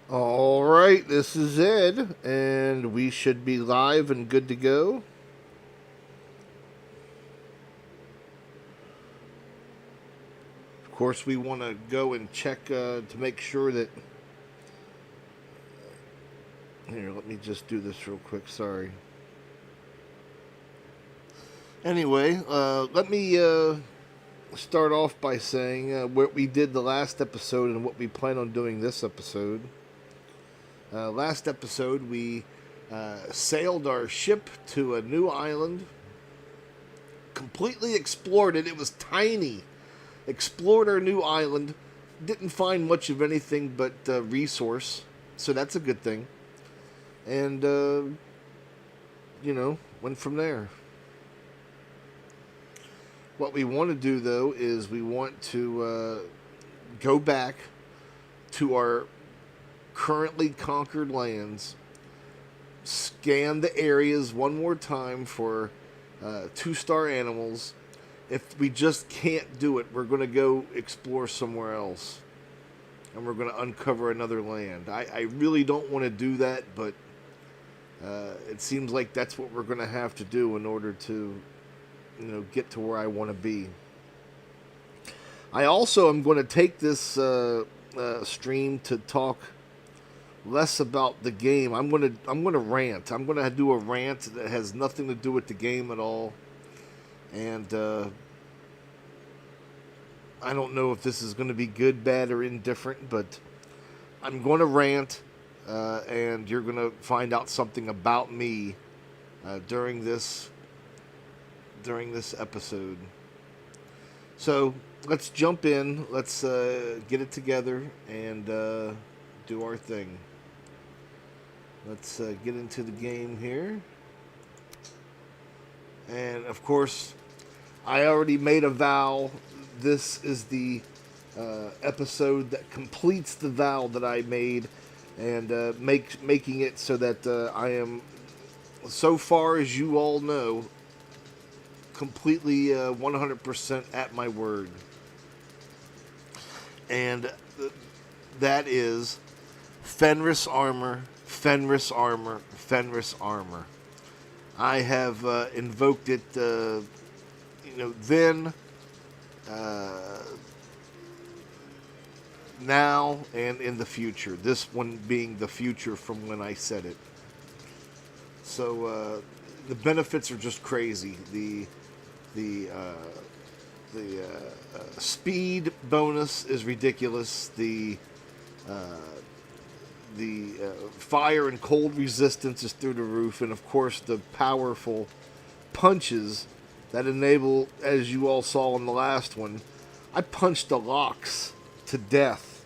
All right, this is Ed, and we should be live and good to go. Of course, we want to go and check to make sure that. Here, let me just do this real quick. Sorry. Anyway, let me start off by saying what we did the last episode and what we plan on doing this episode. Last episode, we sailed our ship to a new island, completely explored it. It was tiny. Explored our new island. Didn't find much of anything but resource, so that's a good thing. And, went from there. What we want to do, though, is we want to go back to our currently conquered lands, scan the areas one more time for 2-star animals. If we just can't do it, we're going to go explore somewhere else. And we're going to uncover another land. I really don't want to do that, but it seems like that's what we're going to have to do in order to, get to where I want to be. I also am going to take this stream to talk less about the game. I'm going to rant. I'm going to do a rant that has nothing to do with the game at all. And I don't know if this is going to be good, bad, or indifferent, but I'm going to rant, and you're going to find out something about me during this episode. So let's jump in. Let's get it together and do our thing. Let's get into the game here. And of course, I already made a vow. This is the episode that completes the vow that I made, and making it so that I am, so far as you all know, completely 100% at my word. And that is Fenris armor, Fenris armor, Fenris armor. I have invoked it, then, now, and in the future. This one being the future from when I said it. So the benefits are just crazy. The speed bonus is ridiculous. The fire and cold resistance is through the roof, and of course the powerful punches that enable, as you all saw in the last one, I punched the locks to death.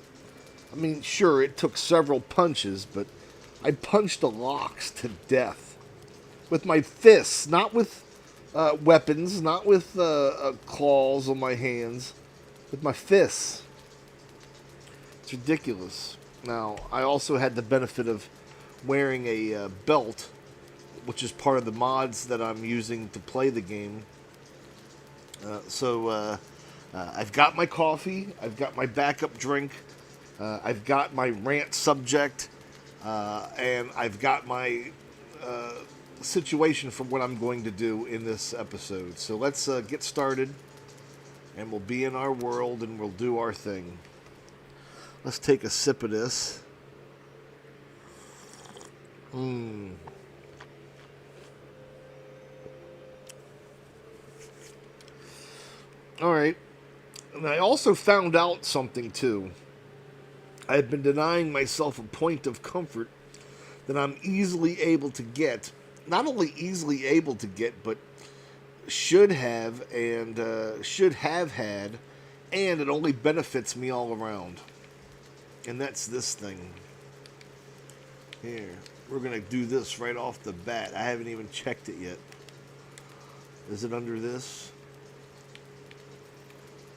I mean, sure, it took several punches, but I punched the locks to death with my fists, not with weapons, not with claws on my hands, with my fists. It's ridiculous. Now, I also had the benefit of wearing a belt, which is part of the mods that I'm using to play the game. So I've got my coffee, I've got my backup drink, I've got my rant subject, and I've got my situation for what I'm going to do in this episode. So let's get started, and we'll be in our world, and we'll do our thing. Let's take a sip of this. Alright. And I also found out something, too. I've been denying myself a point of comfort that I'm easily able to get. Not only easily able to get, but should have had, and it only benefits me all around. And that's this thing. Here, we're going to do this right off the bat. I haven't even checked it yet. Is it under this?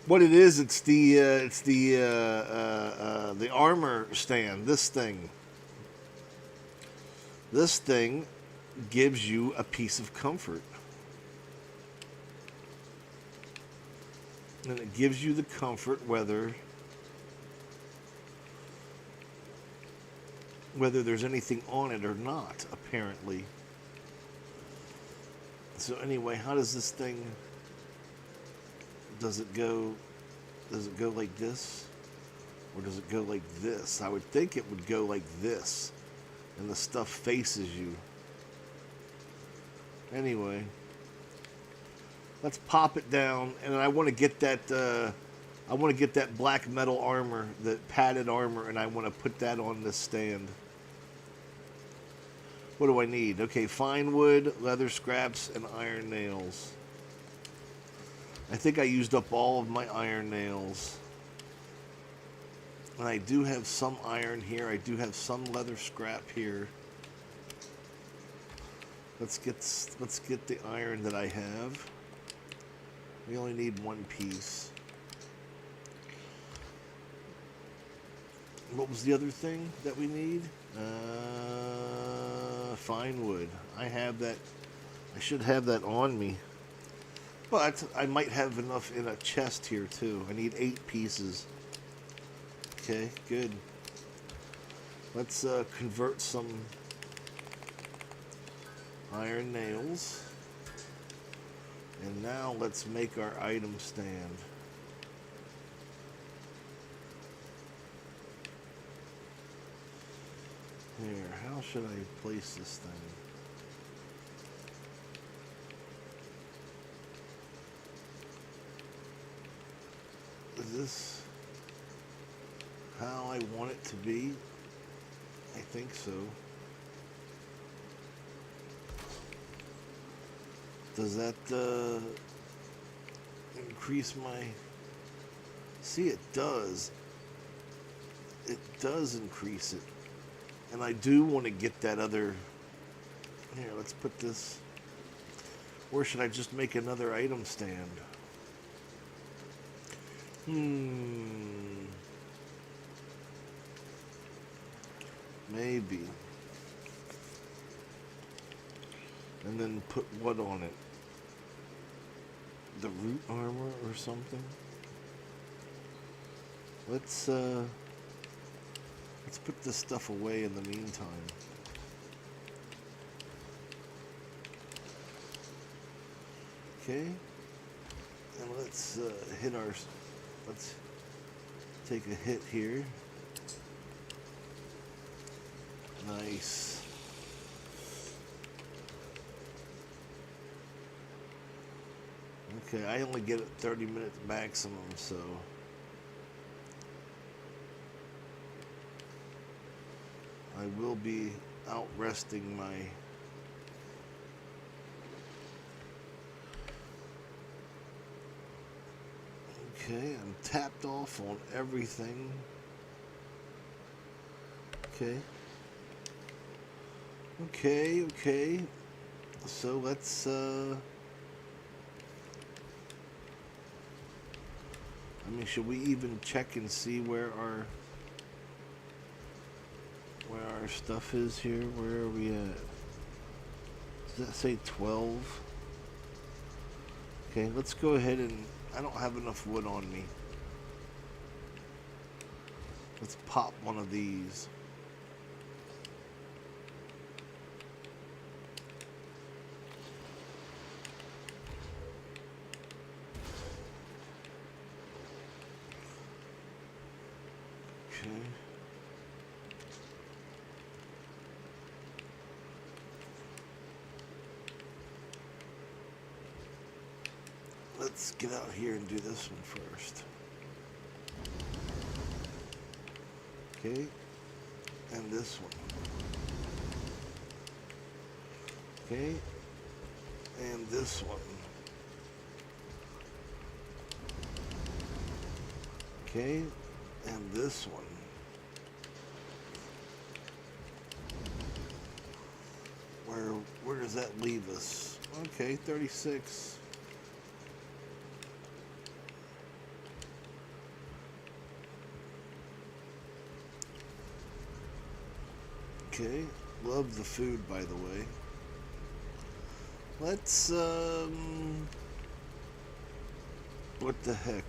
What it is, it's the armor stand. This thing gives you a piece of comfort, and it gives you the comfort whether whether there's anything on it or not, apparently. So anyway, how does this thing, does it go like this? Or does it go like this? I would think it would go like this, and the stuff faces you. Anyway, let's pop it down, and I want to get that. I want to get that black metal armor, that padded armor, and I want to put that on this stand. What do I need? Okay, fine wood, leather scraps, and iron nails. I think I used up all of my iron nails. And I do have some iron here. I do have some leather scrap here. Let's get the iron that I have. We only need one piece. What was the other thing that we need? Fine wood. I have that. I should have that on me. But I might have enough in a chest here too. I need 8 pieces. Okay, good. Let's convert some iron nails. And now let's make our item stand. Here, how should I place this thing? Is this how I want it to be? I think so. Does that increase my... See, it does. It does increase it. And I do want to get that other... Here, let's put this... Or should I just make another item stand? Maybe. And then put what on it? The root armor or something? Let's put this stuff away in the meantime. Okay. And let's hit our... Let's take a hit here. Nice. Okay, I only get it 30 minutes maximum, so... I will be out resting my... Okay, I'm tapped off on everything. Okay. Okay. So let's, I mean, should we even check and see where our stuff is here? Where are we at? Does that say 12? Okay, let's go ahead and... I don't have enough wood on me. Let's pop one of these. Okay. Let's get out here and do this one first. Okay, and this one. Okay, and this one. Okay, and this one. Where does that leave us? Okay, 36. Okay, love the food, by the way. Let's, what the heck?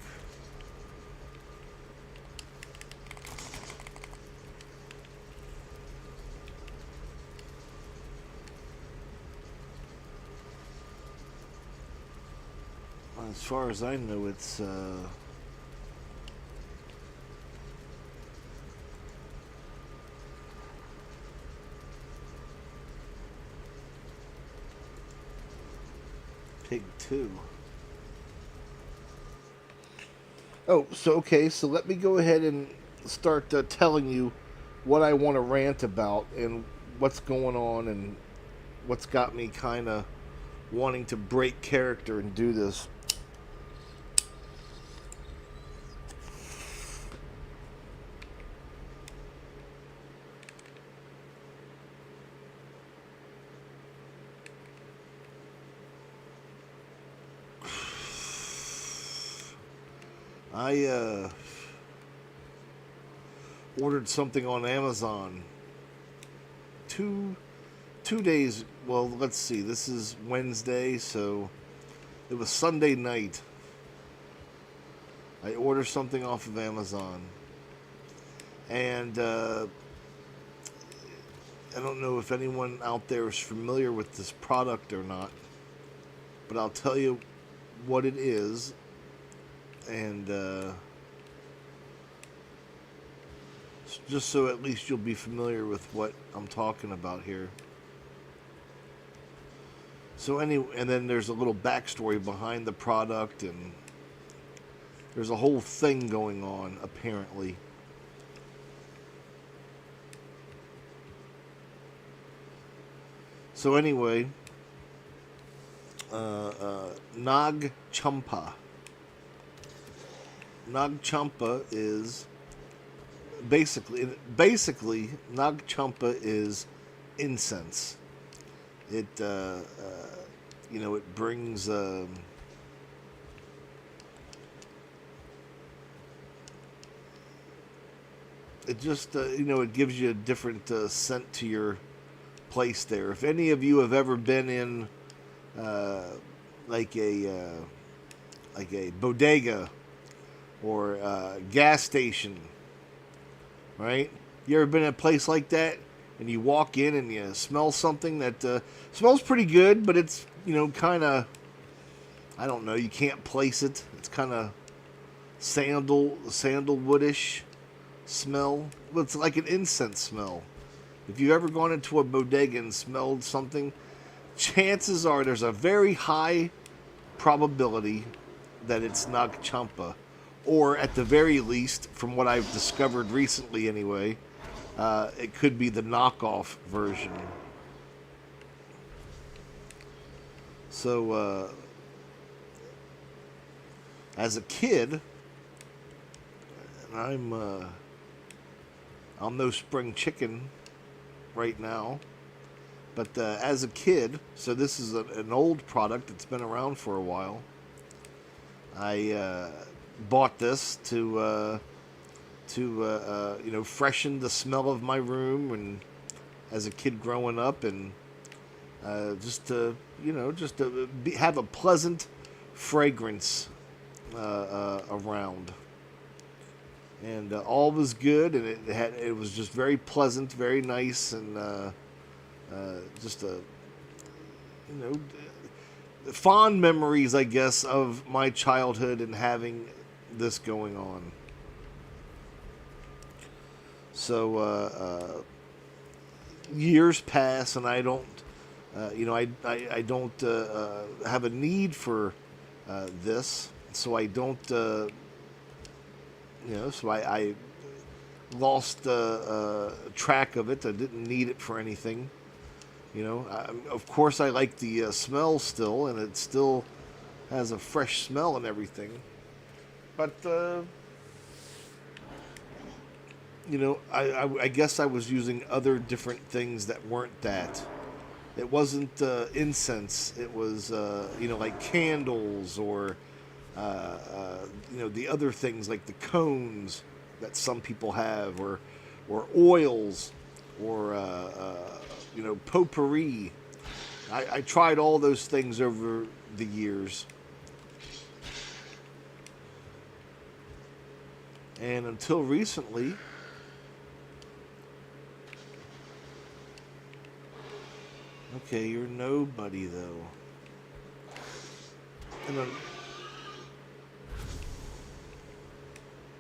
As far as I know, it's Pig 2. Oh, so okay, so let me go ahead and start telling you what I want to rant about and what's going on and what's got me kind of wanting to break character and do this. I ordered something on Amazon two days. Well, let's see. This is Wednesday, so it was Sunday night. I ordered something off of Amazon, and I don't know if anyone out there is familiar with this product or not, but I'll tell you what it is, and just so at least you'll be familiar with what I'm talking about here. So and then there's a little backstory behind the product, and there's a whole thing going on, apparently. So anyway, Nag Champa. Nag Champa is basically Nag Champa is incense. It it brings it just it gives you a different scent to your place there. If any of you have ever been in like a bodega or a gas station, right? You ever been in a place like that and you walk in and you smell something that smells pretty good, but it's kind of, I don't know, you can't place it. It's kind of sandalwoodish smell. Well, it's like an incense smell. If you've ever gone into a bodega and smelled something, chances are there's a very high probability that it's Nag Champa. Or at the very least, from what I've discovered recently anyway, it could be the knockoff version. So, as a kid, and I'm no spring chicken right now, but as a kid, so this is an old product that's been around for a while. I bought this to freshen the smell of my room, and as a kid growing up, and just to have a pleasant fragrance around. And all was good, and it was just very pleasant, very nice, and just a fond memories, I guess, of my childhood and having this going on. So years pass, and I don't, I don't have a need for this, so I don't, so I lost track of it. I didn't need it for anything. Of course, I like the smell still, and it still has a fresh smell and everything. But I guess I was using other different things that weren't that. It wasn't incense. It was like candles, or the other things like the cones that some people have, or oils, or potpourri. I tried all those things over the years, and until recently, okay, you're nobody though. And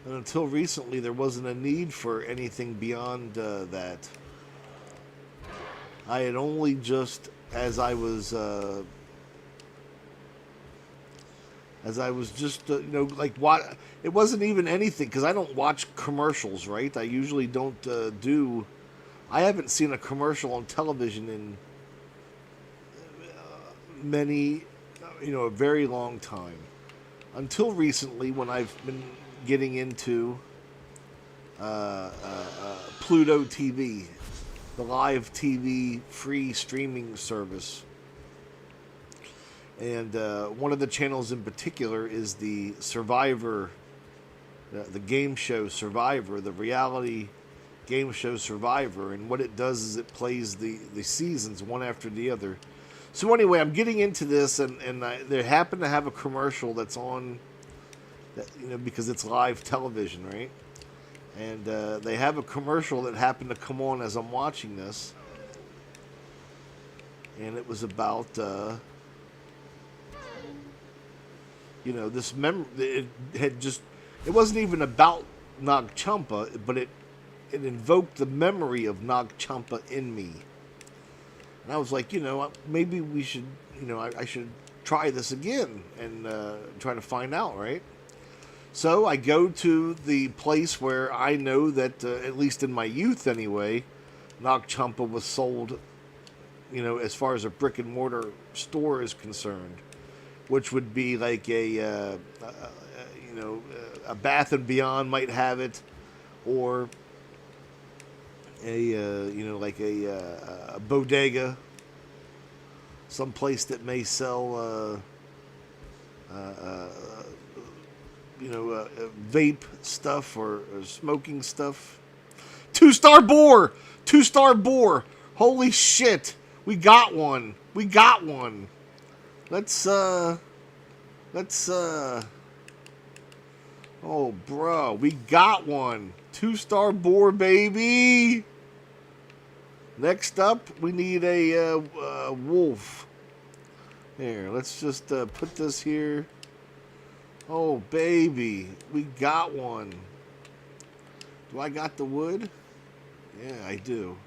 And until recently, there wasn't a need for anything beyond that. I had only just, as I was just, like what, it wasn't even anything because I don't watch commercials, right? I usually don't do. I haven't seen a commercial on television in many, a very long time. Until recently, when I've been getting into Pluto TV, the live TV free streaming service. And one of the channels in particular is the Survivor, the game show Survivor, the reality game show Survivor. And what it does is it plays the seasons one after the other. So anyway, I'm getting into this, and they happen to have a commercial that's on, because it's live television, right? And they have a commercial that happened to come on as I'm watching this. And it was about, this it had just, it wasn't even about Nag Champa, but it invoked the memory of Nag Champa in me. And I was like, maybe we should, I should try this again and try to find out, right? So I go to the place where I know that, at least in my youth anyway, Nag Champa was sold, as far as a brick and mortar store is concerned, which would be like a Bath and Beyond might have it, or like a bodega, some place that may sell, vape stuff or smoking stuff. Two-star boar! Two-star boar! Holy shit! We got one! We got one! Let's, oh, bro, we got one! Two-star boar, baby! Next up, we need a wolf. Here, let's just put this here. Oh, baby, we got one. Do I got the wood? Yeah, I do.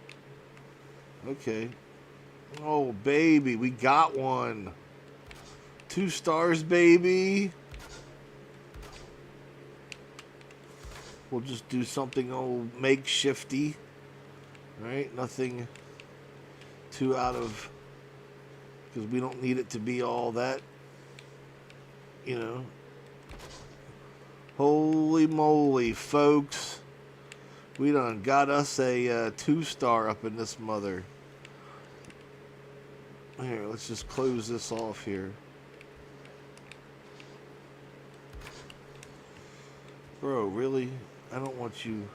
Okay. Oh, baby, we got one. 2 stars, baby. We'll just do something old makeshifty. Right? Nothing too out of, because we don't need it to be all that, Holy moly, folks. We done got us a 2-star up in this mother. Here, let's just close this off here. Bro, really? I don't want you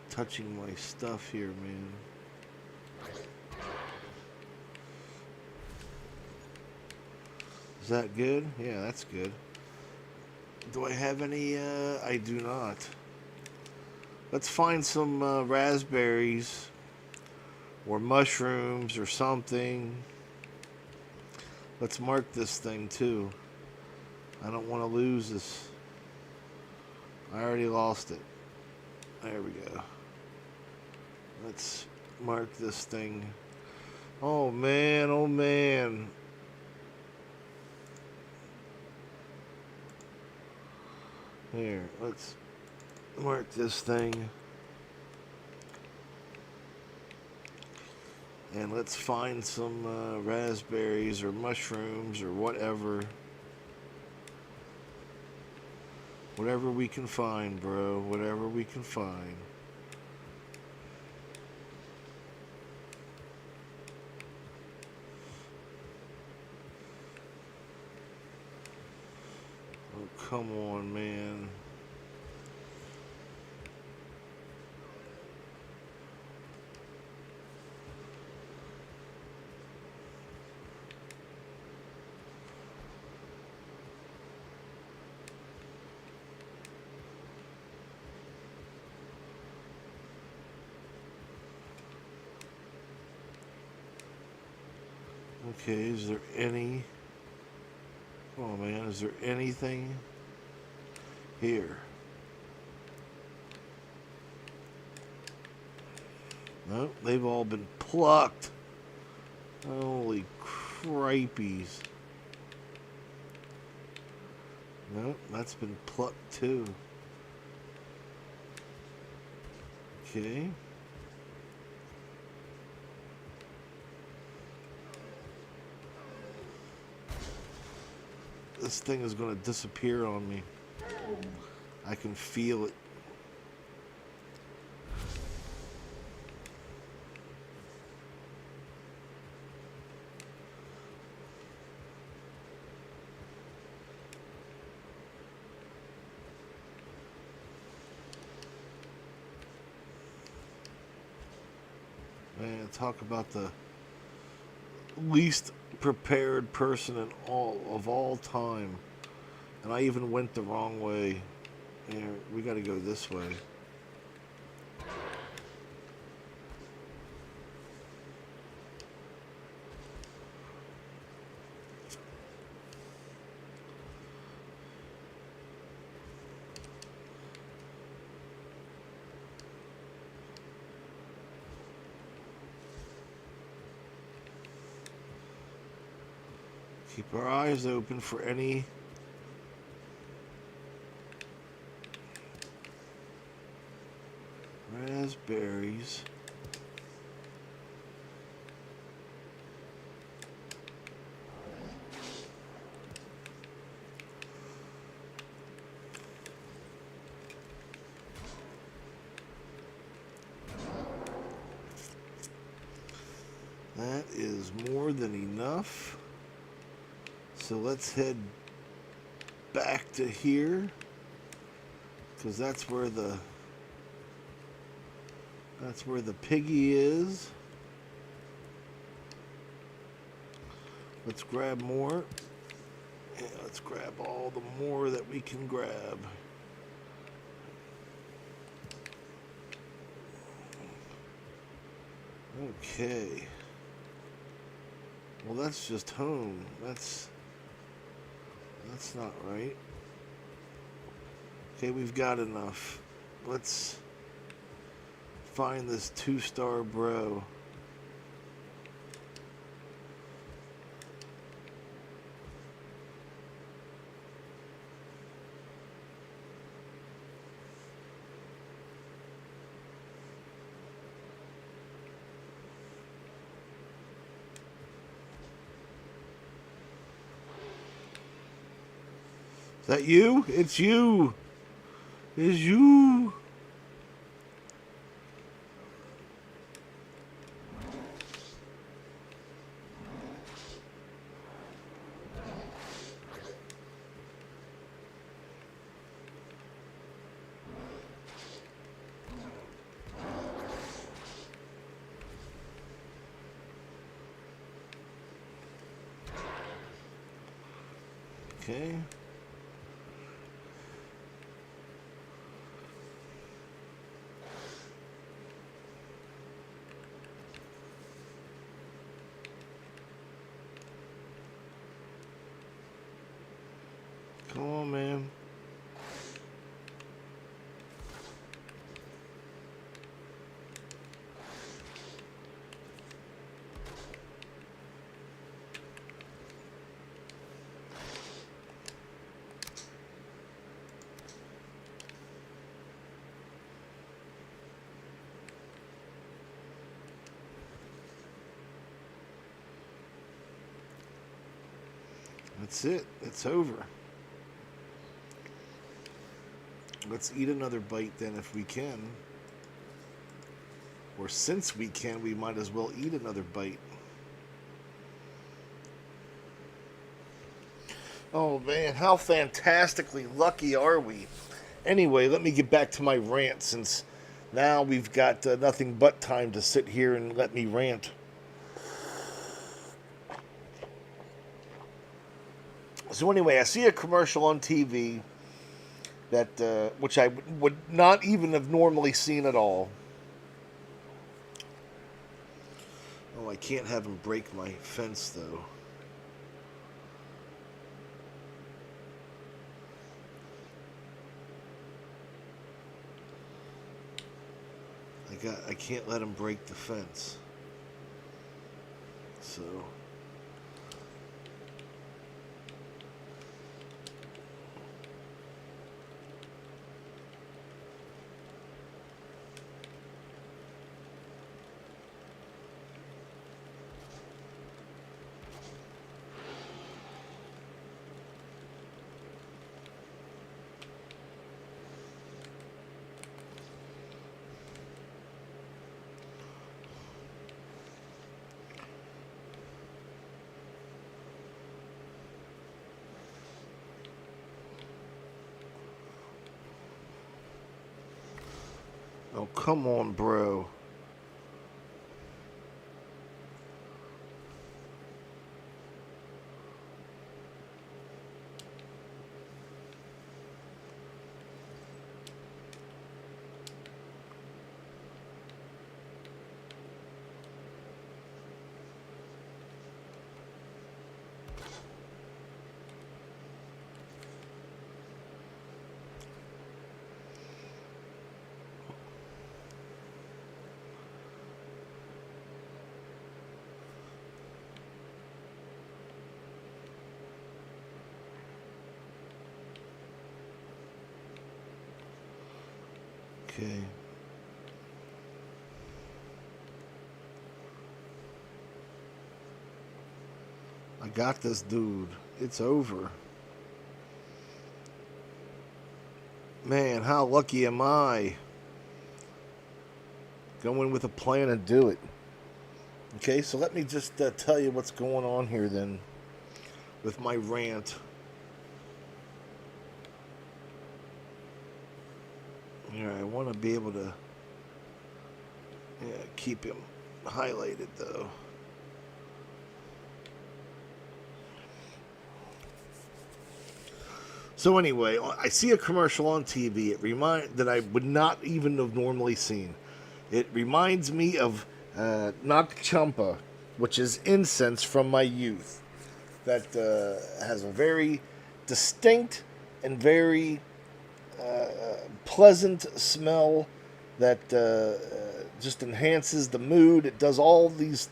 touching my stuff here, man. Is that good? Yeah, that's good. Do I have any? I do not. Let's find some raspberries or mushrooms or something. Let's mark this thing too. I don't want to lose this. I already lost it. There we go. Let's mark this thing. Oh man, oh man. Here, let's mark this thing. And let's find some raspberries or mushrooms or whatever. Whatever we can find, bro. Whatever we can find. Oh, come on, man. Okay, is there any... Oh man, is there anything here? Nope, they've all been plucked. Holy cripeys. Nope, that's been plucked too. Okay. This thing is going to disappear on me. I can feel it. Man, talk about the least prepared person in all time. And I even went the wrong way. Yeah, we got to go this way. Keep our eyes open for any raspberries. That is more than enough. So let's head back to here, because that's where the piggy is. Let's grab more. Yeah, let's grab all the more that we can grab. Okay. Well, that's just home. That's not right. Okay, we've got enough. Let's find this 2-star bro. Is that you? It's you. It's you. Okay. Come on, man. That's it. It's over. Let's eat another bite then if we can. Or since we can, we might as well eat another bite. Oh man, how fantastically lucky are we? Anyway, let me get back to my rant, since now we've got nothing but time to sit here and let me rant. So anyway, I see a commercial on TV that which I would not even have normally seen at all. Oh, I can't have him break my fence though. I I can't let him break the fence. So. Oh, come on, bro. Okay. I got this, dude. It's over. Man, how lucky am I? Go in with a plan and do it. Okay, so let me just tell you what's going on here then with my rant. Yeah, I want to be able to keep him highlighted though. So anyway, I see a commercial on TV. That I would not even have normally seen. It reminds me of Nak Champa, which is incense from my youth. That has a very distinct and very pleasant smell that just enhances the mood. It does all these,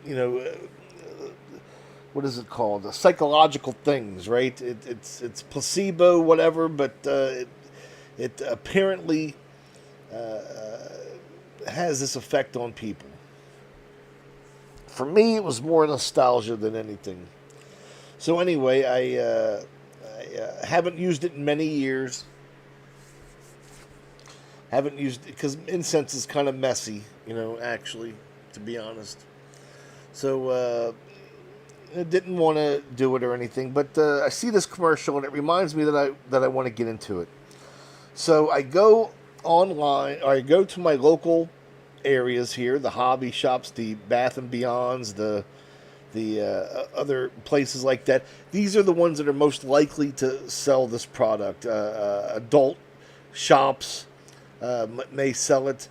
you know, what is it called? The psychological things, right? It's placebo, whatever, but it apparently has this effect on people. For me, it was more nostalgia than anything. So anyway, I haven't used it in many years. Haven't used it because incense is kind of messy, actually, to be honest. So I didn't want to do it or anything, but I see this commercial and it reminds me that I want to get into it. So I go online, or I go to my local areas here, the hobby shops, the Bath and Beyonds, the other places like that. These are the ones that are most likely to sell this product. Adult shops may sell it.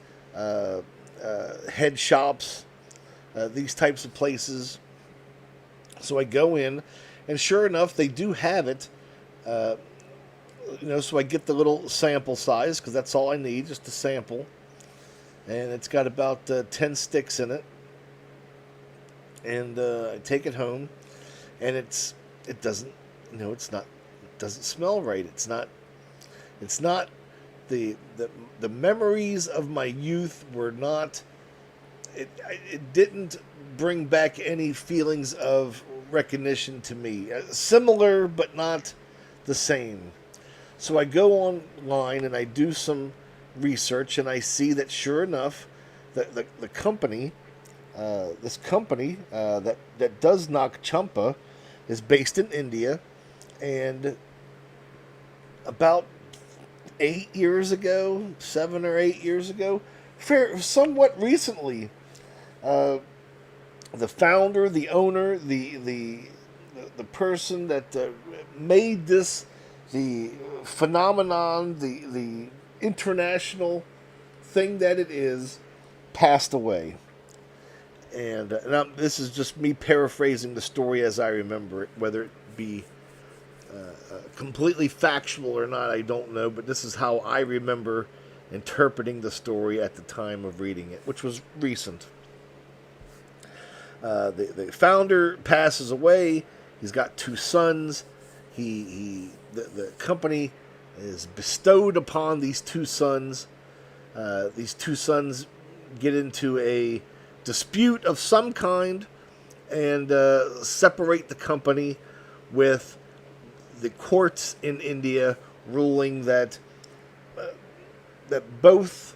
Head shops, these types of places. So I go in, and sure enough, they do have it. So I get the little sample size, because that's all I need, just a sample. And it's got about 10 sticks in it. And I take it home, and it doesn't, it's not, it doesn't smell right. It's not the memories of my youth were not, it didn't bring back any feelings of recognition to me. Similar, but not the same. So I go online and I do some research, and I see that sure enough, the company, this company that does Nak Champa, is based in India, and about 8 years ago, 7 or 8 years ago, somewhat recently, the founder, the owner, the person that made this the phenomenon, the international thing that it is, passed away. And now this is just me paraphrasing the story as I remember it, whether it be completely factual or not, I don't know, but this is how I remember interpreting the story at the time of reading it, which was recent. The founder passes away. He's got 2 sons. The company is bestowed upon these 2 sons. These 2 sons get into a dispute of some kind and separate the company, with the courts in India ruling that both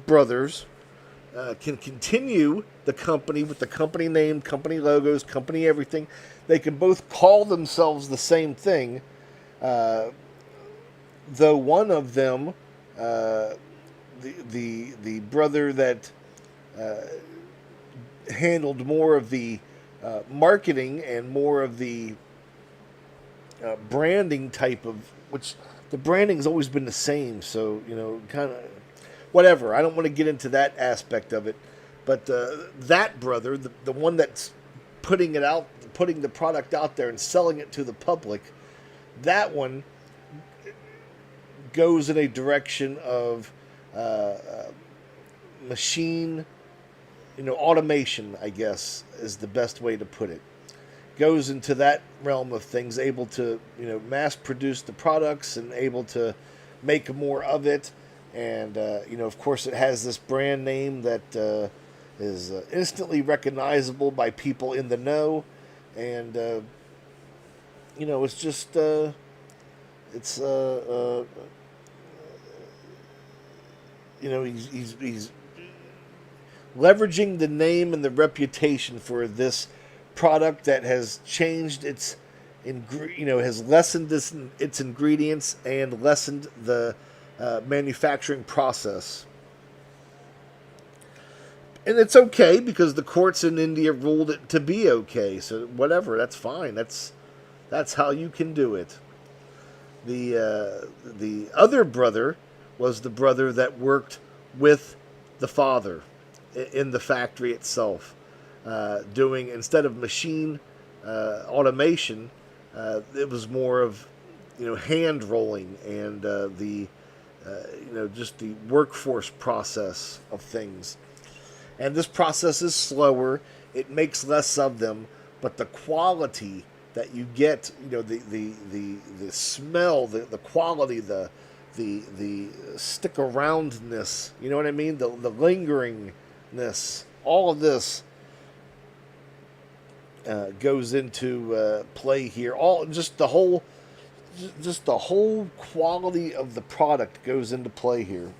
brothers can continue the company with the company name, company logos, company everything. They can both call themselves the same thing, though one of them, the brother that handled more of the marketing and more of the branding type of, which the branding's always been the same, so kind of whatever. I don't want to get into that aspect of it, but that brother, the one that's putting the product out there and selling it to the public, that one goes in a direction of machine, automation, I guess, is the best way to put it. Goes into that realm of things, able to, mass produce the products and able to make more of it. And, of course, it has this brand name that is instantly recognizable by people in the know. And, it's just, he's leveraging the name and the reputation for this product that has changed its, has lessened its ingredients and lessened the manufacturing process. And it's okay because the courts in India ruled it to be okay. So whatever, that's fine. That's how you can do it. The other brother was the brother that worked with the father in the factory itself, doing, instead of machine automation, it was more of hand rolling and just the workforce process of things. And this process is slower. It makes less of them, but the quality that you get, the smell, the quality, the stick aroundness, you know what I mean? The lingeringness, all of this goes into play here. The whole quality of the product goes into play here.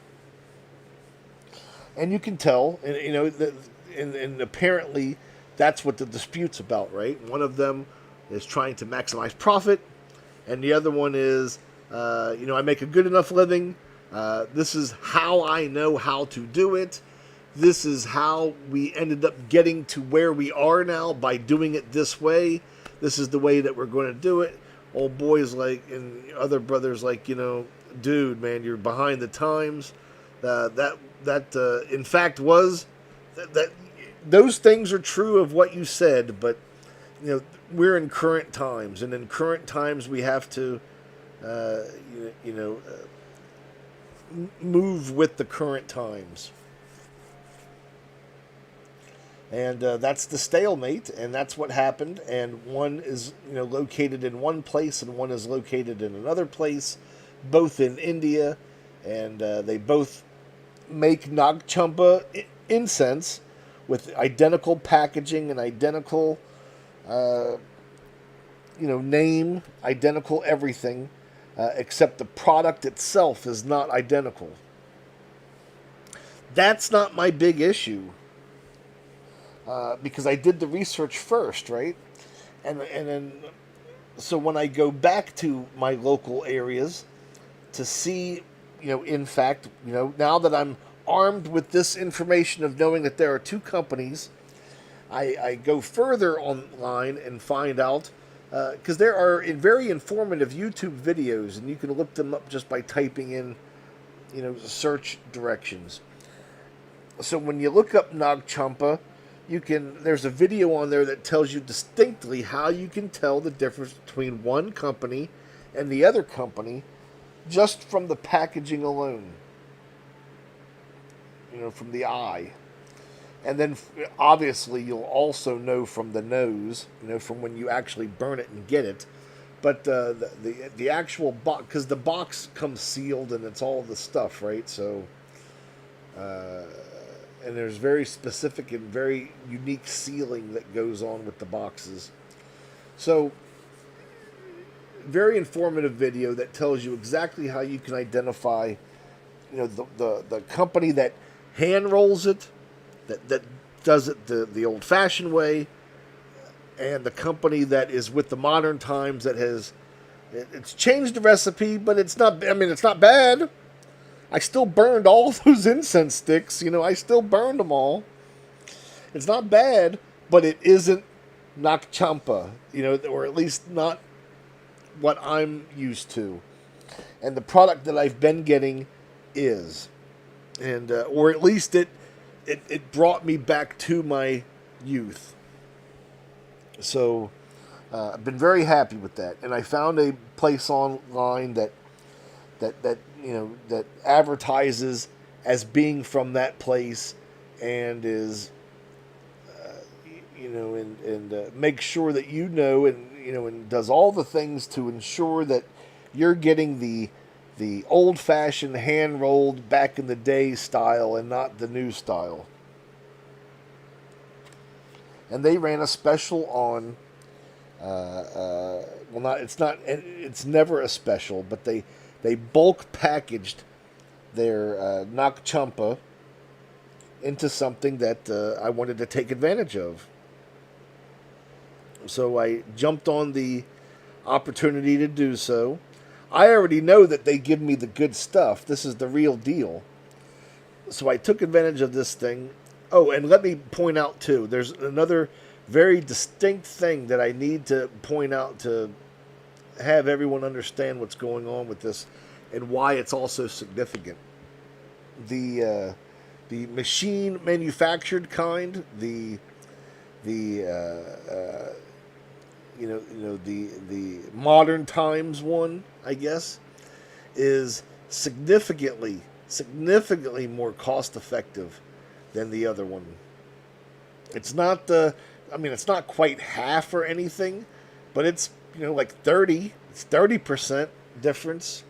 And you can tell, and apparently that's what the dispute's about, right? One of them is trying to maximize profit, and the other one is, I make a good enough living. This is how I know how to do it. This is how we ended up getting to where we are now, by doing it this way. This is the way that we're going to do it. Old boys and other brothers dude, man, you're behind the times. That in fact was that those things are true of what you said, but we're in current times, and in current times we have to move with the current times. And that's the stalemate, and that's what happened. And one is located in one place, and one is located in another place, both in India, and they both make Nag Champa incense with identical packaging and identical name, identical everything, except the product itself is not identical. That's not my big issue, because I did the research first, right? And then, so when I go back to my local areas to see, in fact, now that I'm armed with this information of knowing that there are 2 companies, I go further online and find out, because there are very informative YouTube videos, and you can look them up just by typing in, search directions. So when you look up Nag Champa, there's a video on there that tells you distinctly how you can tell the difference between one company and the other company just from the packaging alone. from the eye. And then obviously you'll also know from the nose, from when you actually burn it and get it. But the actual box, because the box comes sealed and it's all the stuff, right? So, and there's very specific and very unique sealing that goes on with the boxes. So, very informative video that tells you exactly how you can identify, the company that hand rolls it, that does it the old-fashioned way, and the company that is with the modern times that it's changed the recipe, but it's not bad. I still burned all those incense sticks. I still burned them all. It's not bad, but it isn't Nak Champa, or at least not what I'm used to. And the product that I've been getting is. And or at least it brought me back to my youth. So I've been very happy with that. And I found a place online that advertises as being from that place and is make sure that and does all the things to ensure that you're getting the old-fashioned hand-rolled back in the day style and not the new style. And they ran a special on it's never a special, but they bulk packaged their Nak Champa into something that I wanted to take advantage of. So I jumped on the opportunity to do so. I already know that they give me the good stuff. This is the real deal. So I took advantage of this thing. Oh, and let me point out, too, there's another very distinct thing that I need to point out to have everyone understand what's going on with this and why it's also significant. The machine manufactured kind, the modern times one, I guess, is significantly more cost effective than the other one. It's not it's not quite half or anything, but it's like 30% difference.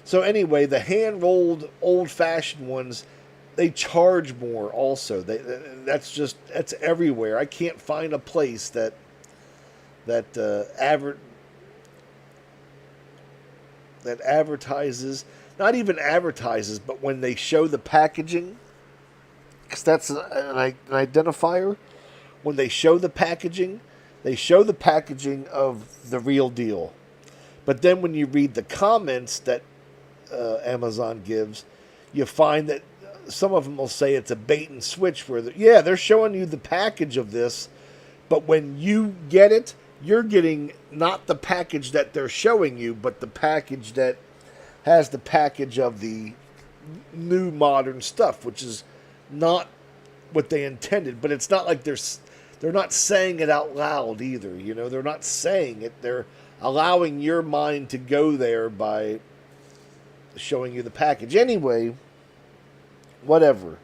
So anyway, the hand rolled old fashioned ones, they charge more also. That's everywhere. I can't find a place that advertises, not even advertises, but when they show the packaging, because that's an identifier. When they show the packaging of the real deal. But then when you read the comments that Amazon gives, you find that some of them will say it's a bait and switch where they're showing you the package of this, but when you get it, you're getting not the package that they're showing you, but the package that has the package of the new modern stuff, which is not what they intended. But it's not like they're not saying it out loud either. They're not saying it. They're allowing your mind to go there by showing you the package. Anyway, whatever.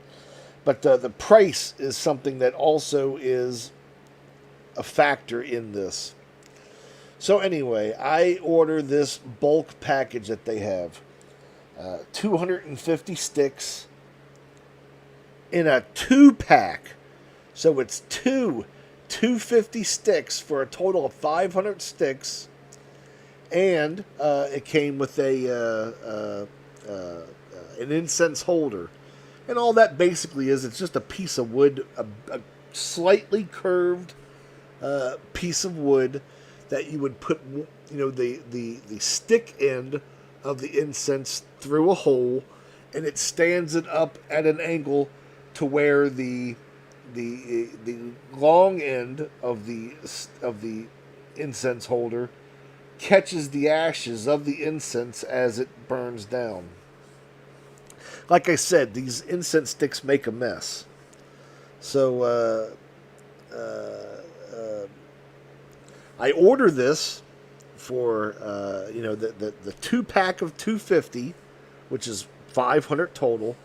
But the price is something that also is a factor in this. So anyway, I order this bulk package that they have. 250 sticks in a 2-pack. So it's 250 sticks for a total of 500 sticks. And it came with an incense holder. And all that basically is, it's just a piece of wood, a slightly curved piece of wood that you would put, the stick end of the incense through a hole, and it stands it up at an angle to where the long end of the incense holder catches the ashes of the incense as it burns down. Like I said, these incense sticks make a mess. So I order this for the 2-pack of 250, which is 500 total.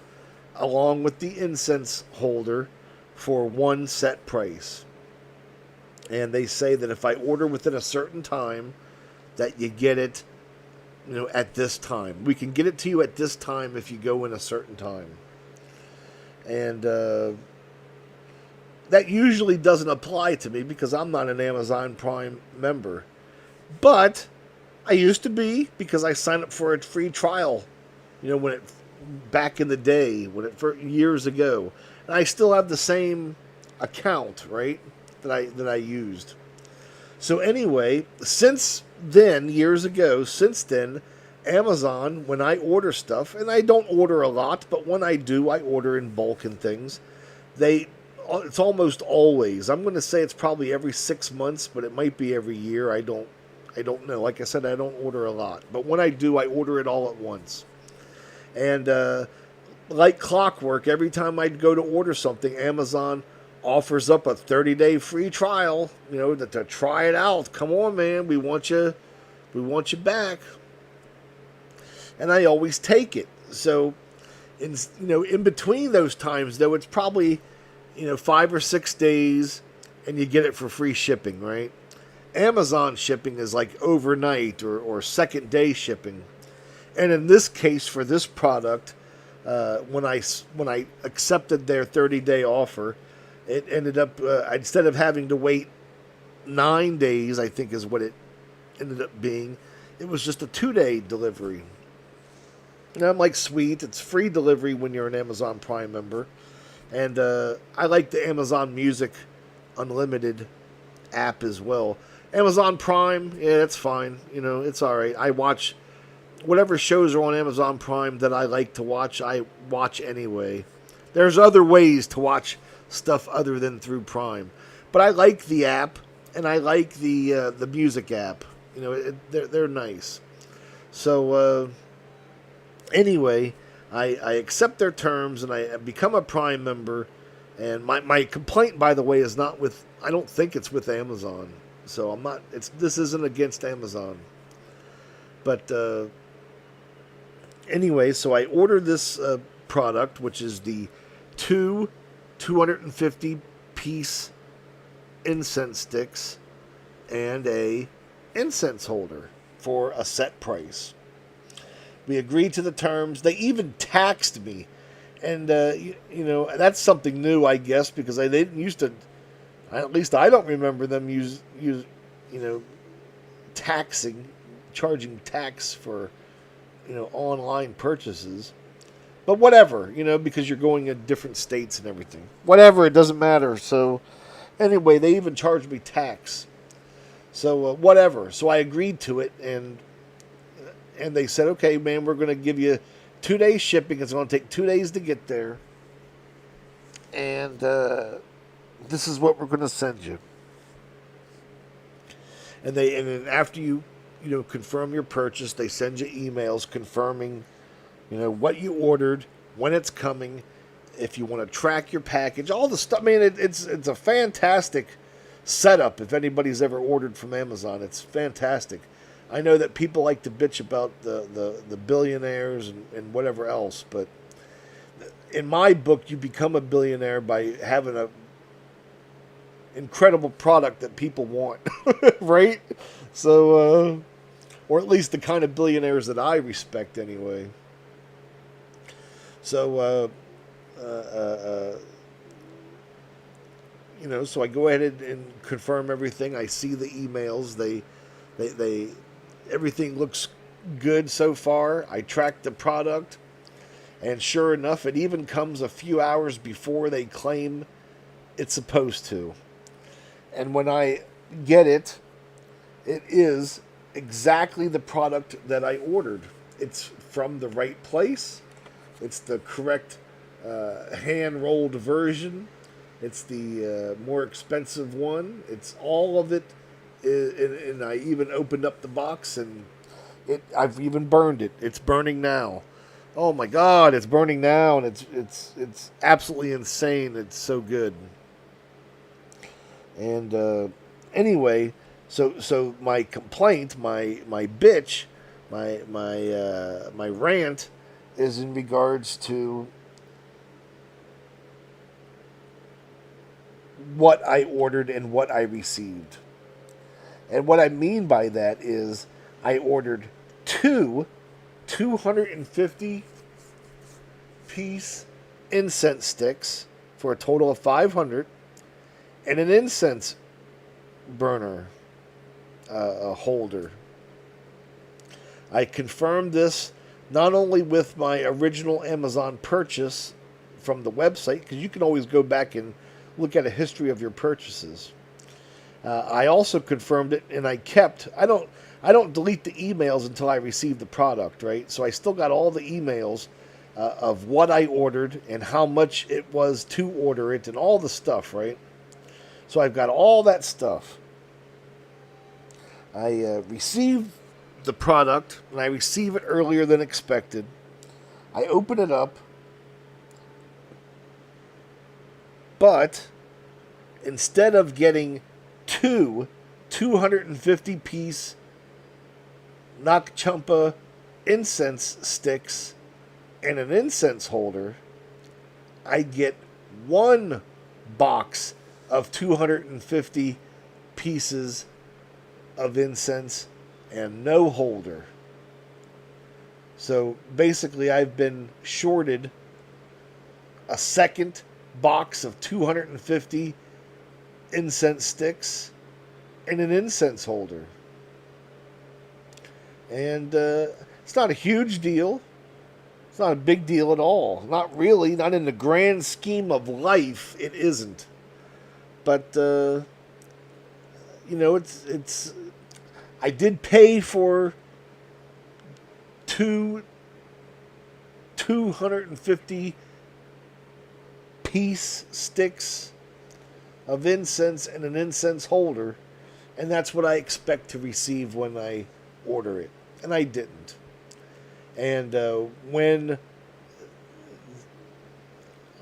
along with the incense holder for one set price. And they say that if I order within a certain time, that you get it, at this time. We can get it to you at this time if you go in a certain time. And that usually doesn't apply to me because I'm not an Amazon Prime member. But I used to be, because I signed up for a free trial, when it back in the day, for years ago. And I still have the same account, right, that I used. So anyway, since then, years ago, Amazon, when I order stuff, and I don't order a lot, but when I do, I order in bulk and things. It's almost always. I'm going to say it's probably every 6 months, but it might be every year. I don't know. Like I said, I don't order a lot, but when I do, I order it all at once. And like clockwork, every time I go to order something, Amazon offers up a 30-day free trial, to try it out. Come on, man, we want you back. And I always take it. So, in between those times, though, it's probably, 5 or 6 days, and you get it for free shipping, right? Amazon shipping is like overnight or second day shipping. And in this case, for this product, when I accepted their 30-day offer, it ended up, instead of having to wait 9 days, I think is what it ended up being, it was just a 2-day delivery. And I'm like, sweet, it's free delivery when you're an Amazon Prime member. And I like the Amazon Music Unlimited app as well. Amazon Prime, yeah, that's fine. It's all right. I watch whatever shows are on Amazon Prime that I like to watch, I watch anyway. There's other ways to watch stuff other than through Prime. But I like the app, and I like the music app. They're nice. So, anyway, I accept their terms, and I become a Prime member. And my complaint, by the way, is not with, I don't think it's with Amazon. So I'm not, this isn't against Amazon. But anyway, so I ordered this product, which is the 250-piece incense sticks and a incense holder for a set price. We agreed to the terms. They even taxed me. And, that's something new, I guess, because they didn't used to, at least I don't remember them charging tax for, online purchases. But whatever, because you're going in different states and everything. Whatever, it doesn't matter. So, anyway, they even charged me tax. So, whatever. So I agreed to it, and they said, okay, man, we're going to give you 2 days shipping. It's going to take 2 days to get there. And this is what we're going to send you. And then after you confirm your purchase, they send you emails confirming, what you ordered, when it's coming, if you want to track your package, all the stuff. I mean, it's a fantastic setup. If anybody's ever ordered from Amazon, it's fantastic. I know that people like to bitch about the billionaires and whatever else, but in my book, you become a billionaire by having a incredible product that people want, right? So, or at least the kind of billionaires that I respect anyway. So, so I go ahead and confirm everything. I see the emails. They everything looks good so far. I track the product, and sure enough, it even comes a few hours before they claim it's supposed to. And when I get it, it is exactly the product that I ordered. It's from the right place. It's the correct hand-rolled version. It's the more expensive one. It's all of it. And I even opened up the box, and I've even burned it. It's burning now. Oh my God, it's burning now, and it's absolutely insane. It's so good. And anyway, so my complaint, my bitch, my rant is in regards to what I ordered and what I received. And what I mean by that is I ordered two 250 piece incense sticks for a total of 500 and an incense burner holder. I confirmed this not only with my original Amazon purchase from the website, because you can always go back and look at a history of your purchases. I also confirmed it, and I don't delete the emails until I receive the product, right? So I still got all the emails of what I ordered and how much it was to order it and all the stuff, right? So I've got all that stuff. I received the product, and I receive it earlier than expected. I open it up, but instead of getting two 250 piece Nag Champa incense sticks and an incense holder, I get one box of 250 pieces of incense and no holder. So basically, I've been shorted a second box of 250 incense sticks and an incense holder. And it's not a huge deal. It's not a big deal at all. Not really. Not in the grand scheme of life, it isn't. But it's. I did pay for two 250 piece sticks of incense and an incense holder, and that's what I expect to receive when I order it. And I didn't. And when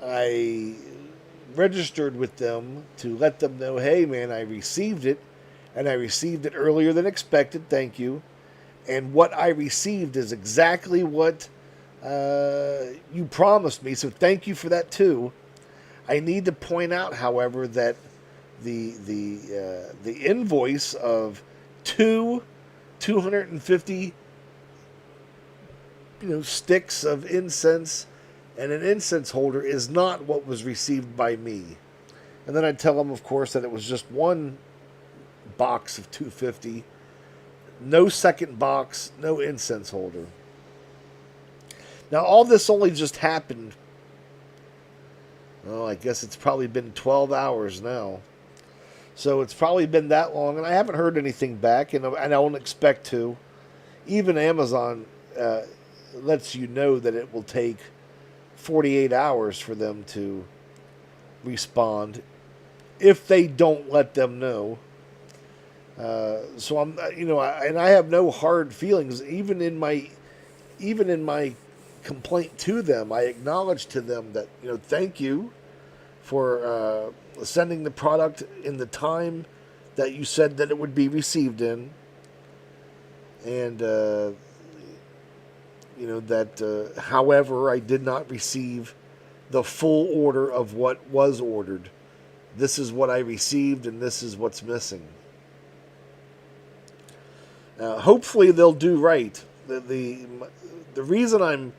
I registered with them to let them know, hey man, I received it, and I received it earlier than expected, thank you. And what I received is exactly what you promised me, so thank you for that too. I need to point out, however, that the invoice of two 250 sticks of incense and an incense holder is not what was received by me. And then I tell them, of course, that it was just one box of 250, no second box, no incense holder. Now, all this only just happened, I guess it's probably been 12 hours now. So it's probably been that long, and I haven't heard anything back, and I don't expect to. Even Amazon lets you know that it will take 48 hours for them to respond if they don't let them know. So I'm, and I have no hard feelings. Even in my complaint to them, I acknowledge to them that thank you for sending the product in the time that you said that it would be received in, and however, I did not receive the full order of what was ordered. This is what I received, and this is what's missing. Hopefully, they'll do right. The reason I'm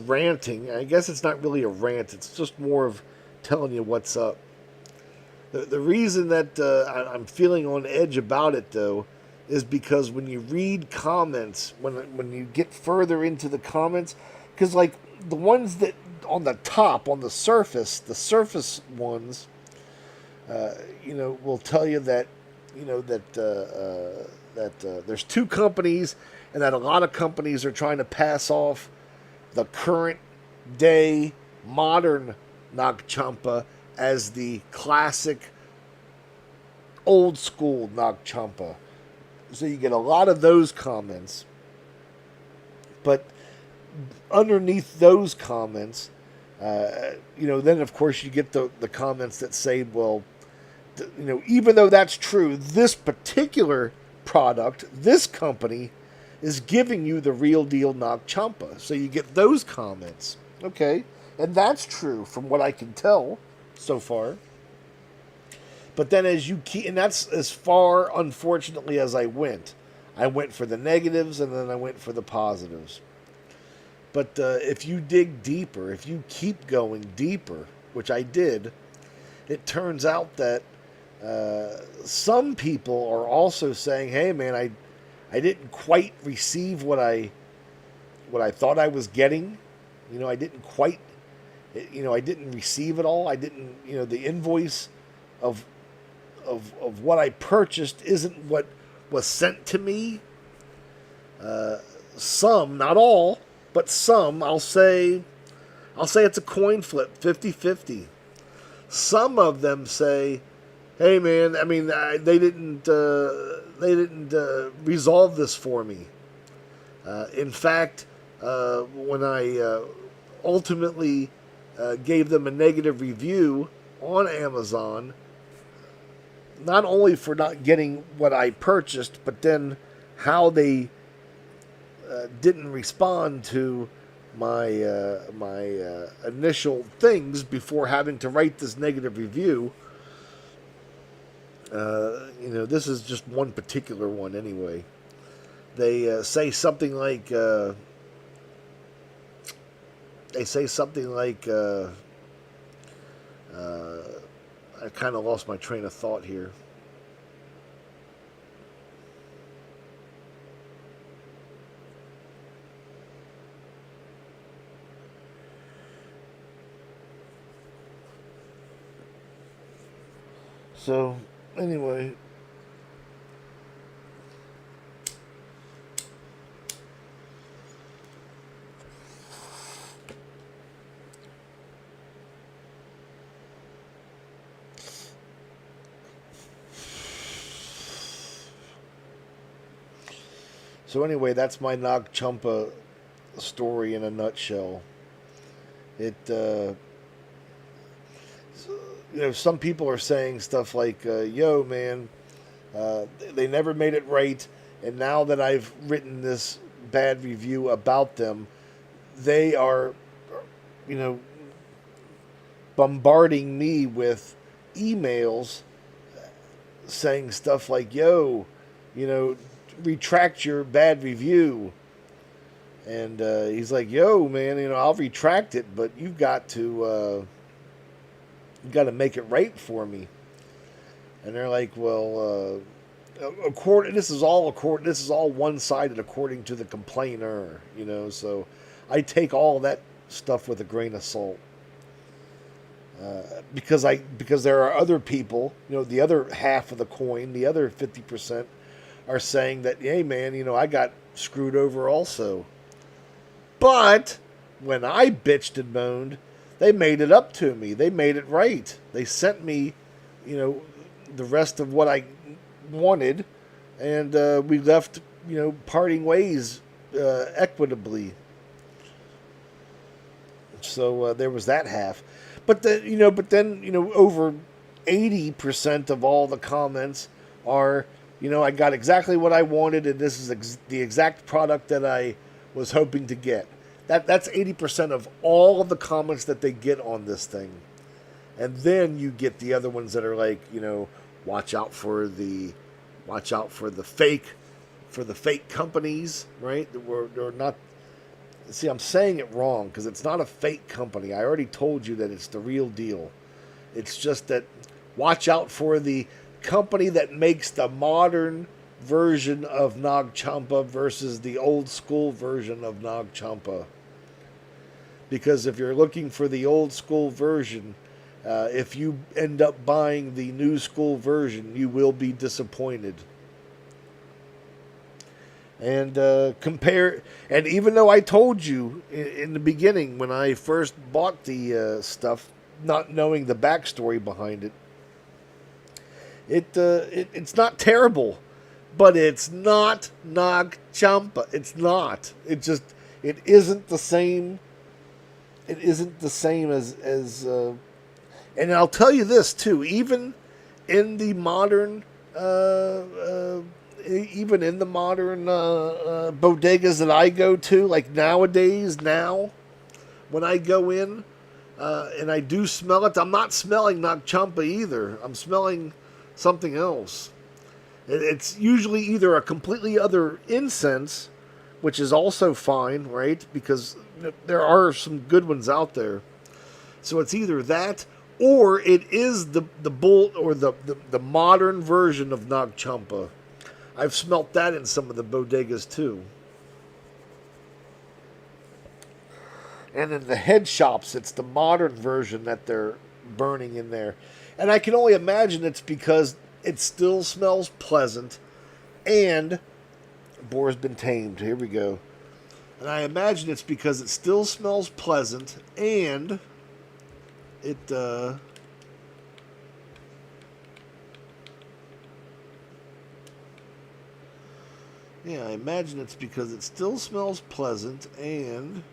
ranting, I guess it's not really a rant. It's just more of telling you what's up. The reason that I'm feeling on edge about it, though, is because when you read comments, when you get further into the comments, because like the ones that on the top, on the surface ones, will tell you that there's two companies, and that a lot of companies are trying to pass off the current day modern Nag Champa as the classic old school Nag Champa. So you get a lot of those comments. But underneath those comments, then of course you get the comments that say, well, even though that's true, this particular product, this company, is giving you the real deal Nag Champa. So you get those comments. Okay, and that's true from what I can tell. so far. But then as you keep, and that's as far, unfortunately, as I went. I went for the negatives and then I went for the positives. But if you dig deeper, if you keep going deeper, which I did, it turns out that some people are also saying, "Hey, man, I didn't quite receive what I thought I was getting. I didn't quite, I didn't receive it all. I didn't, the invoice of what I purchased isn't what was sent to me." Some, not all, but some, I'll say it's a coin flip, 50-50. Some of them say, "Hey, man, I mean, they didn't resolve this for me. In fact, when I ultimately gave them a negative review on Amazon, not only for not getting what I purchased, but then how they didn't respond to my initial things before having to write this negative review." This is just one particular one anyway. They say something like I kind of lost my train of thought here. So, anyway. So anyway, that's my Nag Champa story in a nutshell. It, some people are saying stuff like, "Yo, man, they never made it right, and now that I've written this bad review about them, they are, you know, bombarding me with emails saying stuff like, 'Yo, retract your bad review.'" And he's like, "Yo, man, I'll retract it, but you've got to make it right for me." And they're like, "Well, this is all one-sided according to the complainer, So I take all that stuff with a grain of salt, because there are other people, the other half of the coin, the other 50% are saying that, hey, man, I got screwed over also. But when I bitched and moaned, they made it up to me. They made it right. They sent me, the rest of what I wanted, and we left, parting ways equitably. So there was that half. But then, over 80% of all the comments are, I got exactly what I wanted, and this is the exact product that I was hoping to get. That's 80% of all of the comments that they get on this thing. And then you get the other ones that are like, watch out for the fake companies, right? They're not. See, I'm saying it wrong because it's not a fake company. I already told you that it's the real deal. It's just that watch out for the company that makes the modern version of Nag Champa versus the old school version of Nag Champa. Because if you're looking for the old school version, if you end up buying the new school version, you will be disappointed. And compare, and even though I told you in the beginning when I first bought the stuff, not knowing the backstory behind it, it's not terrible, but it's not Nag Champa. It's not. It isn't the same. It isn't the same as and I'll tell you this too. Even in the modern bodegas that I go to, like nowadays, when I go in, And I do smell it. I'm not smelling Nag Champa either. I'm smelling something else. It's usually either a completely other incense, which is also fine, right? Because there are some good ones out there. So it's either that or it is the bull or the modern version of Nag Champa. I've smelt that in some of the bodegas too. And in the head shops, it's the modern version that they're burning in there. And I can only imagine it's because it still smells pleasant and boar's been tamed. Here we go. And I imagine it's because it still smells pleasant and it yeah, I imagine it's because it still smells pleasant and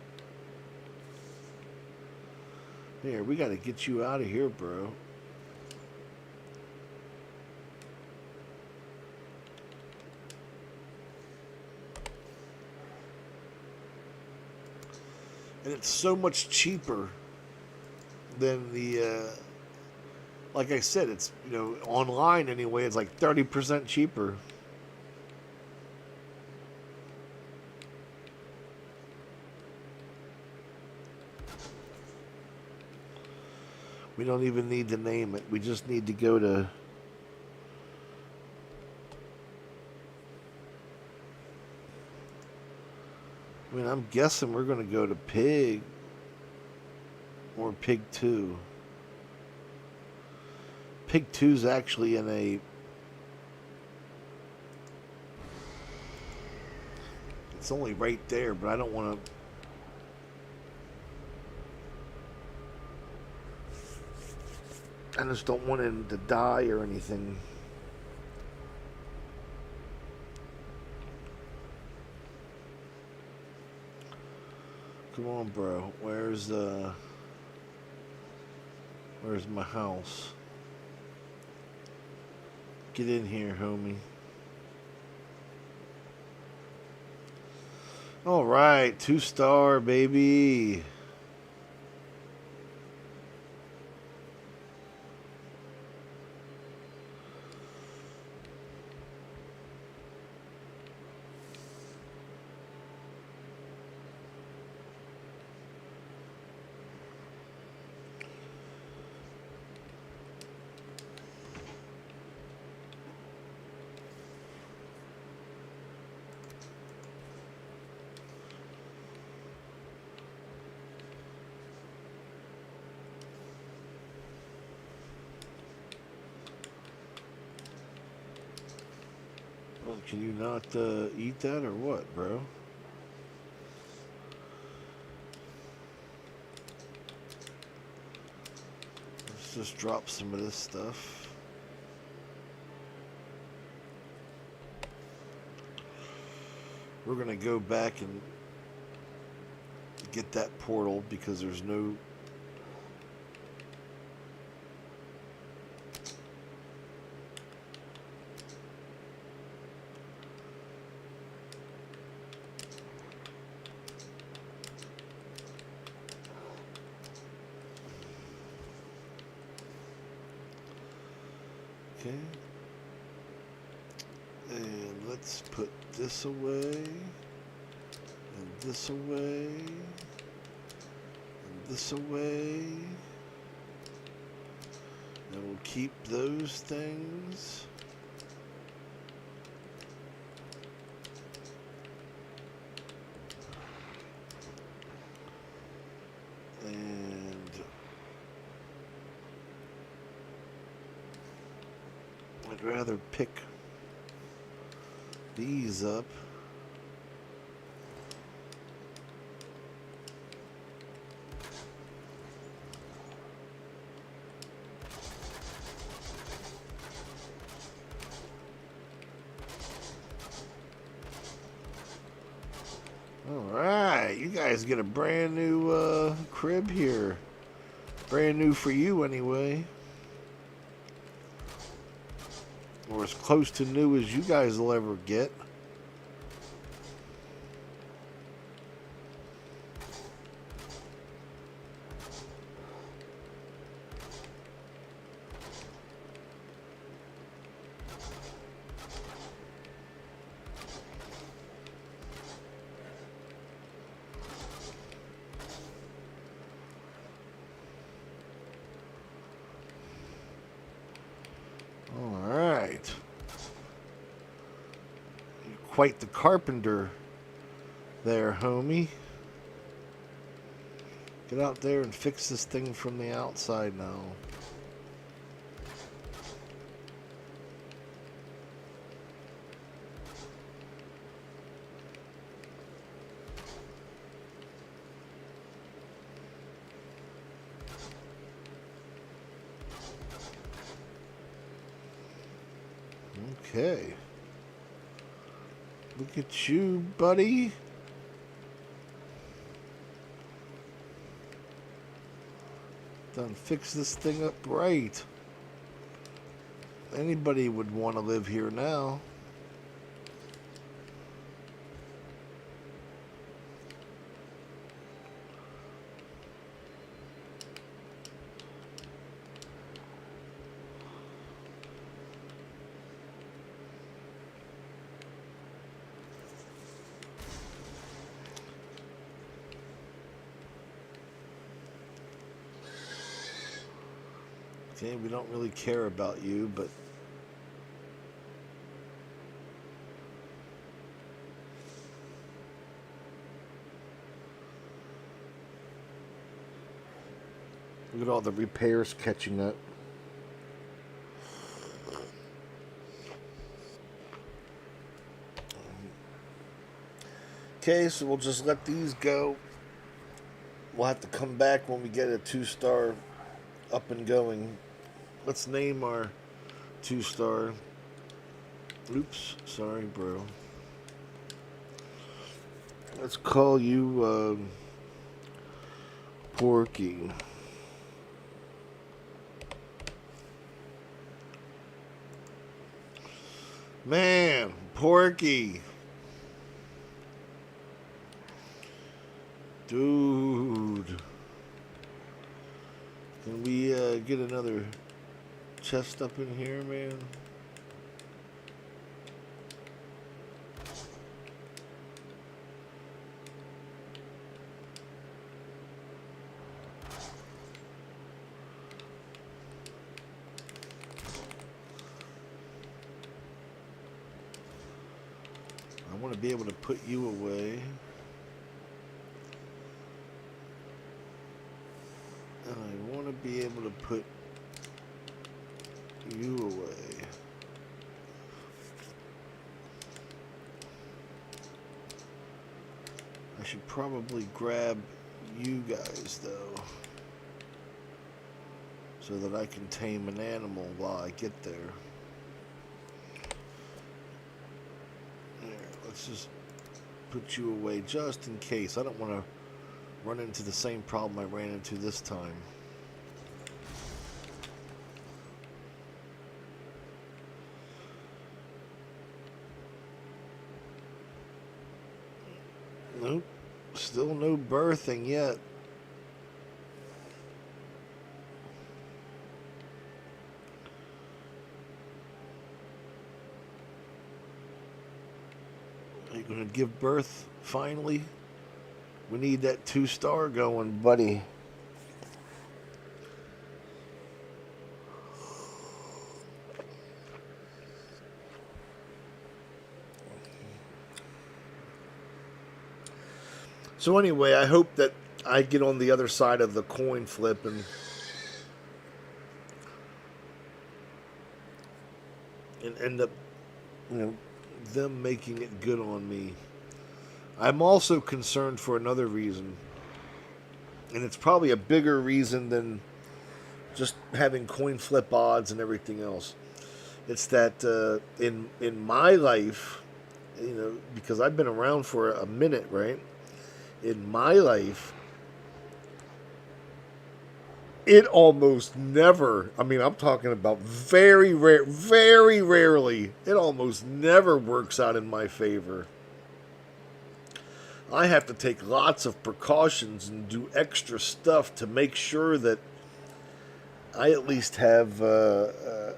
here, we got to get you out of here, bro. And it's so much cheaper than the like I said, it's, you know, online anyway, it's like 30% cheaper. We don't even need to name it. We just need to go to I mean, I'm guessing we're going to go to Pig or Pig 2. Pig 2's actually in a it's only right there, but I don't want to I just don't want him to die or anything. Come on, bro. Where's my house? Get in here, homie. All right, 2-star, baby. Well, can you not eat that or what, bro? Let's just drop some of this stuff. We're going to go back and get that portal because there's no... Okay. And let's put this away, and this away, and this away. And we'll keep those things. And I'd rather pick these up. Alright, you guys get a brand new crib here. Brand new for you anyway. Or as close to new as you guys will ever get. quite the carpenter there, homie. Get out there and fix this thing from the outside now. Okay. Look at you, buddy. Done fix this thing up right. Anybody would want to live here now. Okay, we don't really care about you, but look at all the repairs catching up. Okay, so we'll just let these go. We'll have to come back when we get a 2-star up and going. Let's name our 2-star. Oops, sorry, bro. Let's call you Porky. Man, Porky. Dude. Can we get another chest up in here, man? I want to be able to put you away. And I want to be able to put you away. I should probably grab you guys, though, so that I can tame an animal while I get there. There, let's just put you away just in case. I don't want to run into the same problem I ran into this time. Nope, still no birthing yet. Are you going to give birth finally? We need that 2-star going, buddy. So anyway, I hope that I get on the other side of the coin flip and end up, them making it good on me. I'm also concerned for another reason, and it's probably a bigger reason than just having coin flip odds and everything else. It's that in my life, because I've been around for a minute, right? In my life, it almost never, I'm talking about very rarely, it almost never works out in my favor. I have to take lots of precautions and do extra stuff to make sure that I at least have, at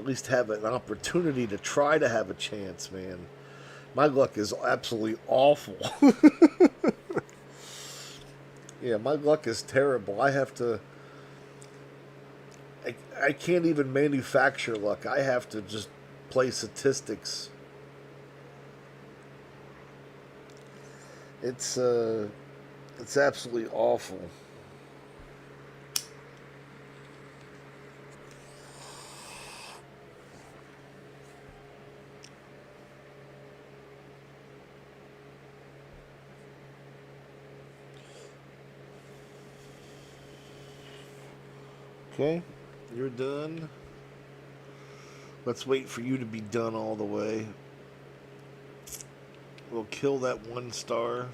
least have an opportunity to try to have a chance, man. My luck is absolutely awful. Yeah, my luck is terrible. I have to I can't even manufacture luck. I have to just play statistics. It's absolutely awful. Okay, you're done. Let's wait for you to be done all the way. We'll kill that 1 star.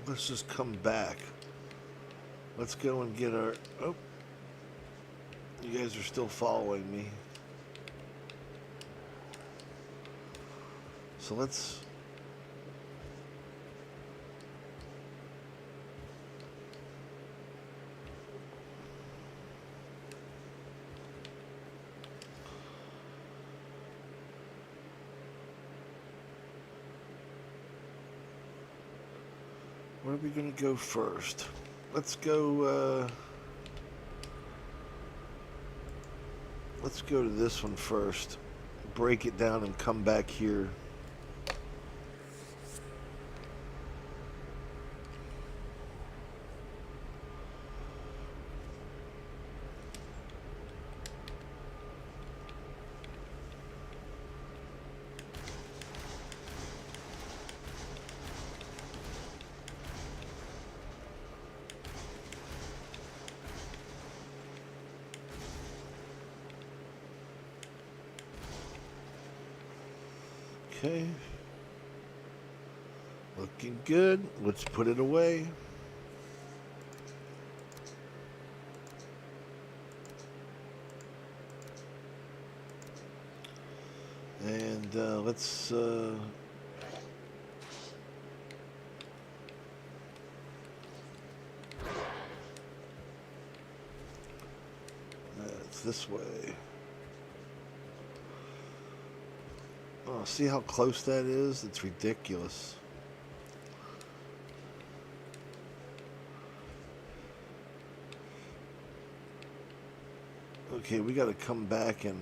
Let's just come back. Let's go and get our... Oh, you guys are still following me. So let's... Where are we going to go first? Let's go to this one first. Break it down and come back here. Okay. Looking good. Let's put it away. And let's... it's this way. Oh, see how close that is? It's ridiculous. Okay, we got to come back and...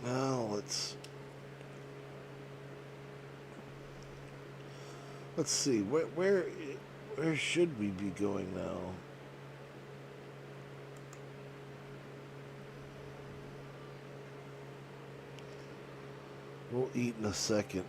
Now let's see, where should we be going now? We'll eat in a second.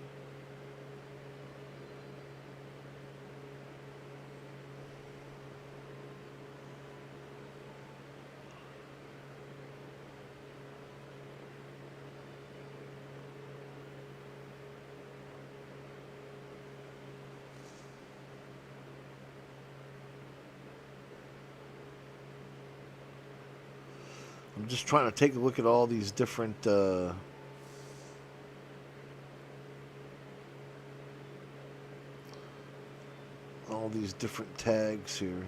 I'm just trying to take a look at all these different tags here.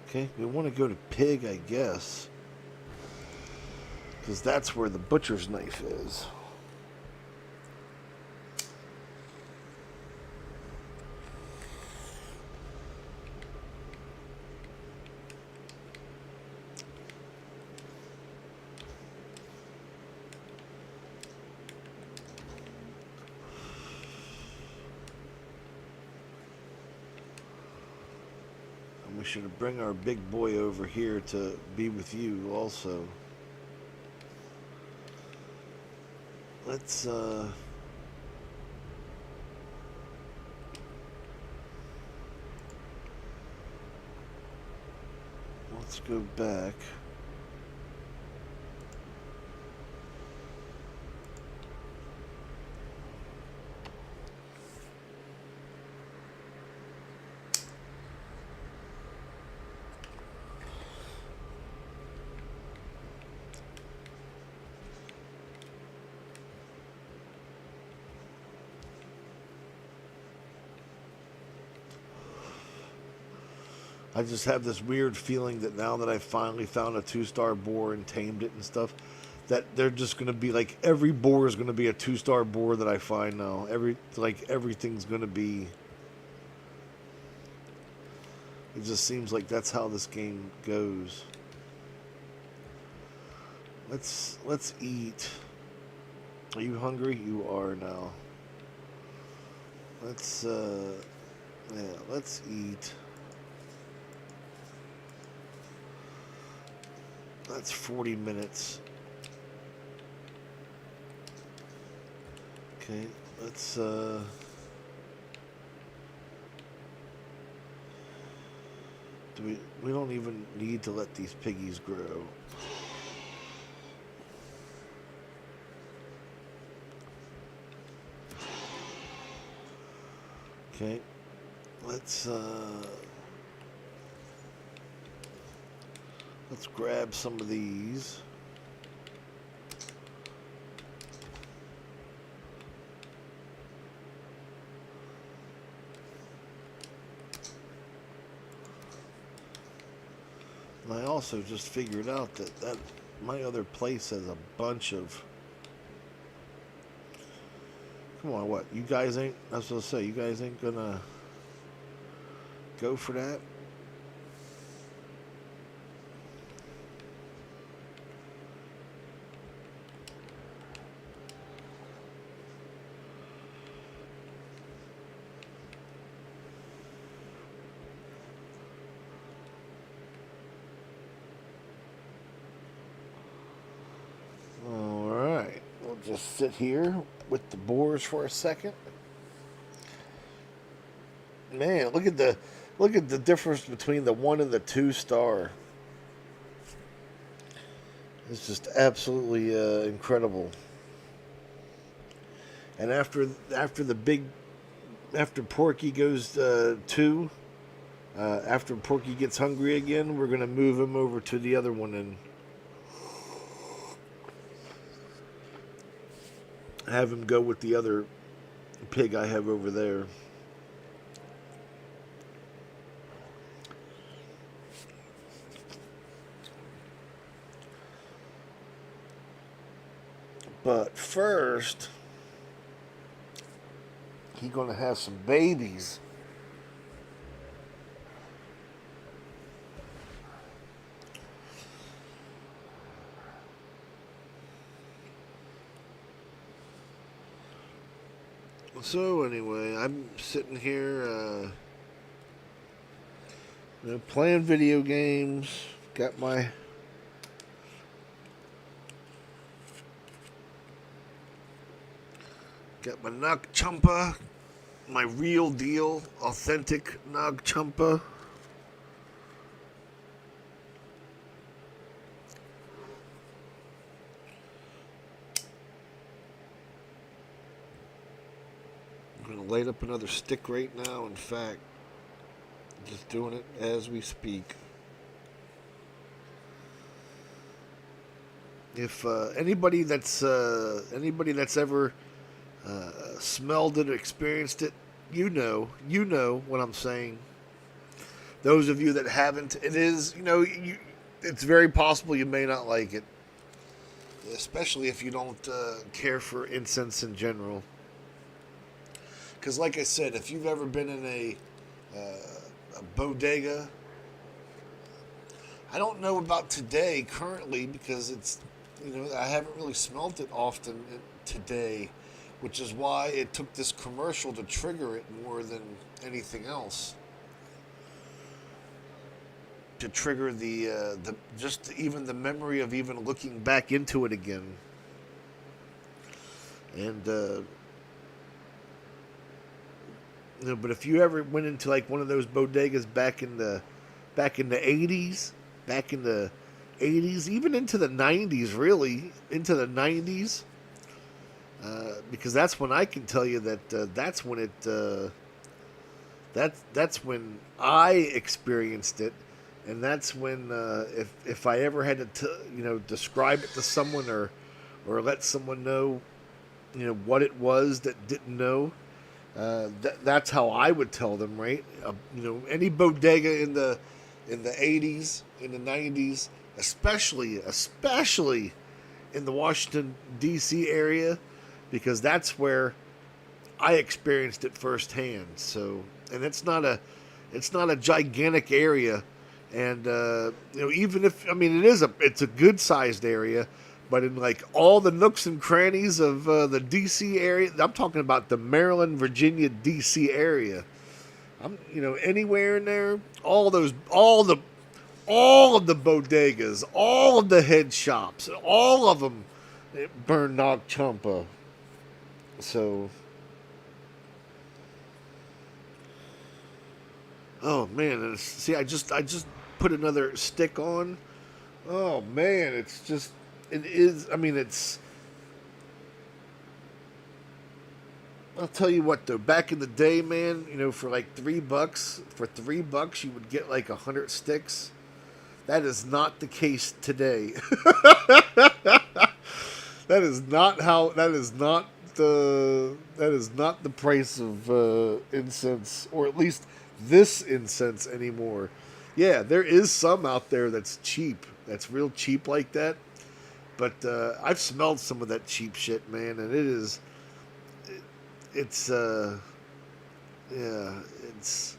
Okay, we want to go to pig, I guess. Because that's where the butcher's knife is. And we should bring our big boy over here to be with you also. Let's go back. I just have this weird feeling that now that I finally found a 2-star boar and tamed it and stuff, that they're just gonna be like every boar is gonna be a 2-star boar that I find now. Everything's gonna be. It just seems like that's how this game goes. Let's eat. Are you hungry? You are now. Let's eat. That's 40 minutes. Okay, let's we don't even need to let these piggies grow. Okay, let's grab some of these. And I also just figured out that my other place has a bunch of. Come on, what? You guys ain't. I was gonna say, you guys ain't gonna go for that. Just sit here with the boars for a second. Man, look at the difference between the 1 and the 2-star. It's just absolutely incredible. And after Porky goes 2, after Porky gets hungry again, we're gonna move him over to the other one and have him go with the other pig I have over there. But first, he's gonna have some babies. So anyway, I'm sitting here, playing video games. Got my Nag Champa, my real deal, authentic Nag Champa. I'm going to light up another stick right now. In fact, just doing it as we speak. If anybody that's ever smelled it or experienced it, you know what I'm saying. Those of you that haven't, it is, it's very possible you may not like it, especially if you don't care for incense in general. Because, like I said, if you've ever been in a bodega, I don't know about today currently because it's, I haven't really smelt it often today, which is why it took this commercial to trigger it more than anything else. To trigger the just even the memory of even looking back into it again. And but if you ever went into like one of those bodegas back in the 80s, even into the 90s, really into the 90s, because that's when I can tell you that that's when it that's when I experienced it, and that's when if I ever had to describe it to someone or let someone know what it was that didn't know. That's how I would tell them, right? Any bodega in the in the 80s, in the 90s, especially in the Washington D.C. area, because that's where I experienced it firsthand. So, and it's not a gigantic area, and even if I mean it's a good sized area, but in like all the nooks and crannies of the D.C. area, I'm talking about the Maryland, Virginia, D.C. area. I'm anywhere in there, all of the bodegas, all of the head shops, all of them burn Nog Champa. So, oh man, see, I just put another stick on. Oh man, it's just it is. I mean, it's. I'll tell you what though. Back in the day, man, for like $3, you would get like 100 sticks. That is not the case today. That is not how. That is not the price of incense, or at least this incense anymore. Yeah, there is some out there that's cheap. That's real cheap like that. But I've smelled some of that cheap shit, man, and it's yeah, it's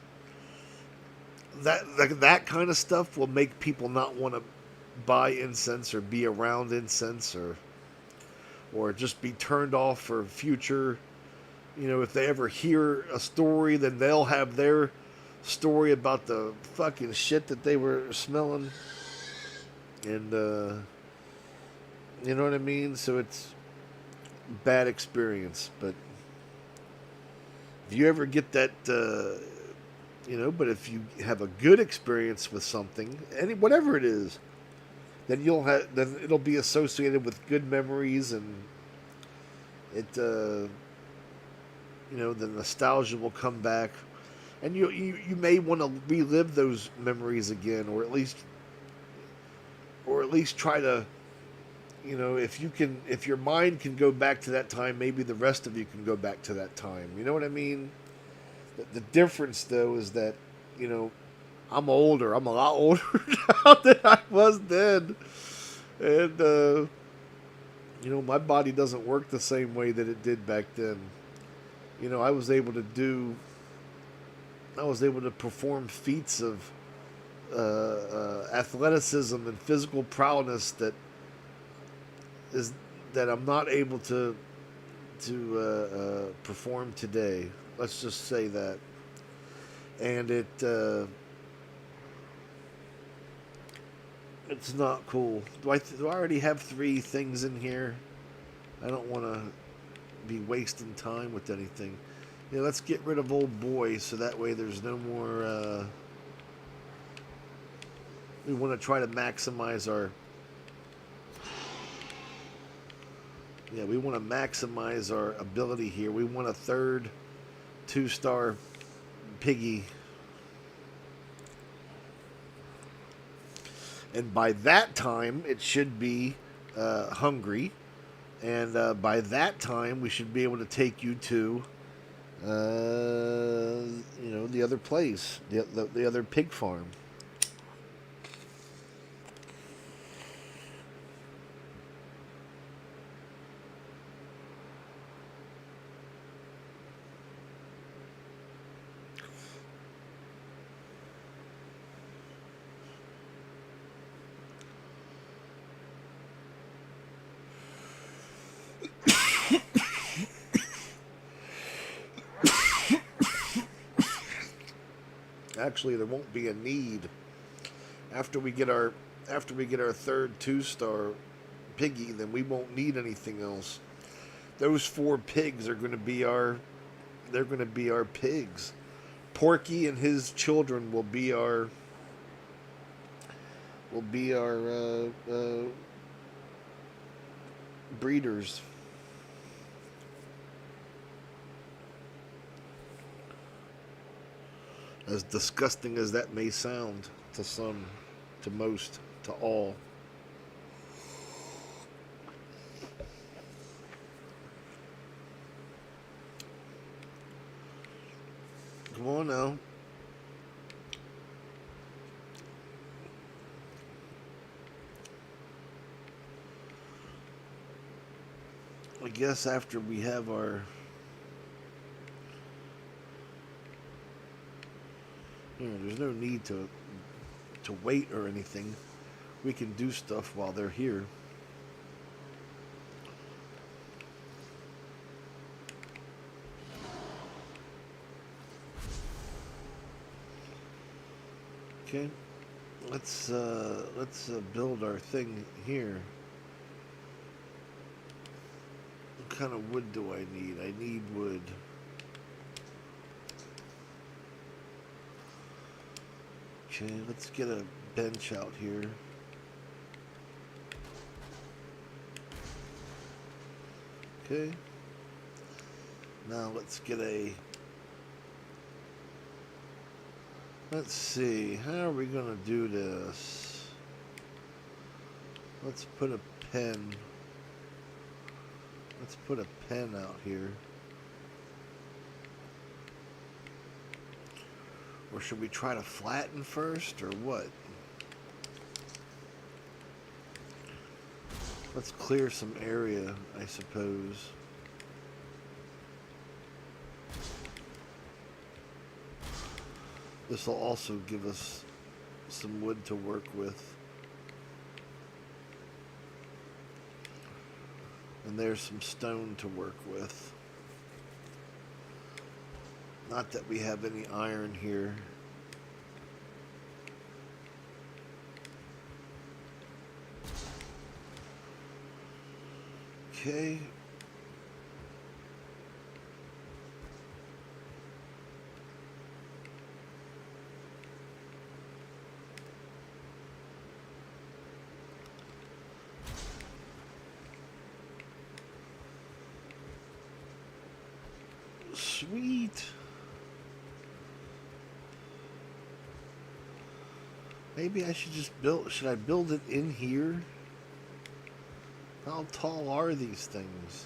that kind of stuff will make people not want to buy incense or be around incense, or just be turned off for future. If they ever hear a story, then they'll have their story about the fucking shit that they were smelling, and you know what I mean. So it's bad experience. But if you ever get that, but if you have a good experience with something, whatever it is, then it'll be associated with good memories, and the nostalgia will come back, and you may want to relive those memories again, or at least try to, if your mind can go back to that time, maybe the rest of you can go back to that time. You know what I mean? The difference though is that, I'm older. I'm a lot older now than I was then, and my body doesn't work the same way that it did back then. I was able to perform feats of athleticism and physical prowess that I'm not able to perform today. Let's just say that, and it's not cool. Do I already have 3 things in here? I don't want to be wasting time with anything. Let's get rid of old boy, so that way there's no more. We want to try to maximize our. Yeah, we want to maximize our ability here. We want a third 2-star piggy. And by that time, it should be hungry. And by that time, we should be able to take you to, the other place, the other pig farm. Actually, there won't be a need after we get our third 2-star piggy. Then we won't need anything else. Those 4 pigs are going to be our pigs. Porky and his children will be our breeders. As disgusting as that may sound to some, to most, to all. Come on now. guess after we have our... there's no need to wait or anything. We can do stuff while they're here. Okay, let's build our thing here. What kind of wood do I need? I need wood. Okay, let's get a bench out here. Okay. Now let's get a... Let's see, how are we gonna do this? Let's put a pen. Let's put a pen out here. Or should we try to flatten first, or what? Let's clear some area, I suppose. This will also give us some wood to work with. And there's some stone to work with. Not that we have any iron here. Okay. Sweet. Maybe I should just build... Should I build it in here? How tall are these things?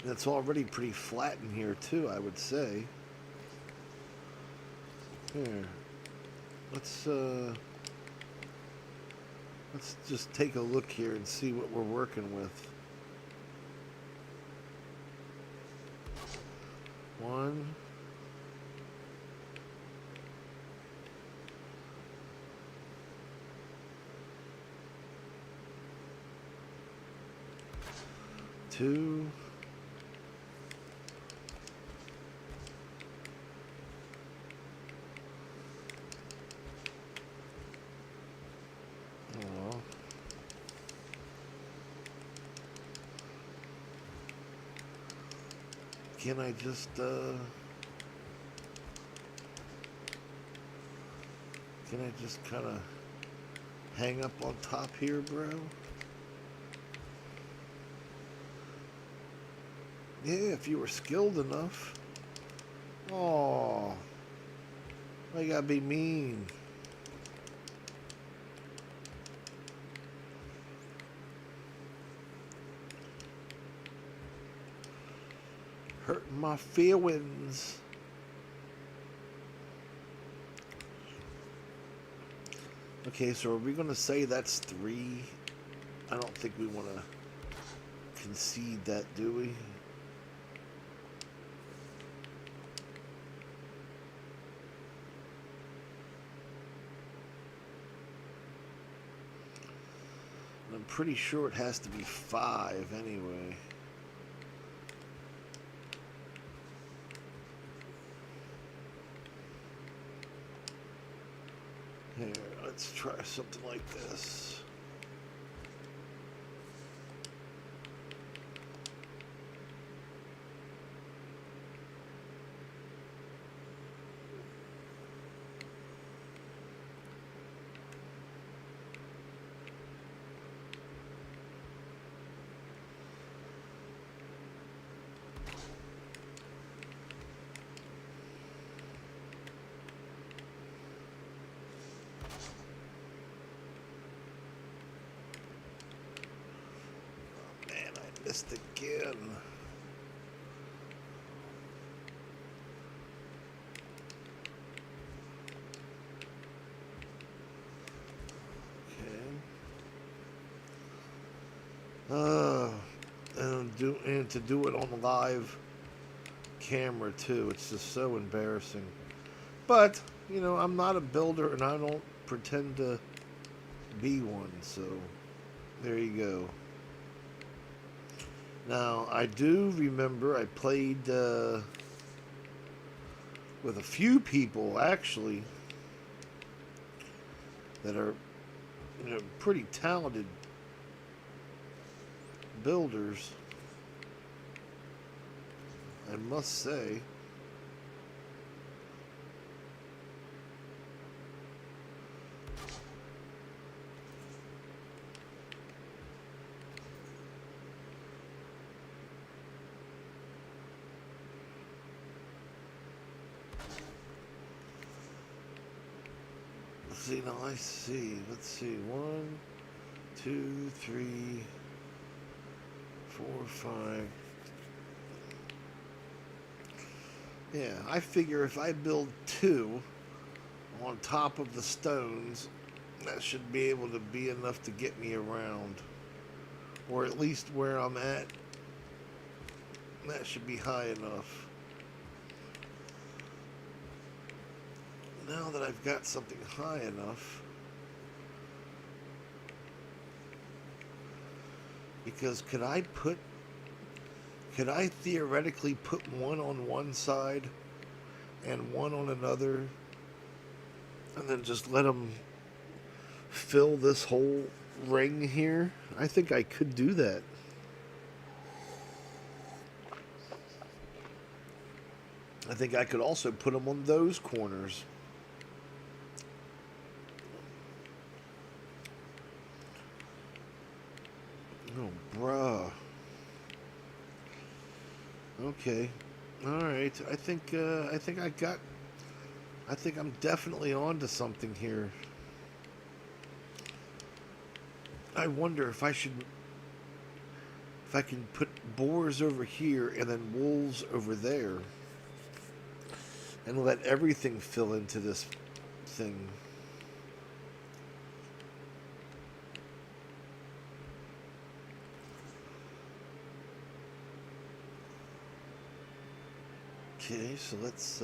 And it's already pretty flat in here too, I would say. Here. Let's just take a look here and see what we're working with. 1. 2. 'Can I just, can I just kind of hang up on top here, bro? Yeah, if you were skilled enough. Oh, why you gotta be mean? Hurting my feelings. Okay, so are we gonna say that's 3? I don't think we want to concede that, do we? I'm pretty sure it has to be 5 anyway. Here, let's try something like this. Missed again. Uh, and to do it on the live camera too. It's just so embarrassing. But I'm not a builder, and I don't pretend to be one. So there you go. Now I do remember I played with a few people actually that are pretty talented builders, I must say. See, now I see. Let's see. 1, 2, 3, 4, 5. Yeah, I figure if I build 2 on top of the stones, that should be able to be enough to get me around. Or at least where I'm at, that should be high enough. Now that I've got something high enough, because could I theoretically put one on one side and one on another, and then just let them fill this whole ring here? I think I could do that. I think I could also put them on those corners. Oh, bruh. Okay. All right. I think I'm definitely onto something here. I wonder if I can put boars over here and then wolves over there, and let everything fill into this thing. Okay, so let's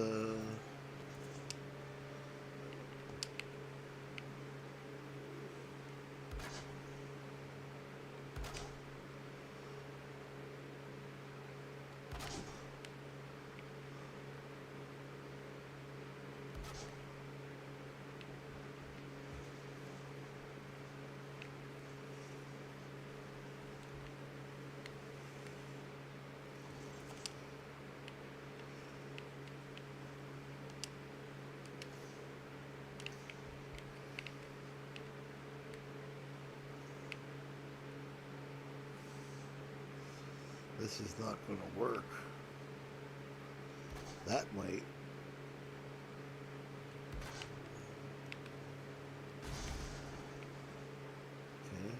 this is not going to work. That might. Okay.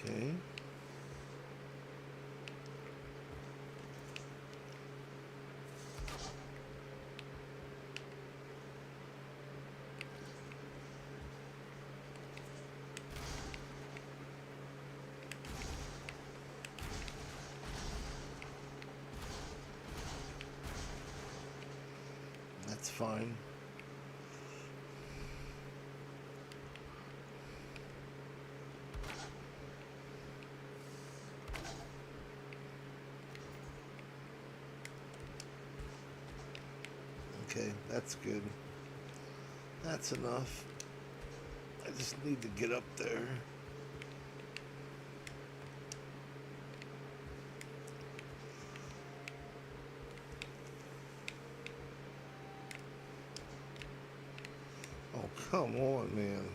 Okay. That's fine. Okay, that's good. That's enough. I just need to get up there. Oh, come on, man.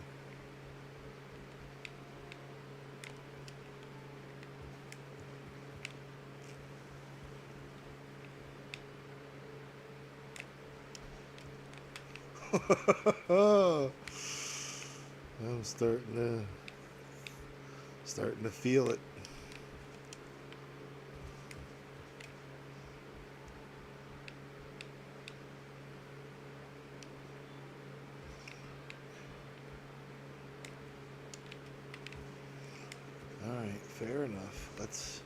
I'm starting to feel it. All right, fair enough. Let's.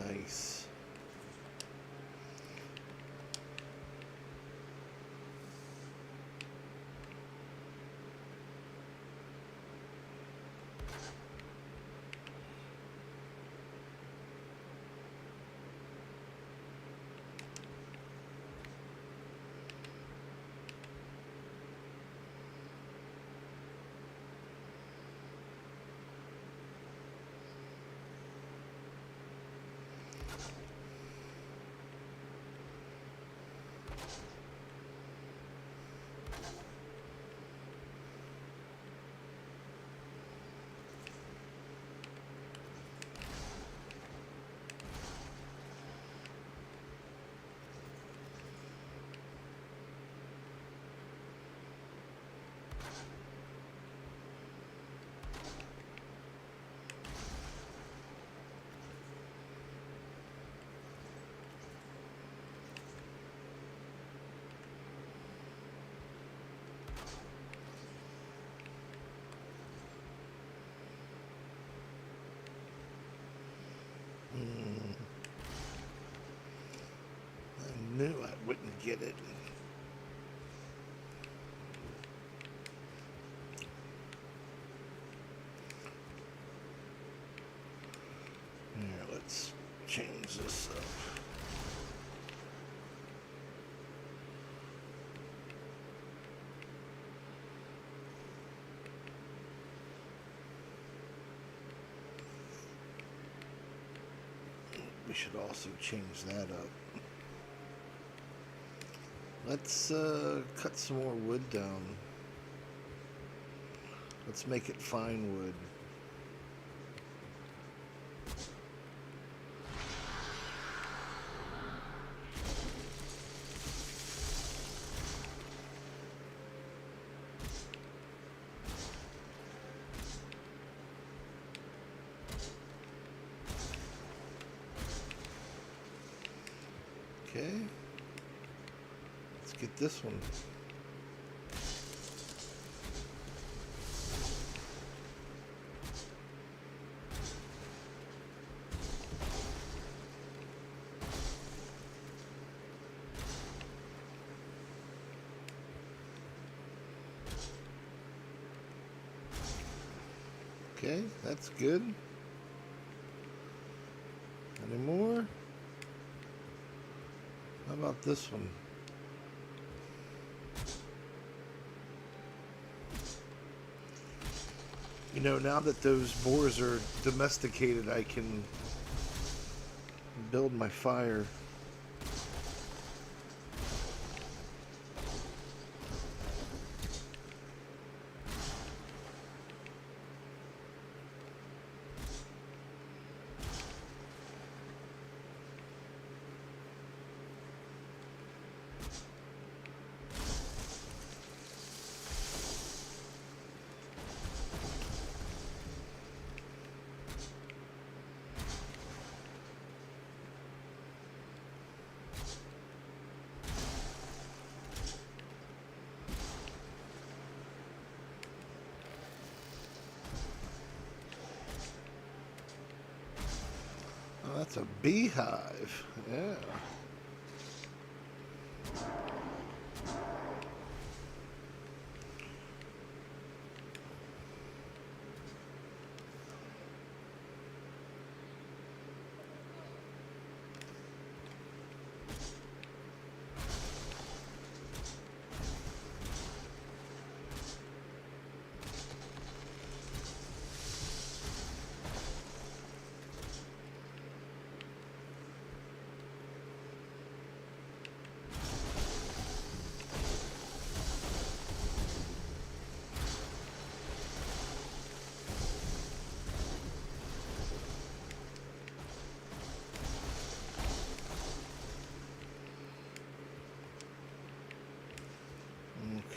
Nice. I knew I wouldn't get it. Here, let's change this up. We should also change that up. Let's cut some more wood down. Let's make it fine wood. Okay. Let's get this one. Okay, that's good. Any more? How about this one? You know, now that those boars are domesticated, I can build my fire. Oh, that's a beehive. Yeah.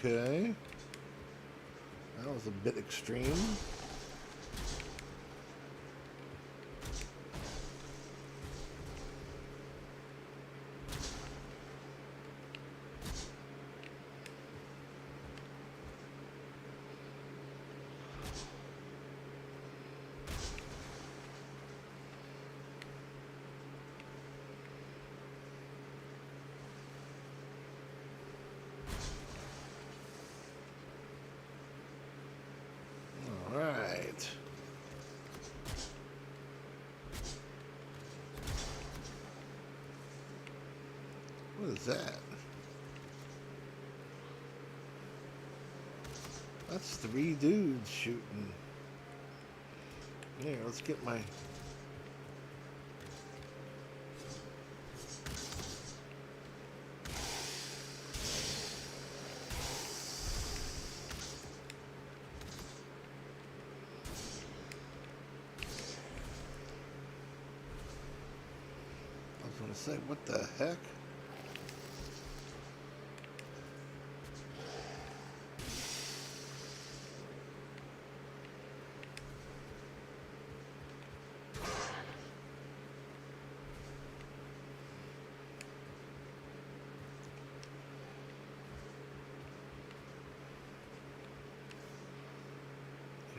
Okay. That was a bit extreme. All right. What is that? That's 3 dudes shooting. Here, let's get my... I was gonna say, what the heck?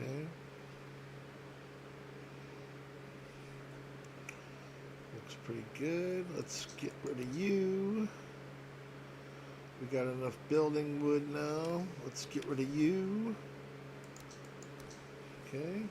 Okay. Looks pretty good. Let's get rid of you. We got enough building wood now. Let's get rid of you. Okay.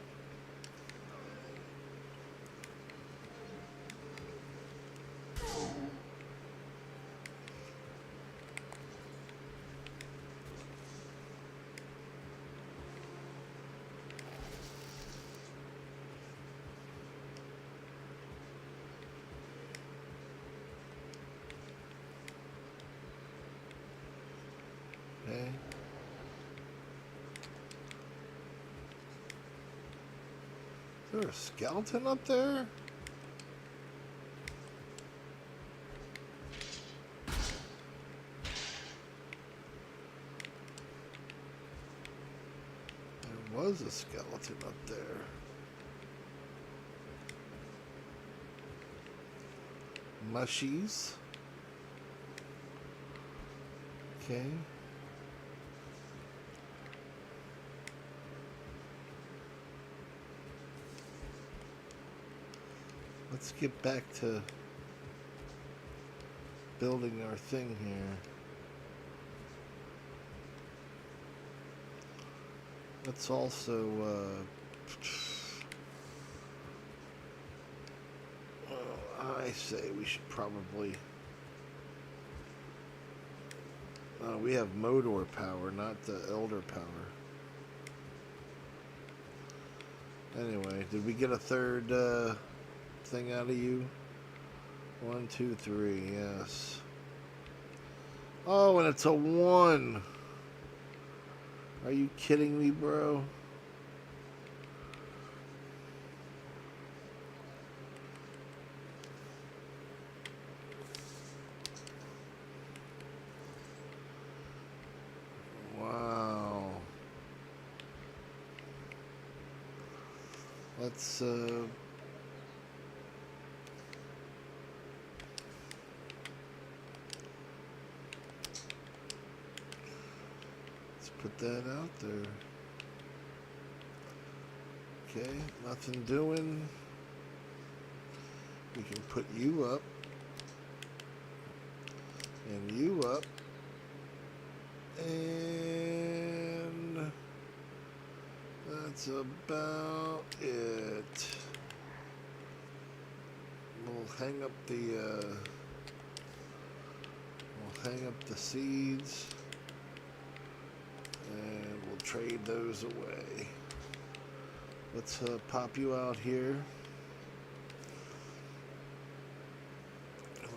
Okay. Is there a skeleton up there? There was a skeleton up there. Mushies. Okay. Let's get back to building our thing here. Let's also I say we should probably we have motor power, not the elder power. Anyway, did we get a third thing out of you? 1, 2, 3, yes. Oh, and it's a 1. Are you kidding me, bro? Wow. Let's put that out there. Okay, nothing doing. We can put you up. And you up. And that's about it. We'll hang up the seeds. And we'll trade those away. Let's pop you out here.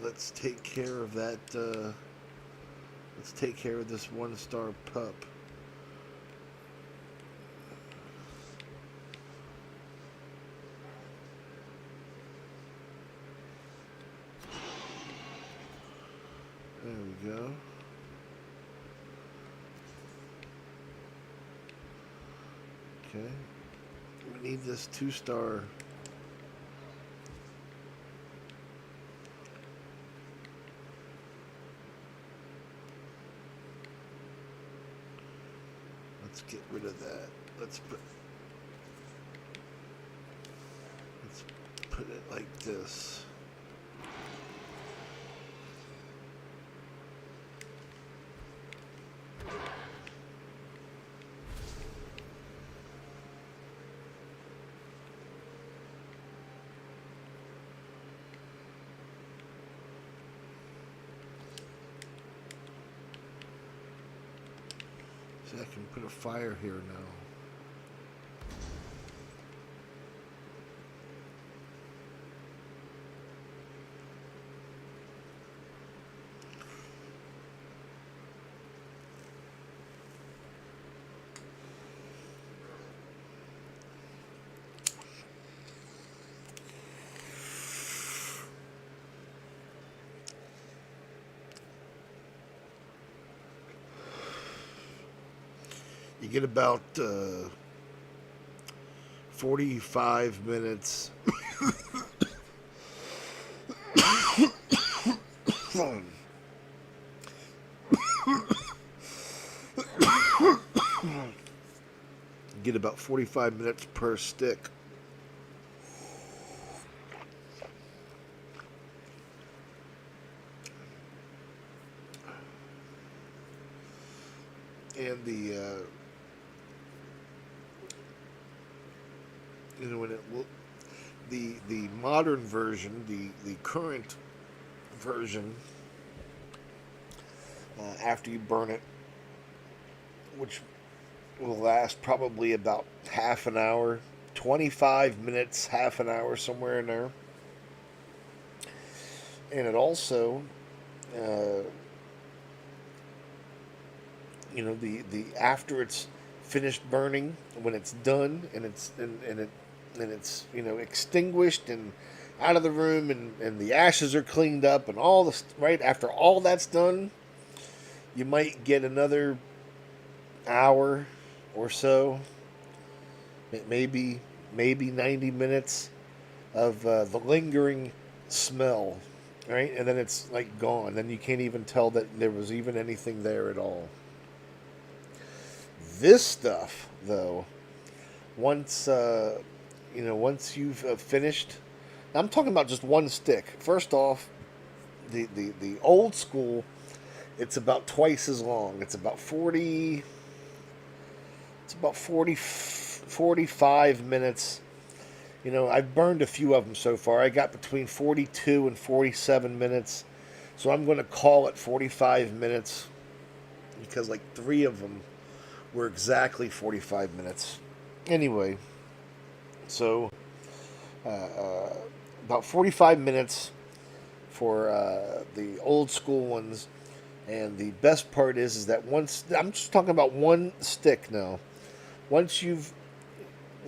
Let's take care of that. Let's take care of this 1-star pup. There we go. Okay. We need this 2-star. Let's get rid of that. Let's put it like this. See, I can put a fire here now. You get about 45 minutes. Get about 45 minutes per stick. And when the modern version, the current version, after you burn it, which will last probably about half an hour, 25 minutes, half an hour, somewhere in there. And it also, the after it's finished burning, when it's done and it's extinguished and out of the room, and the ashes are cleaned up and all the right after all that's done, you might get another hour or so, maybe 90 minutes of the lingering smell, right? And then it's like gone. Then you can't even tell that there was even anything there at all. This stuff, though, once once you've finished, I'm talking about just one stick. First off, the old school, it's about twice as long. It's about 45 minutes. I've burned a few of them so far. I got between 42 and 47 minutes. So I'm going to call it 45 minutes because like 3 of them were exactly 45 minutes. Anyway, so about 45 minutes for the old school ones. And the best part is that once, I'm just talking about one stick now. Once you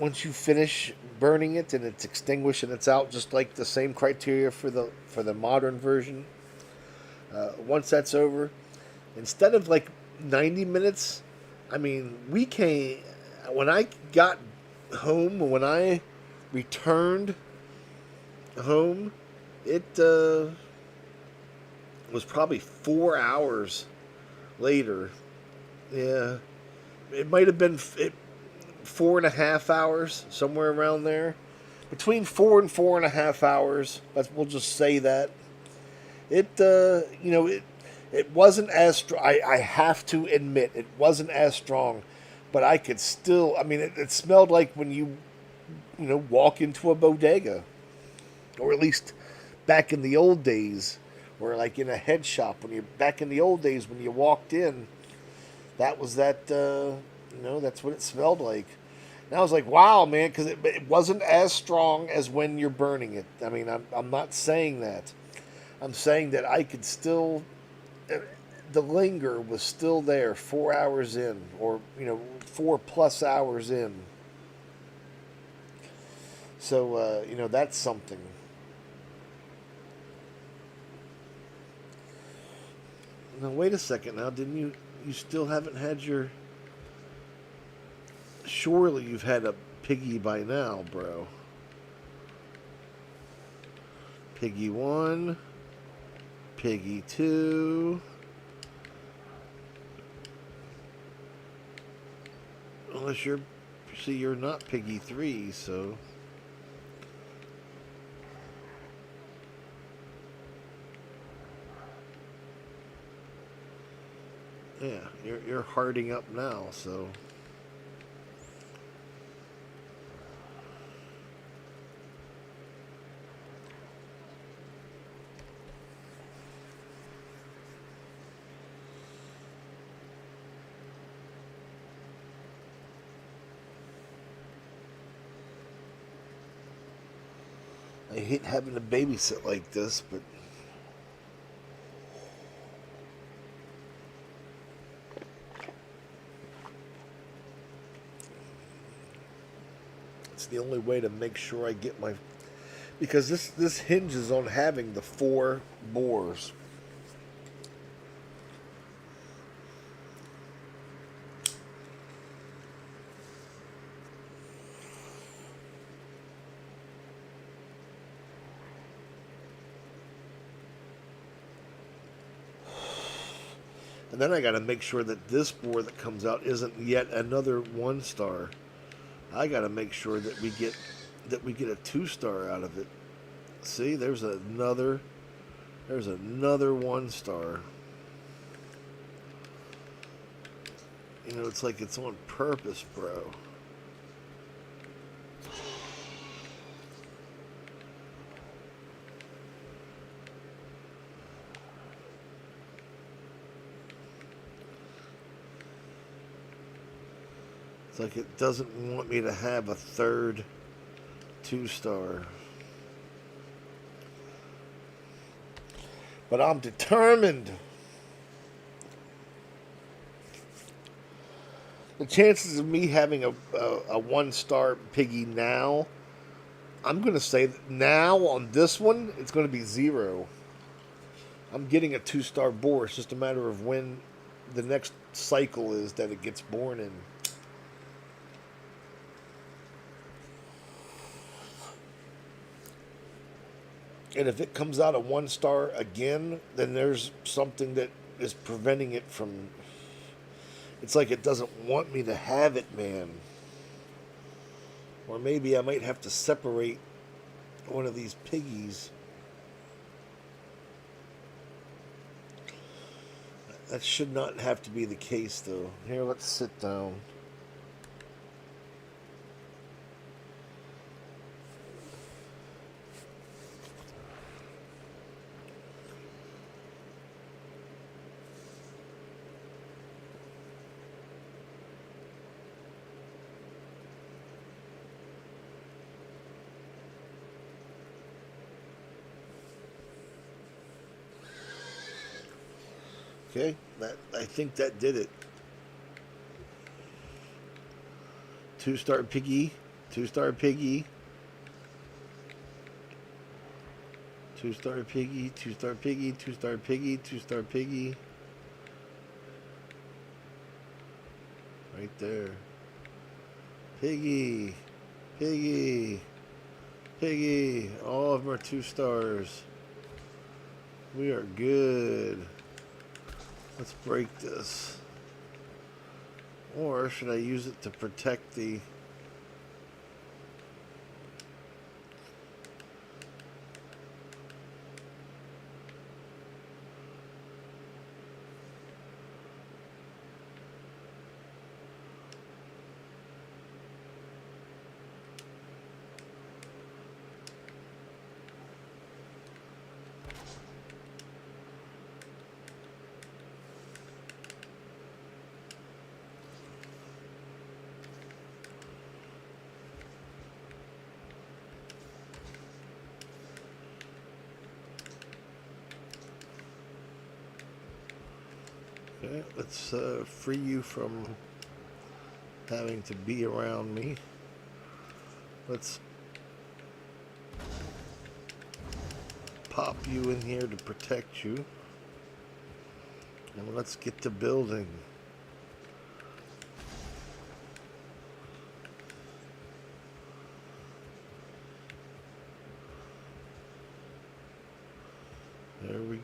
finish burning it and it's extinguished and it's out, just like the same criteria for the modern version. Once that's over, instead of like 90 minutes, I mean, when I got home, when I returned home, it was probably 4 hours later. Yeah, it might have been 4.5 hours, somewhere around there. Between 4 and 4.5 hours. We'll just say that. It wasn't as strong. I have to admit, it wasn't as strong, but I could still. I mean, it smelled like when you walk into a bodega, or at least back in the old days, or like in a head shop back in the old days when you walked in. That was that. That's what it smelled like. And I was like, wow, man, because it wasn't as strong as when you're burning it. I mean, I'm not saying that. I'm saying that I could still, the linger was still there 4 hours in, or 4+ hours in. So that's something. Now wait a second. Now, didn't you still haven't had your surely you've had a piggy by now, bro. Piggy 1, piggy 2. Unless you're, see, you're not piggy 3, so. Yeah, you're harding up now, so. I hate having to babysit like this, but it's the only way to make sure I get my, because this hinges on having the 4 bores. And then I got to make sure that this bore that comes out isn't yet another 1-star. I got to make sure that we get a 2-star out of it. See, there's another 1-star. You know, it's like it's on purpose, bro. It's like it doesn't want me to have a third 2-star. But I'm determined. The chances of me having a 1-star piggy now, I'm going to say that now on this one, it's going to be 0. I'm getting a 2-star boar. It's just a matter of when the next cycle is that it gets born in. And if it comes out a 1-star again, then there's something that is preventing it from. It's like it doesn't want me to have it, man. Or maybe I might have to separate one of these piggies. That should not have to be the case, though. Here, let's sit down. Okay, I think that did it. 2-star piggy, 2-star piggy, 2-star piggy, 2-star piggy, 2-star piggy, 2-star piggy. Right there. Piggy, piggy, piggy. All of them are 2 stars. We are good. Let's break this. Or should I use it to protect the... Okay, let's free you from having to be around me. Let's pop you in here to protect you. And let's get to building.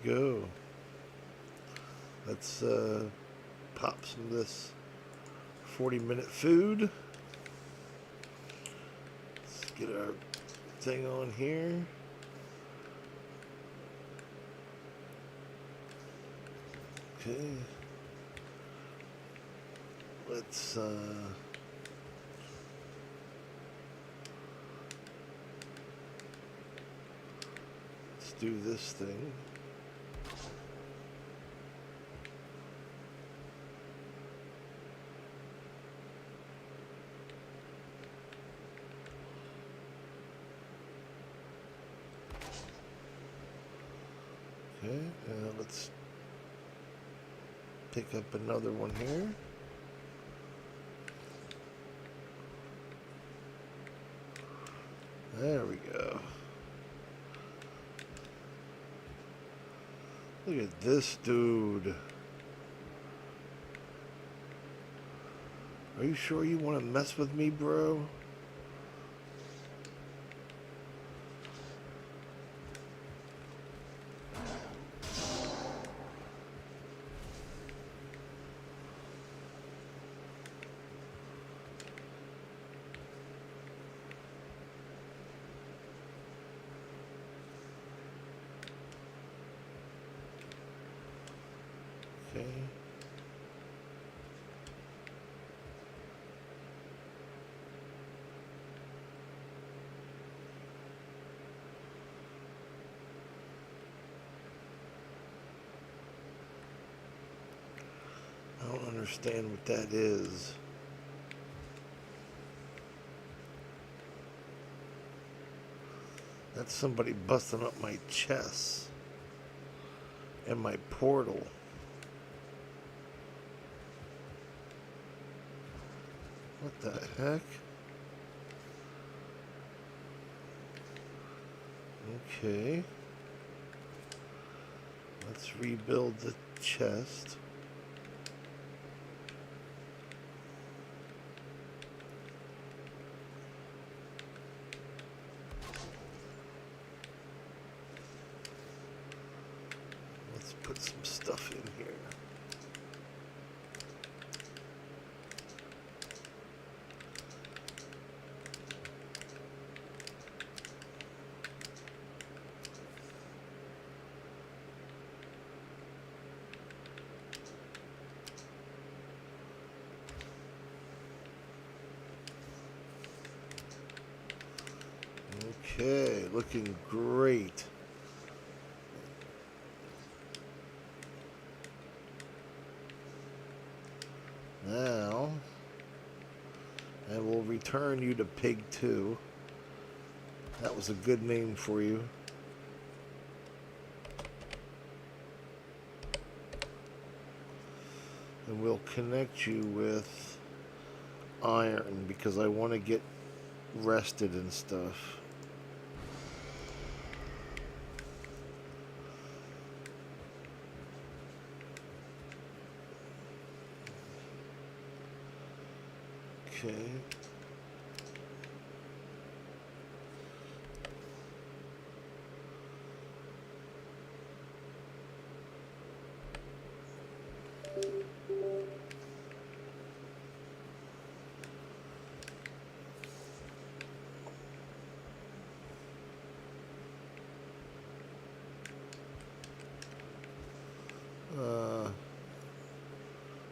go. Let's pop some of this 40-minute food. Let's get our thing on here. Okay. Let's do this thing. Okay, let's pick up another one here. There we go. Look at this dude. Are you sure you want to mess with me, bro? Okay. I don't understand what that is. That's somebody busting up my chest and my portal. What the heck? Okay. Let's rebuild the chest. Let's put some stuff in here. Okay, looking great. Now, I will return you to Pig 2. That was a good name for you. And we'll connect you with iron because I want to get rested and stuff. Okay.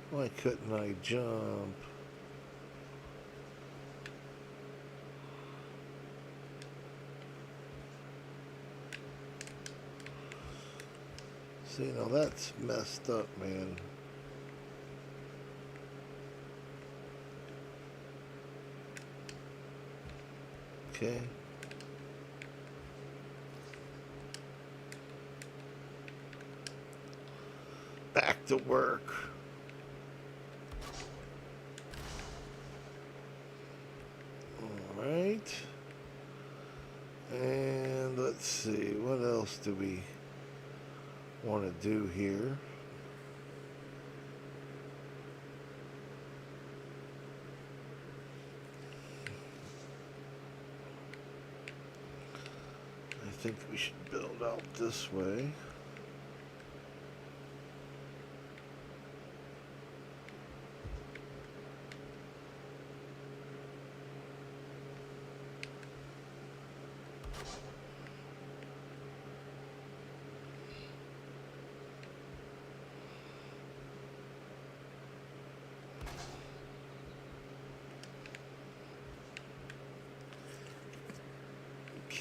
Why couldn't I jump? See, now that's messed up, man. Okay. Back to work. All right. And let's see, what else do we want to do here? I think we should build out this way.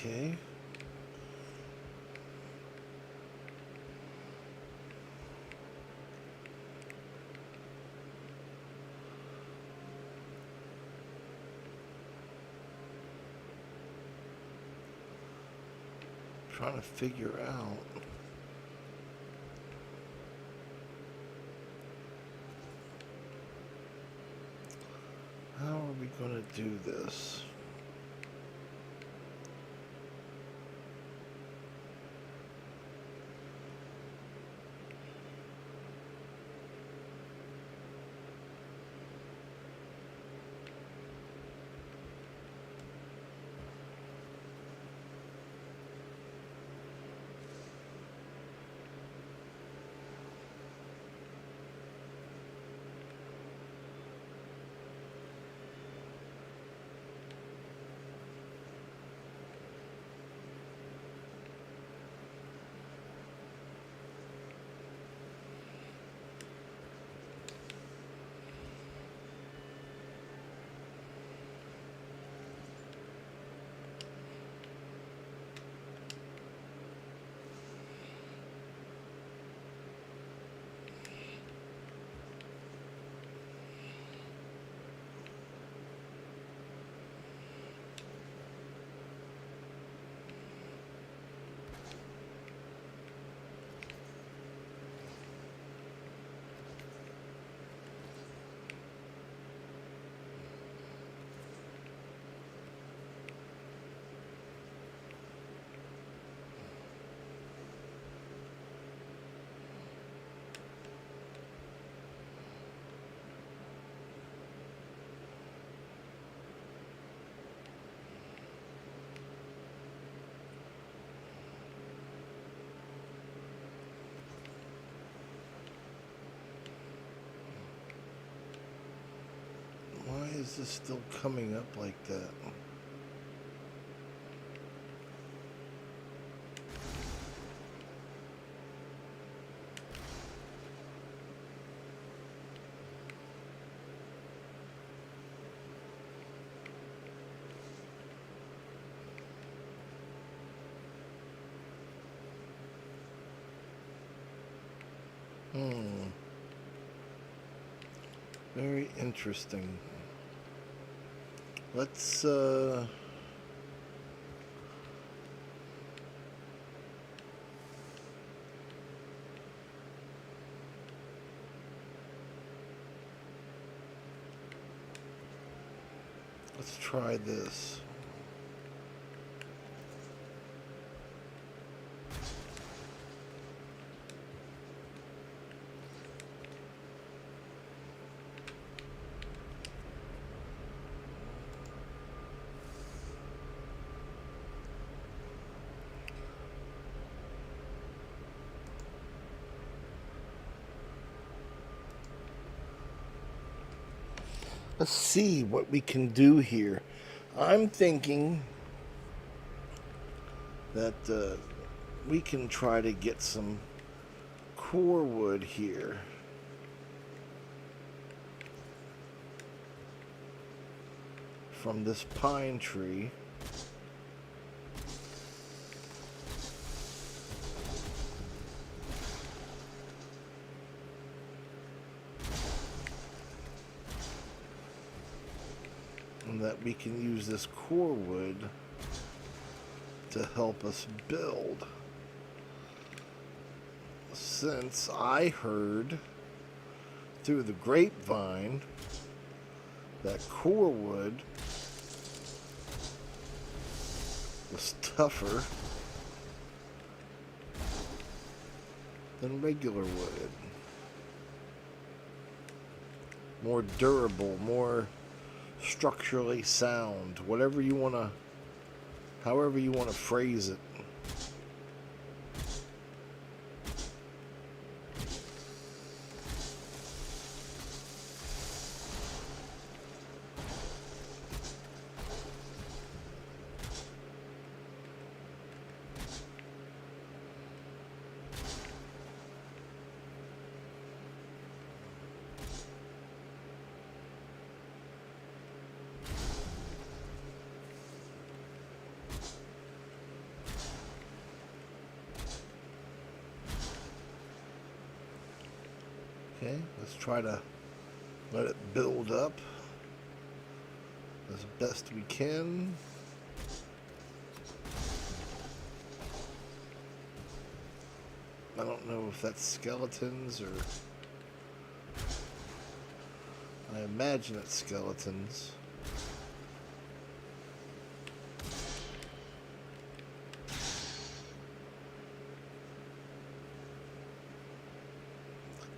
Okay. Trying to figure out how are we going to do this? Why is this still coming up like that? Very interesting. Let's try this. Let's see what we can do here. I'm thinking that we can try to get some core wood here. From this pine tree. And that we can use this core wood to help us build. Since I heard through the grapevine that core wood was tougher than regular wood. More durable, more structurally sound, whatever you want to, however you want to phrase it. Okay, let's try to let it build up as best we can. I don't know if that's skeletons or... I imagine it's skeletons.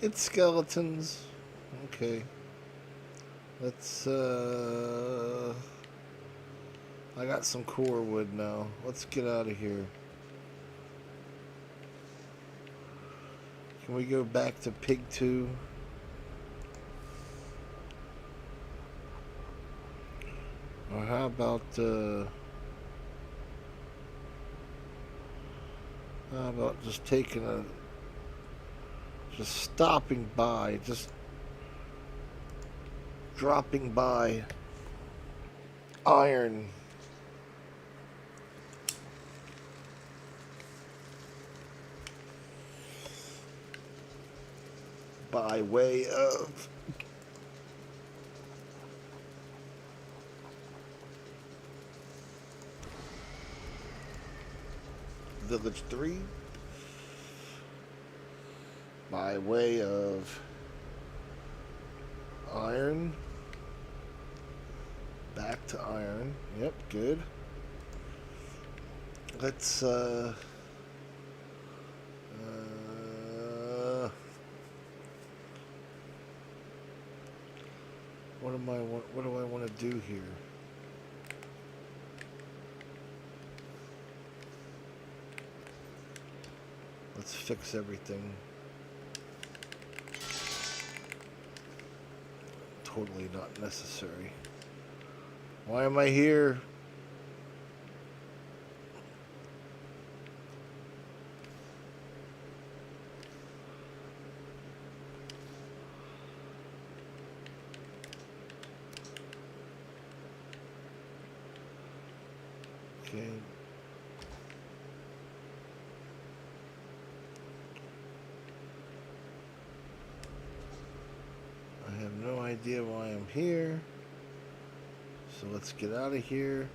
It's skeletons. Okay. Let's, I got some core wood now. Let's get out of here. Can we go back to Pig 2? Or how about just taking a... Just stopping by, just dropping by iron. By way of Village 3. By way of iron. Back to iron. Yep, good. Let's what do I want to do here? Let's fix everything. Totally not necessary. Why am I here? Okay. I have no idea why I'm here. So let's get out of here.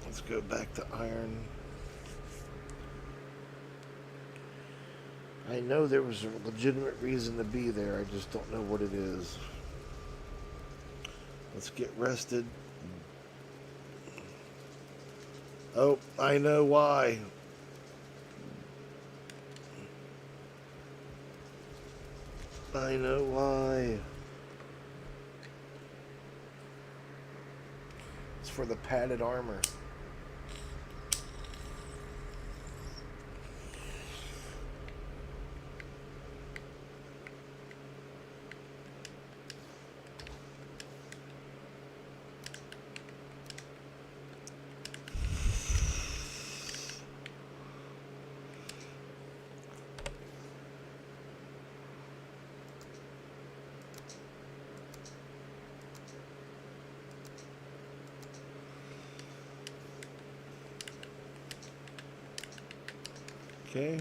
Let's go back to iron. I know there was a legitimate reason to be there. I just don't know what it is. Let's get rested. Oh, I know why. I know why. It's for the padded armor. Okay.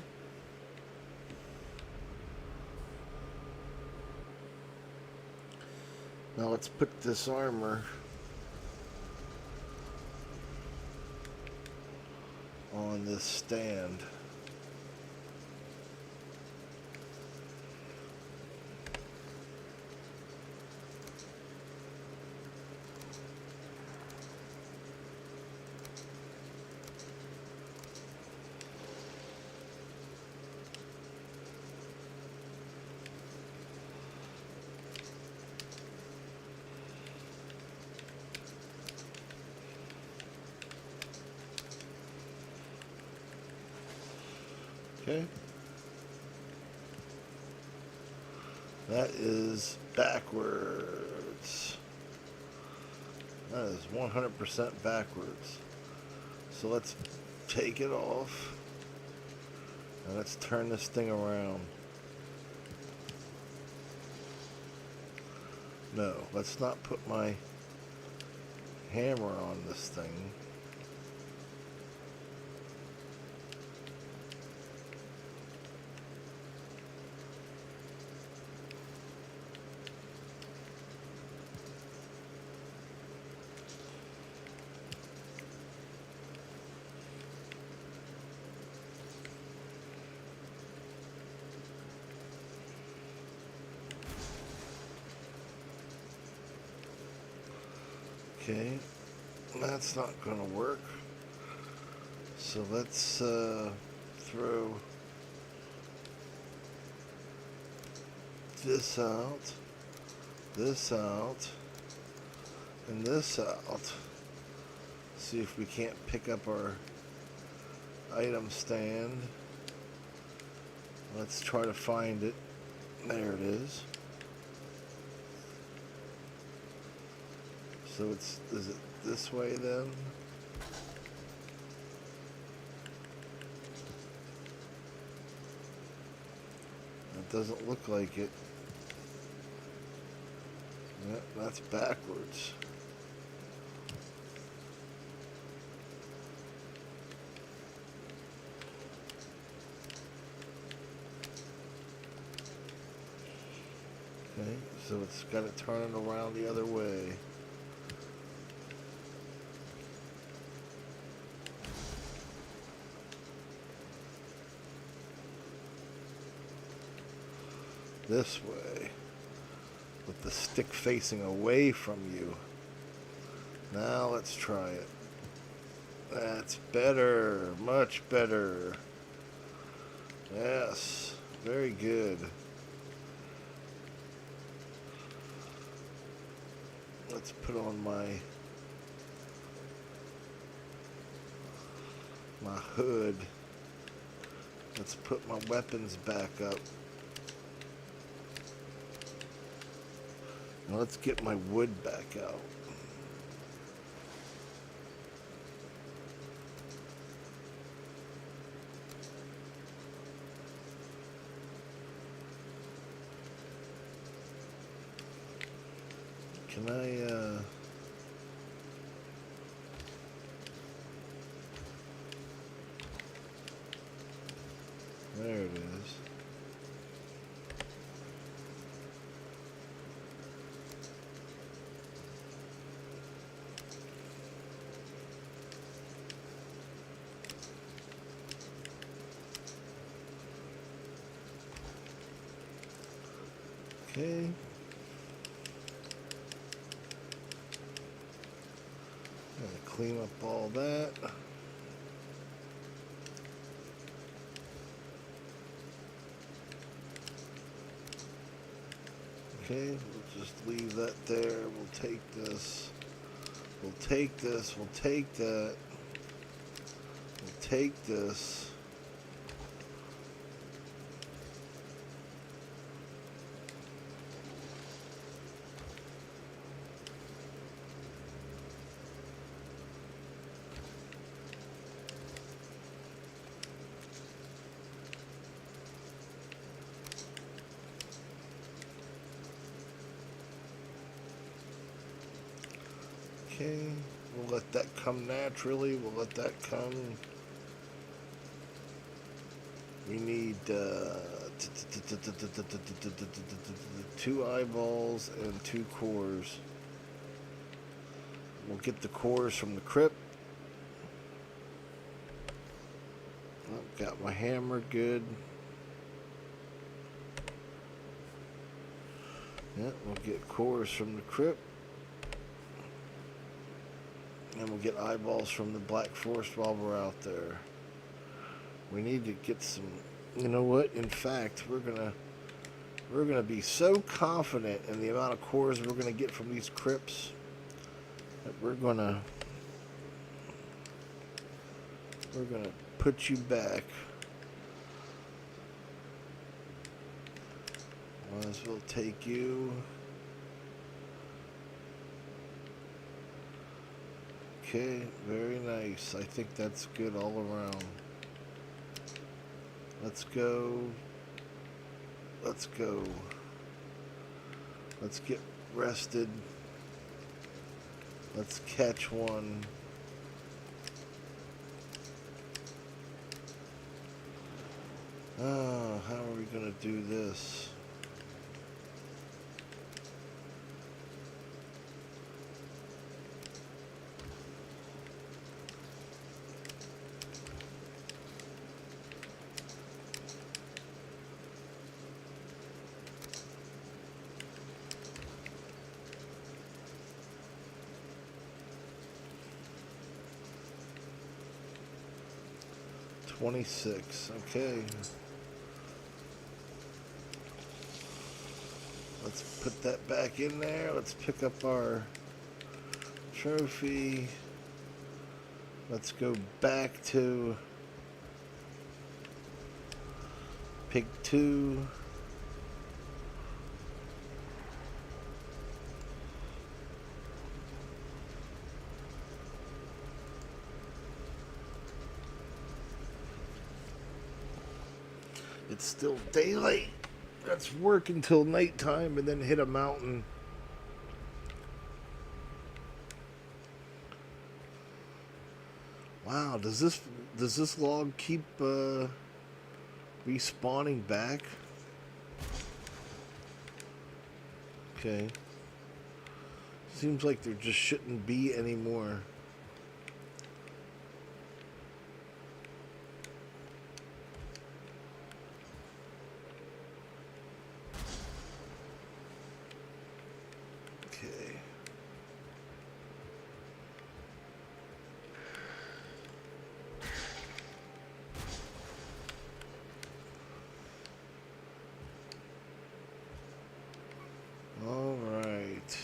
Now let's put this armor on this stand. Okay. That is backwards. That is 100% backwards. So let's take it off. And let's turn this thing around. No, let's not put my hammer on this thing. Okay, that's not going to work. So let's throw this out, and this out. See if we can't pick up our item stand. Let's try to find it. There it is. So is it this way then? It doesn't look like it. Yep, that's backwards. Okay, so it's got to turn it around the other way. This way, with the stick facing away from you. Now let's try it. That's better, much better. Yes, very good. Let's put on my hood. Let's put my weapons back up. Now let's get my wood back out. Can I, there it is. Okay. Gotta clean up all that. Okay, we'll just leave that there. We'll take this. We'll take this. We'll take that. We'll take this. Okay, we'll let that come naturally. We'll let that come. We need 2 eyeballs and 2 cores. We'll get the cores from the crypt. I've got my hammer good. Yeah, we'll get cores from the crypt. And we'll get eyeballs from the Black Forest while we're out there. We need to get some, you know what? In fact, we're gonna be so confident in the amount of cores we're gonna get from these crypts that we're gonna put you back. Might as well take you. Okay, very nice. I think that's good all around. Let's go. Let's go. Let's get rested. Let's catch one. Oh, how are we gonna do this? 26. Okay. Let's put that back in there. Let's pick up our trophy. Let's go back to Pig 2. It's still daylight. Let's work until nighttime and then hit a mountain. Wow, does this log keep respawning back? Okay. Seems like there just shouldn't be any more. Okay. All right.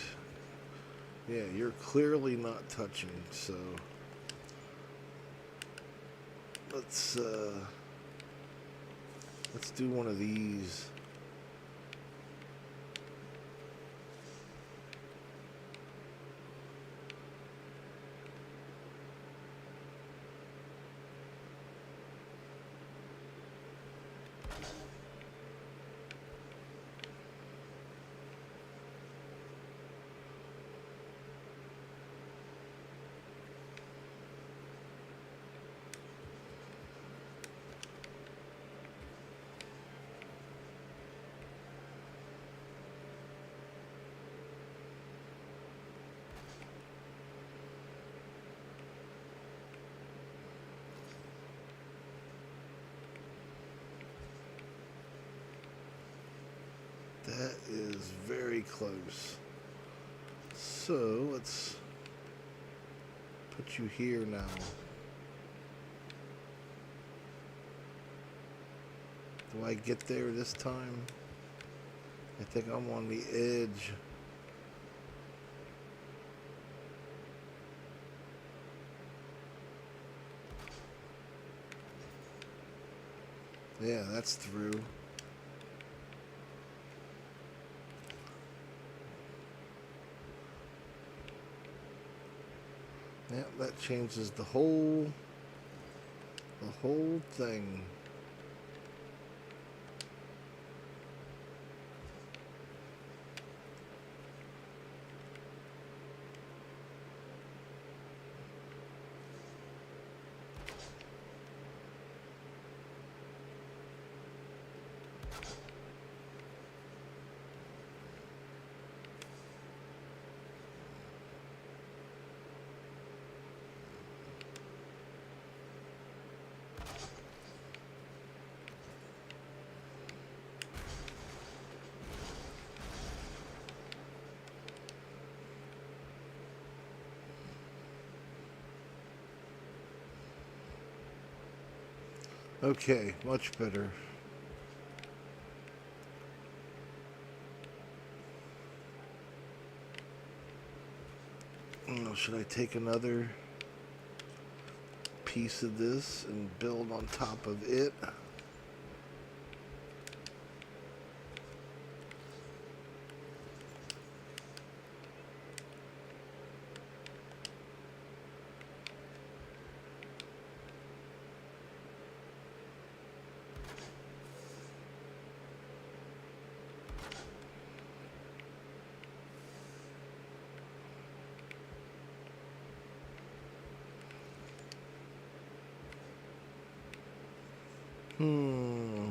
Yeah, you're clearly not touching, so let's do one of these. That is very close. So let's put you here now. Do I get there this time? I think I'm on the edge. Yeah, that's through. Yeah, that changes the whole thing. Okay, much better. Oh, should I take another piece of this and build on top of it? Hmm.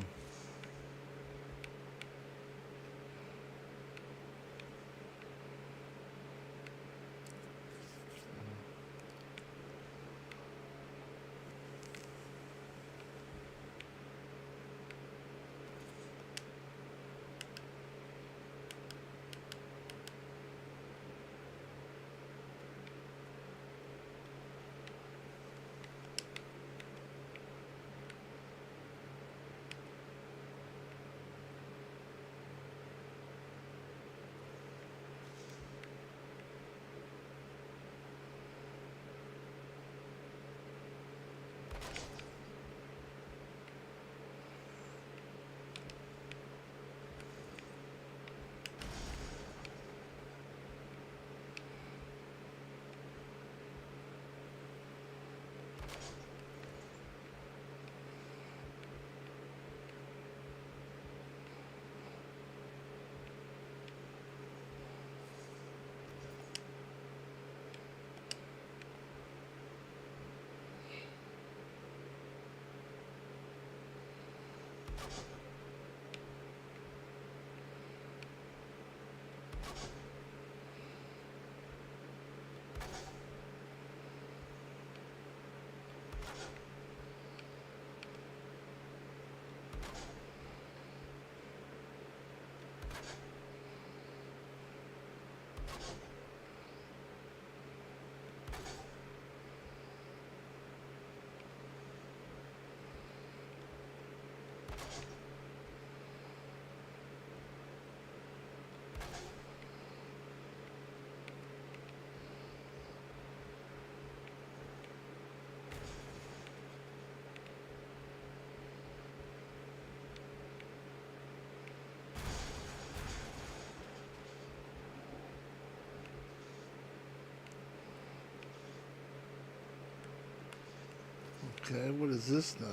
Okay, what is this now?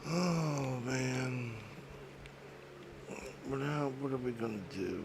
Oh man, what are we gonna do?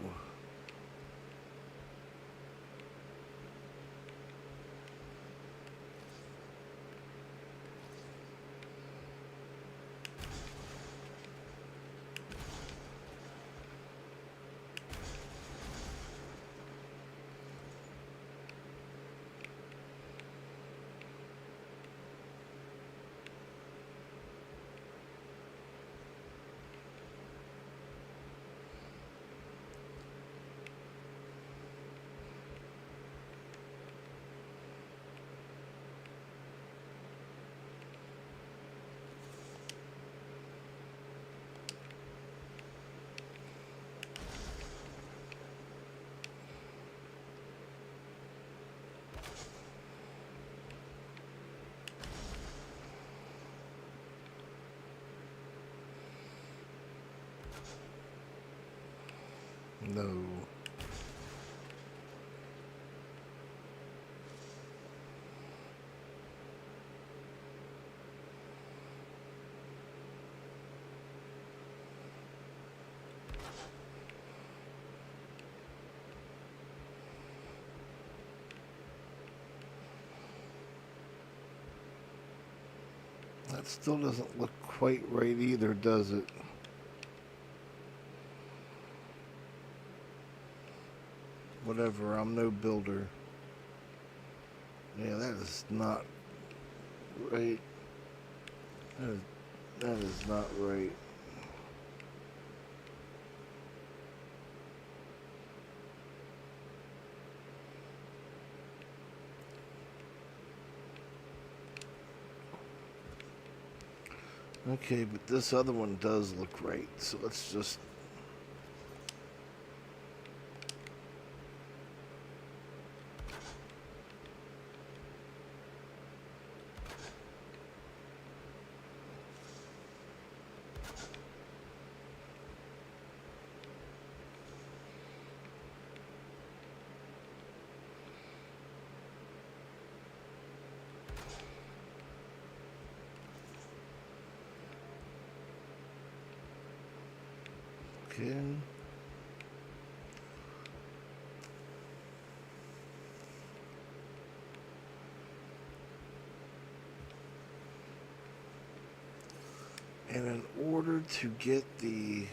No. That still doesn't look quite right either, does it? Whatever, I'm no builder. Yeah, that is not right. That is not right. Okay, but this other one does look right, so let's just... Okay. And in order to get the...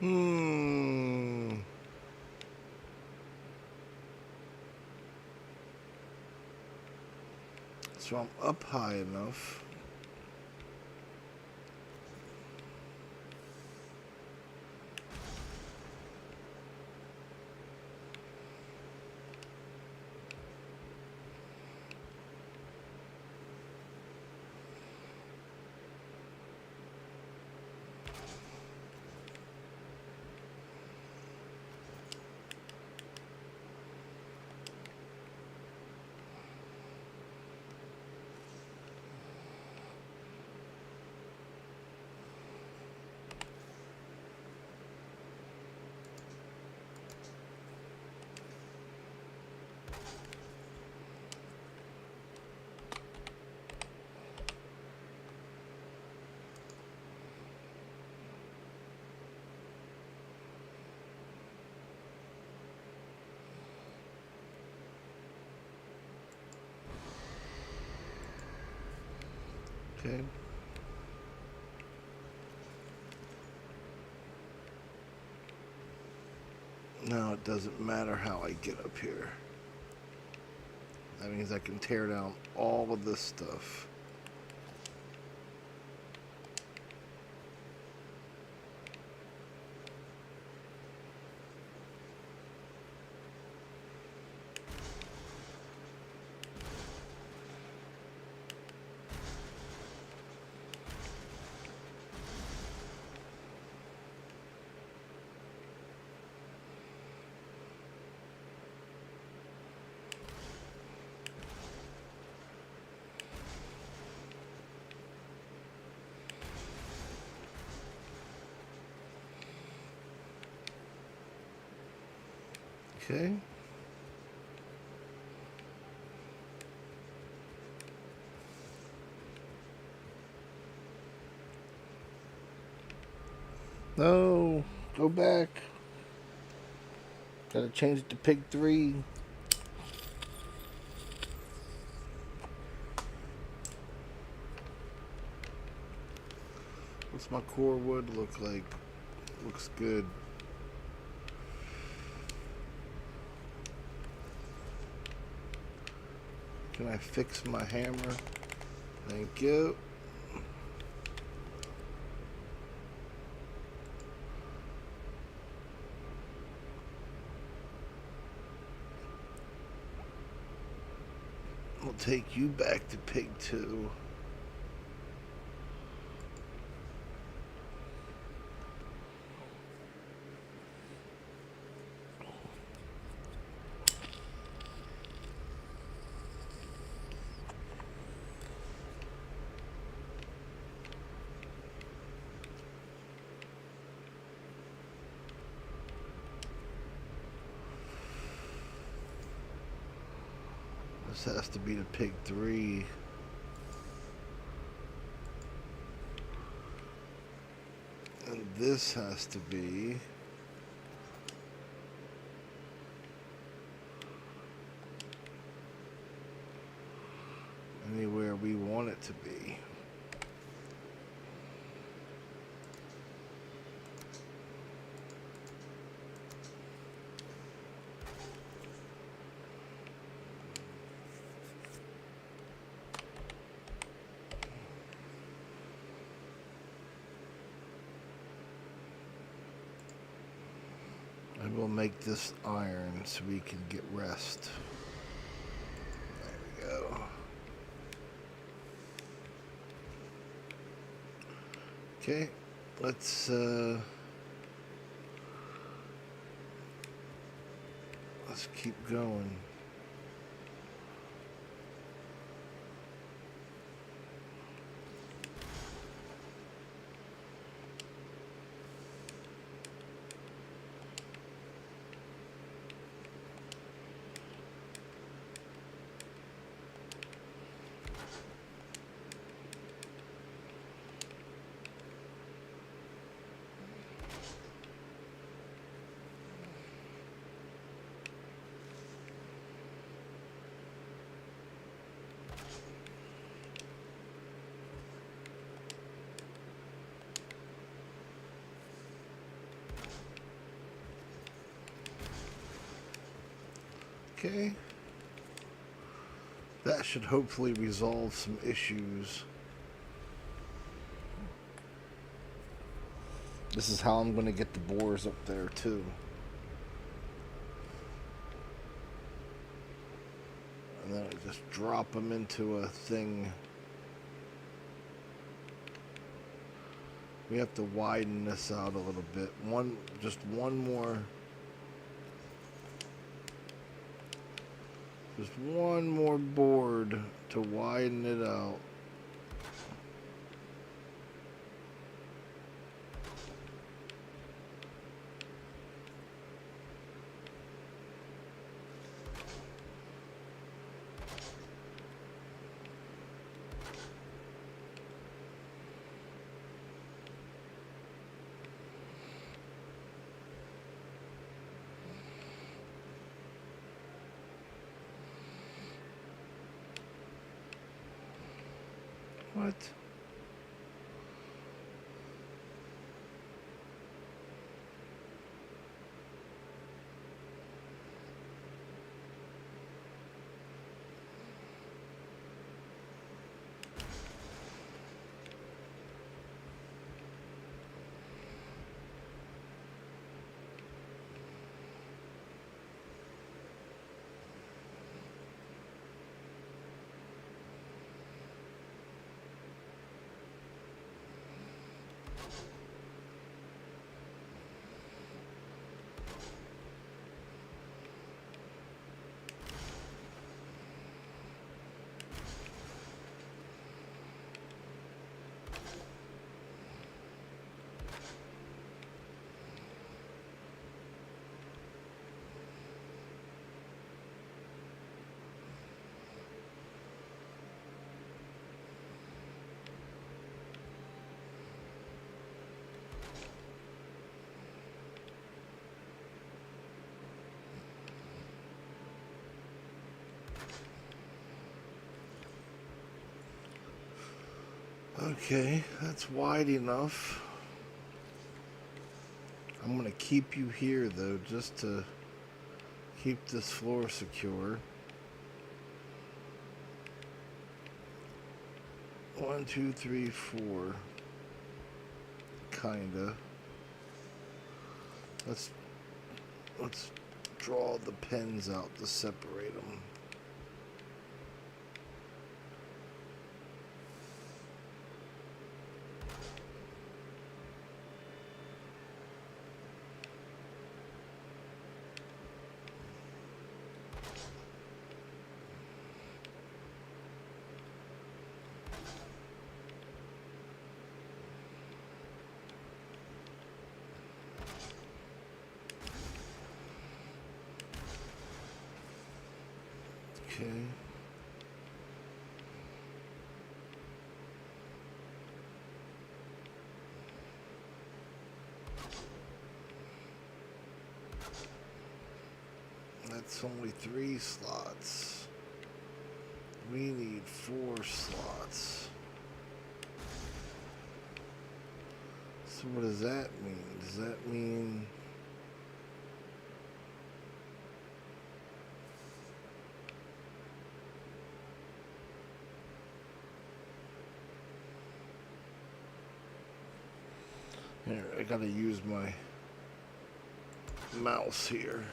Hmm. So I'm up high enough. Okay. Now it doesn't matter how I get up here. That means I can tear down all of this stuff. Okay. No, go back. Gotta change it to pig 3. What's my core wood look like? Looks good. Can I fix my hammer? Thank you. We'll take you back to pig 2. This has to be the pig 3. And this has to be anywhere we want it to be. I will make this iron so we can get rest. There we go. Okay, let's keep going. Okay. That should hopefully resolve some issues. This is how I'm going to get the boars up there too. And then I just drop them into a thing. We have to widen this out a little bit. Just one more. Just one more board to widen it out. What? Okay, that's wide enough. I'm going to keep you here, though, just to keep this floor secure. 1, 2, 3, 4. Kinda. Let's draw the pins out to separate them. Okay. That's only 3 slots. We need 4 slots. So what does that mean? Does that mean... Here, I gotta use my mouse here.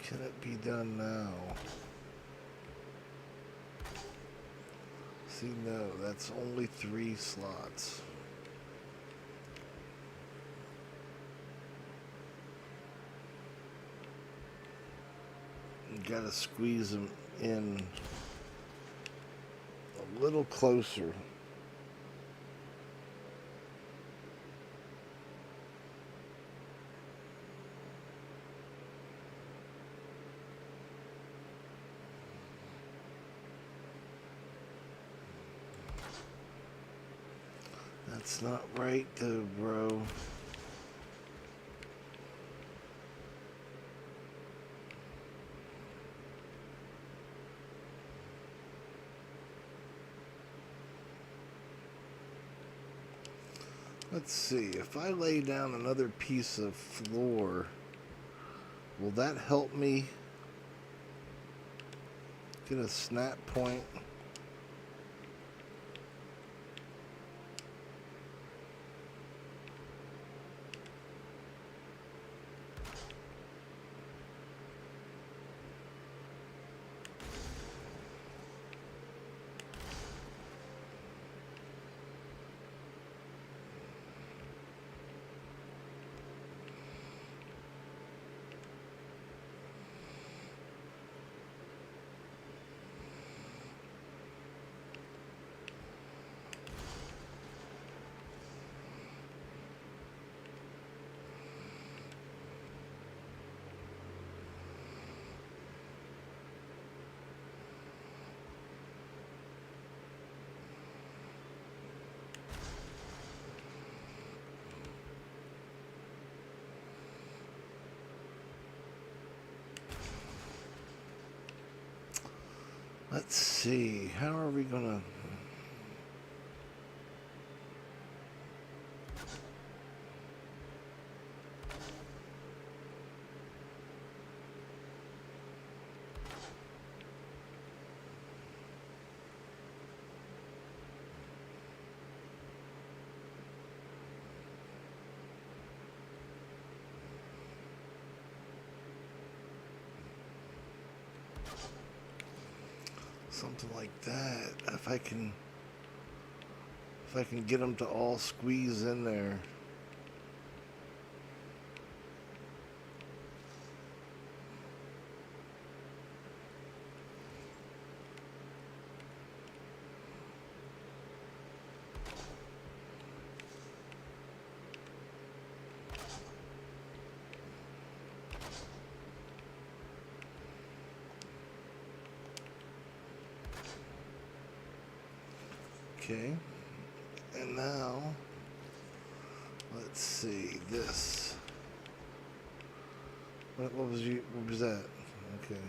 Can it be done now? See, no, that's only 3 slots. You gotta squeeze them in a little closer. That's not right though, bro. Let's see, if I lay down another piece of floor, will that help me get a snap point? Let's see, how are we gonna... something like that. If I can get them to all squeeze in there. Okay, and now, let's see, this. What was that? Okay.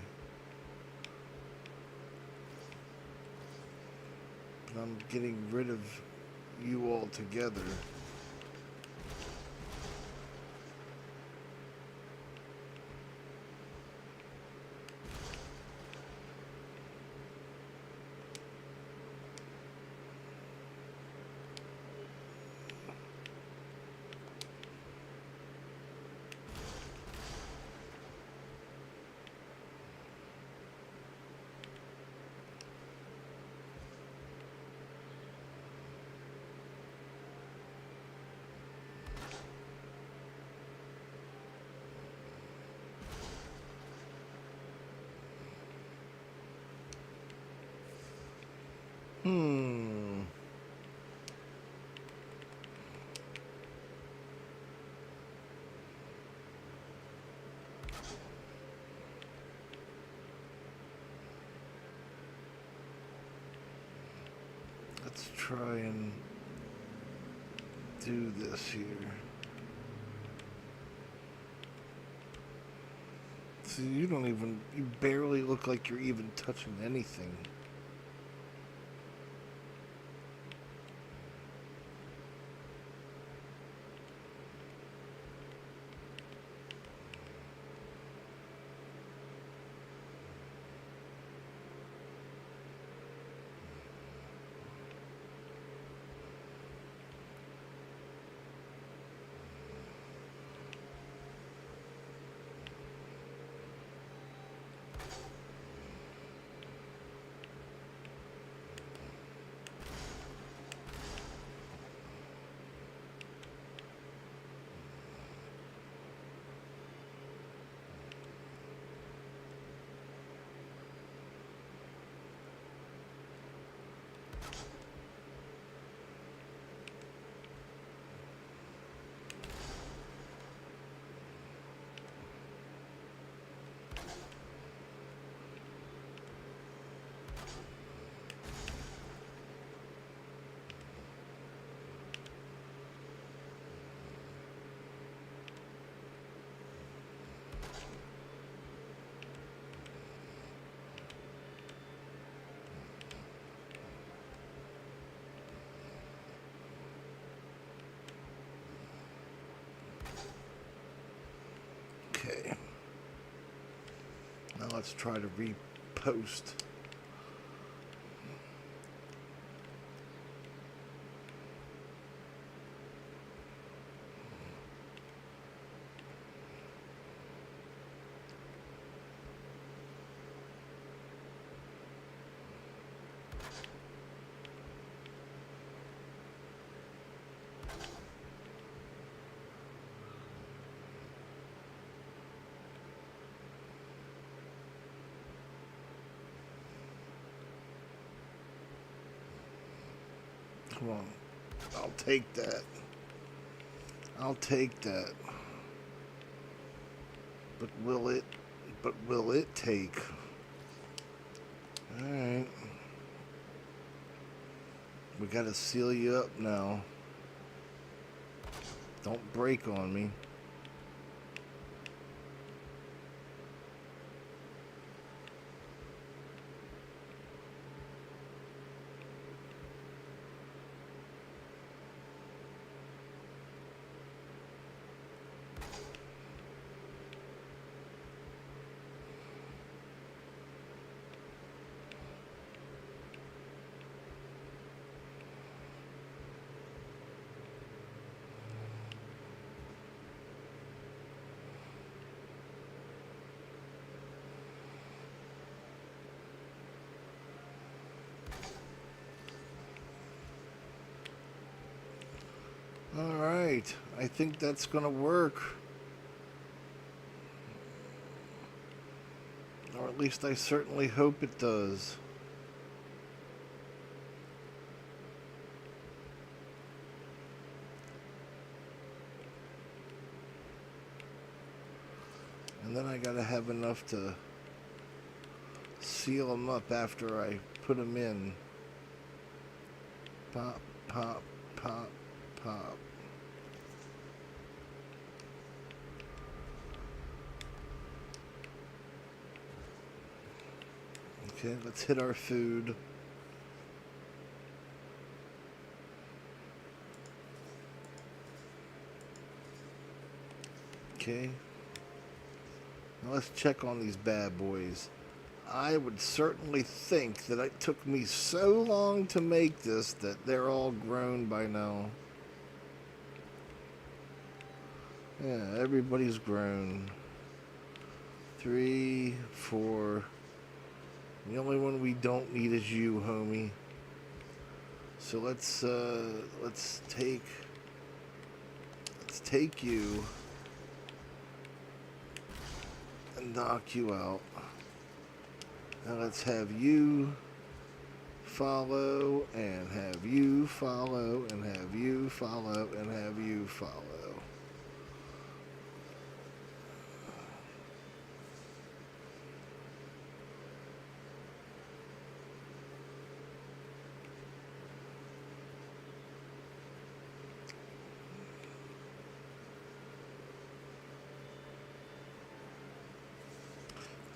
I'm getting rid of you all together. Let's try and do this here. See, you barely look like you're even touching anything. Now let's try to repost. Come on. I'll take that. I'll take that. But will it take? Alright. We gotta seal you up now. Don't break on me. Alright, I think that's gonna work. Or at least I certainly hope it does. And then I gotta have enough to seal them up after I put them in. Pop, pop, pop, pop. Okay, let's hit our food. Okay. Now let's check on these bad boys. I would certainly think that it took me so long to make this that they're all grown by now. Yeah, everybody's grown. 3, 4. The only one we don't need is you, homie. So let's take you and knock you out. Now let's have you follow, and have you follow, and have you follow, and have you follow.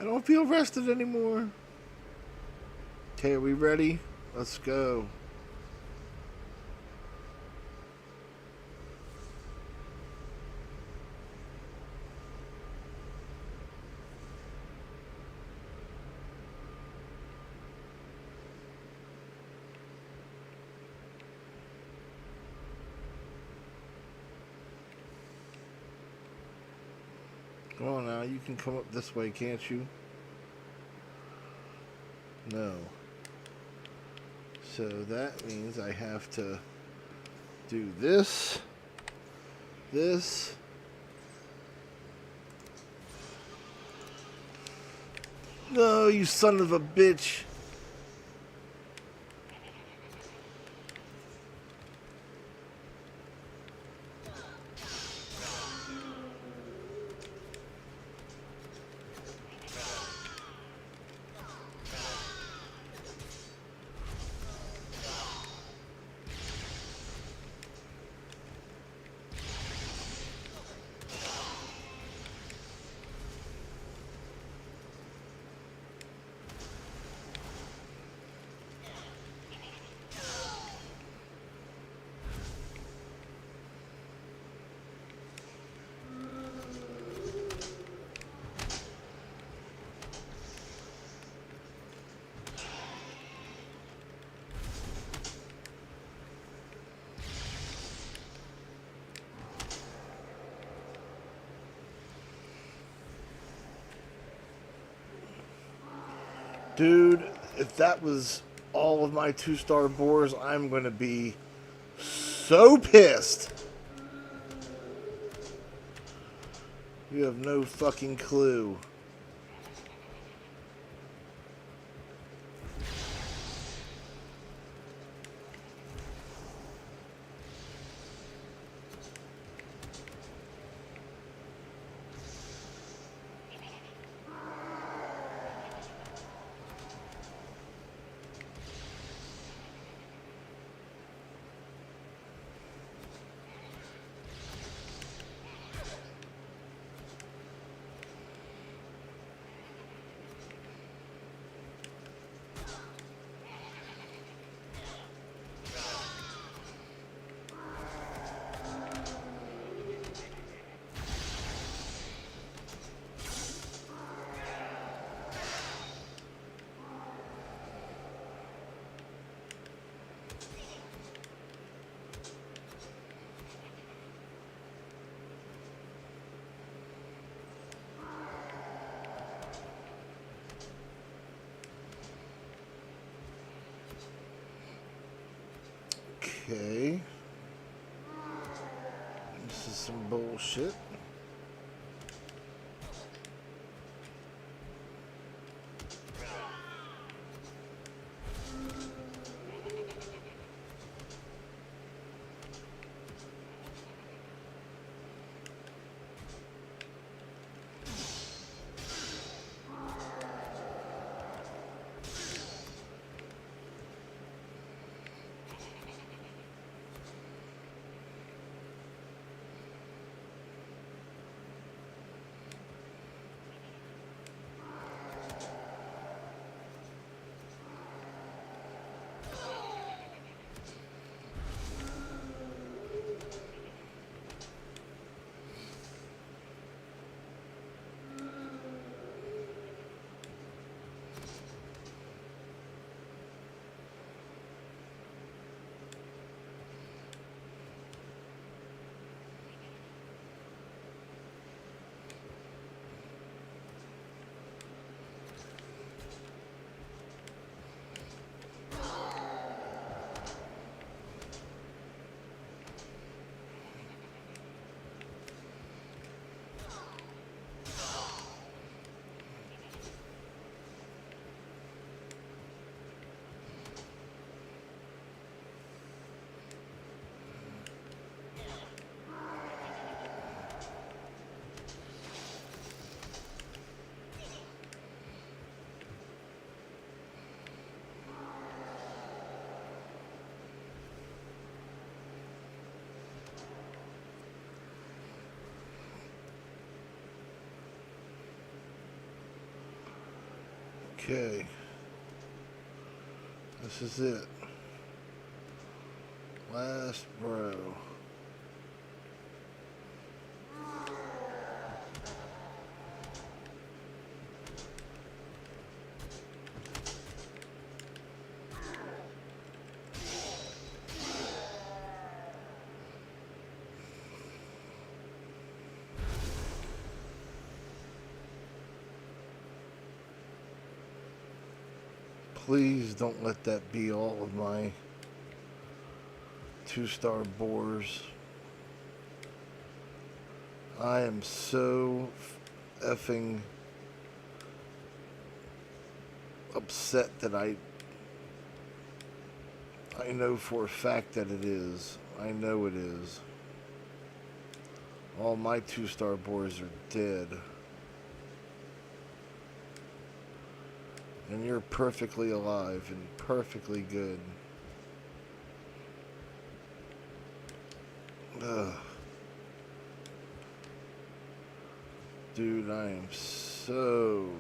I don't feel rested anymore. Okay, are we ready? Let's go. Come on now, you can come up this way, can't you? No. So that means I have to do this, this, no, you son of a bitch. Dude, if that was all of my 2-star boars, I'm going to be so pissed. You have no fucking clue. Okay. This is some bullshit. Okay. This is it. Last bro. Please don't let that be all of my 2-star boars. I am so effing upset that I know for a fact that it is. I know it is. All my 2-star boars are dead. And you're perfectly alive and perfectly good. Ugh. Dude, I am so...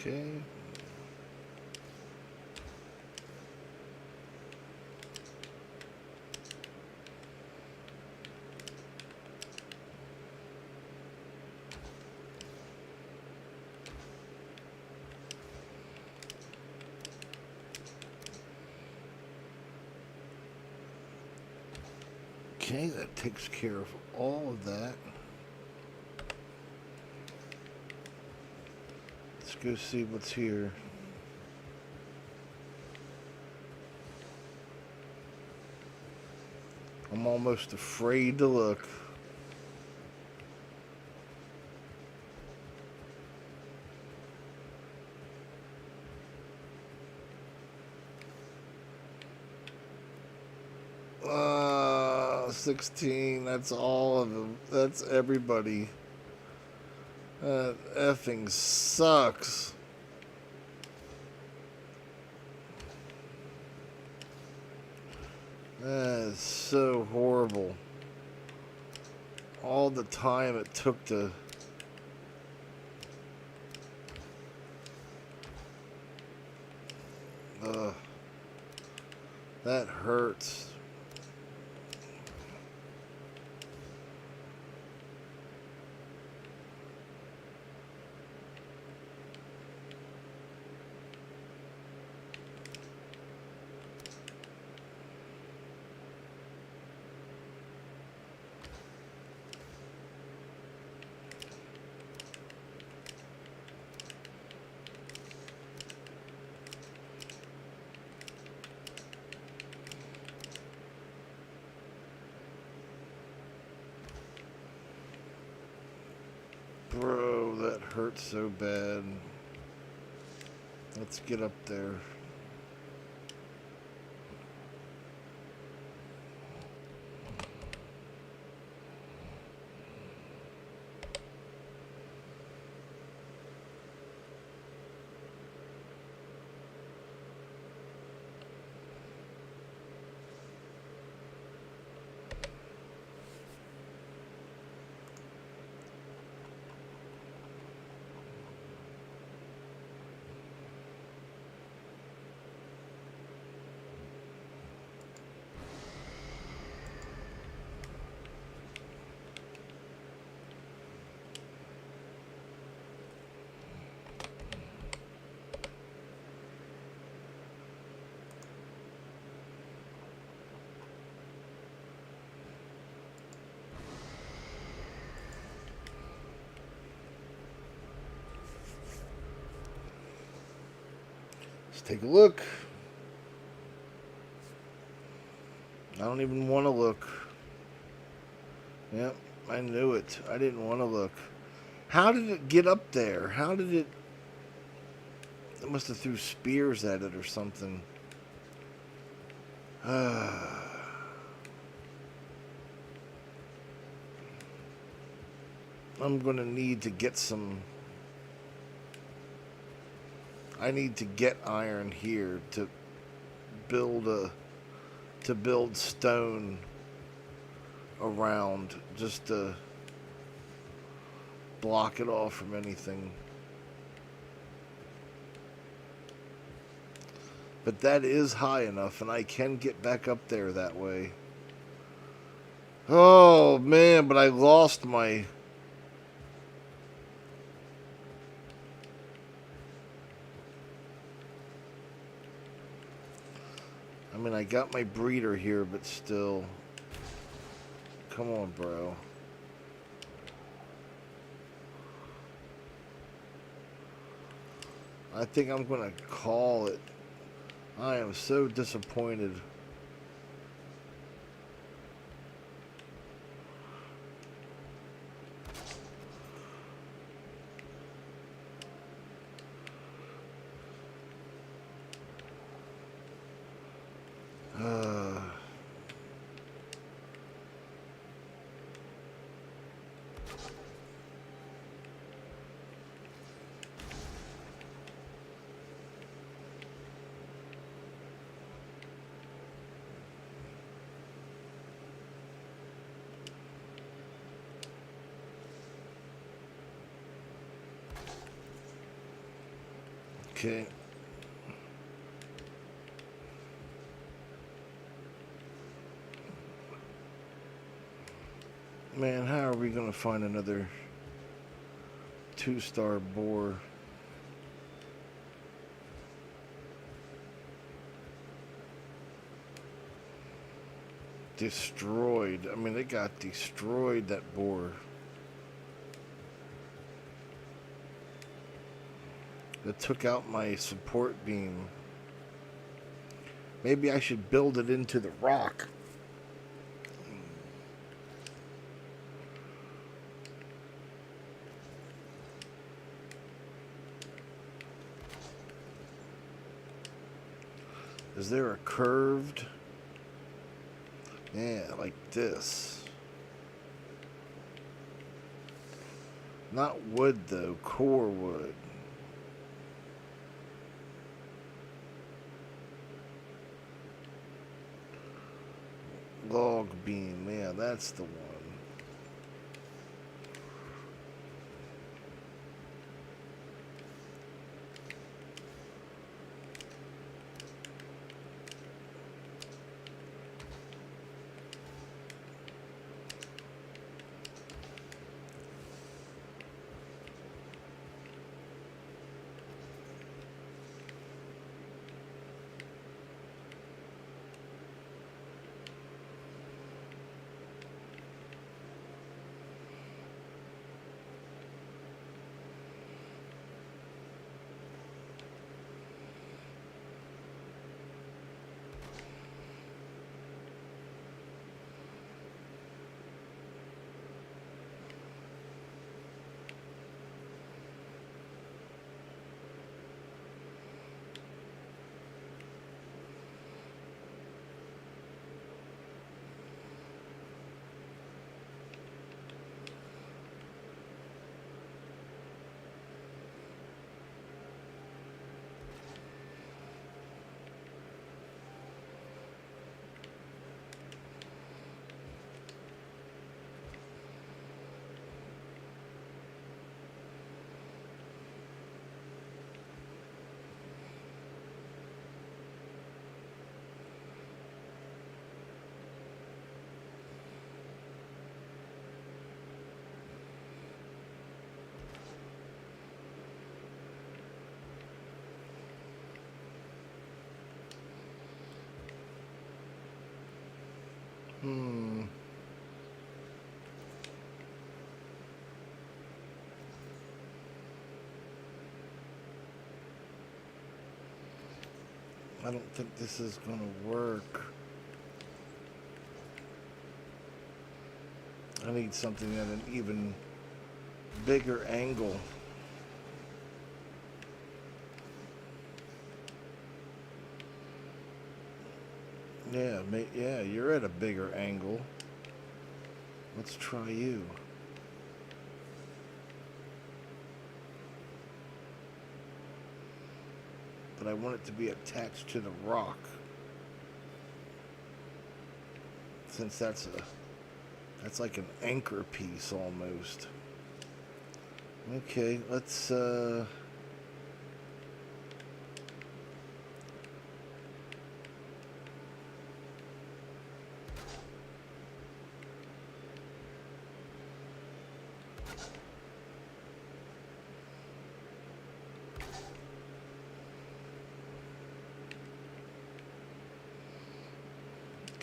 Okay. Okay, that takes care of all of that. Let's go see what's here. I'm almost afraid to look. Uh, 16, that's all of them. That's everybody. That effing sucks. That is so horrible. All the time it took to... Ugh. That hurts. Bro, that hurts so bad. Let's get up there. Let's take a look. I don't even want to look. Yep, I knew it. I didn't want to look. How did it get up there? How did it... It must have threw spears at it or something. I'm going to need to get some... I need to get iron here to build stone around, just to block it off from anything. But that is high enough, and I can get back up there that way. Oh man, but I lost my... I mean, I got my breeder here, but still. Come on, bro. I think I'm going to call it. I am so disappointed. Okay. Man, how are we going to find another 2-star boar? Destroyed. I mean, they got destroyed, that boar. That took out my support beam. Maybe I should build it into the rock. Is there a curved? Yeah, like this. Not wood though, core wood. Log beam, yeah, that's the one. I don't think this is going to work. I need something at an even bigger angle. Yeah, yeah, you're at a bigger angle. Let's try you. But I want it to be attached to the rock. Since that's like an anchor piece almost. Okay, let's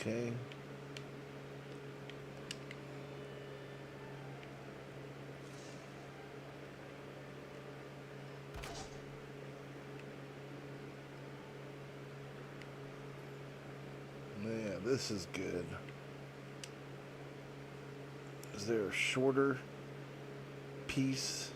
okay. Yeah, this is good. Is there a shorter piece?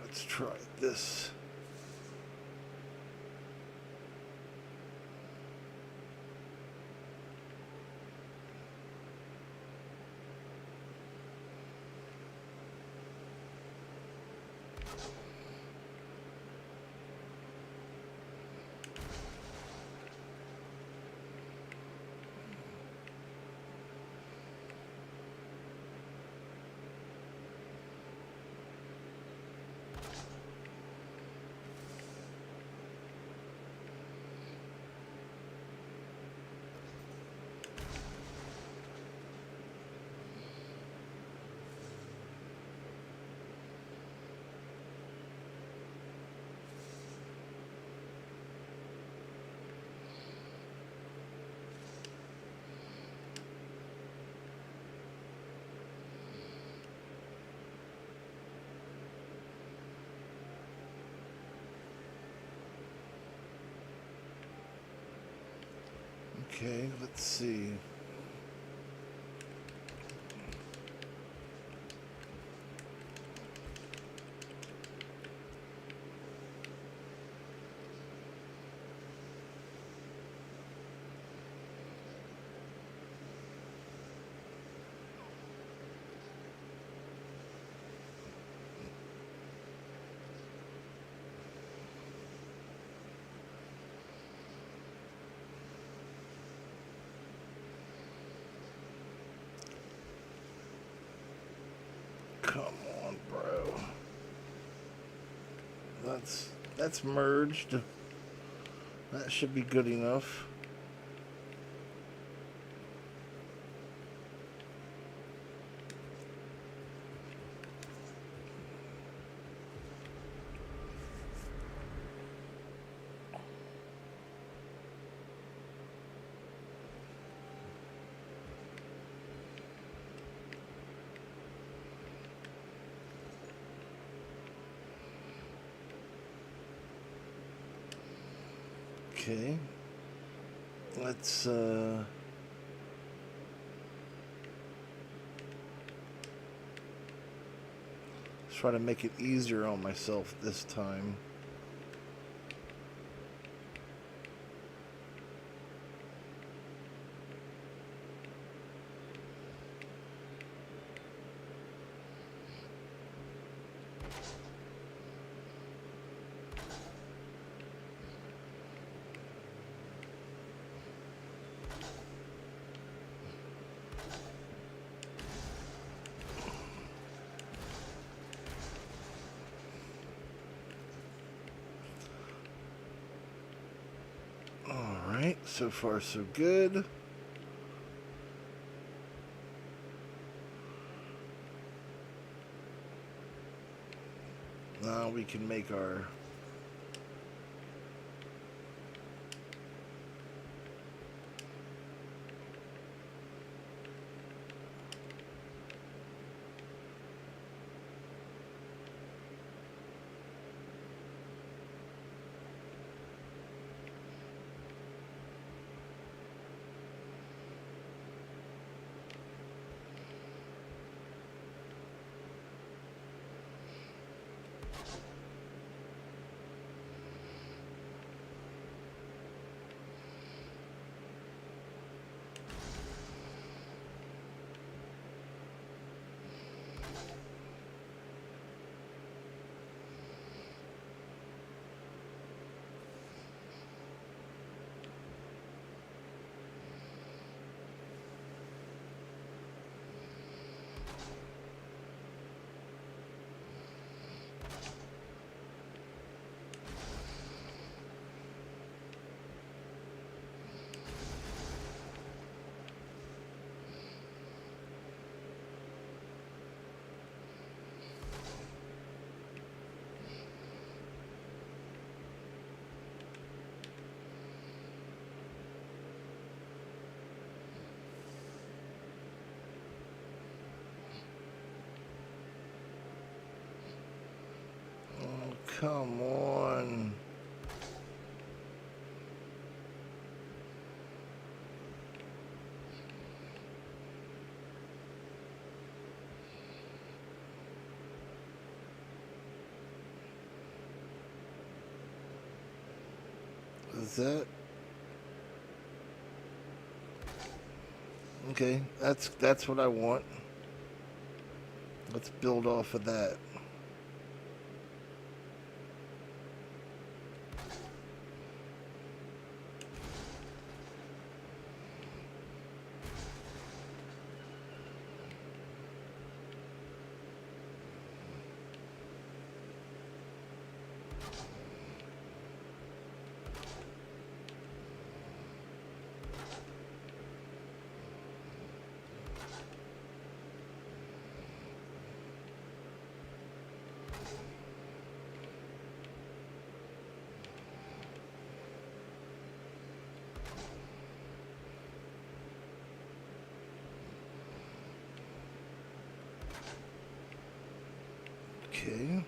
Let's try this. Okay, let's see. Come on, bro. That's merged. That should be good enough. Okay. Let's try to make it easier on myself this time. Alright, so far so good. Now we can make our come on. Is that okay? That's what I want. Let's build off of that. Okay.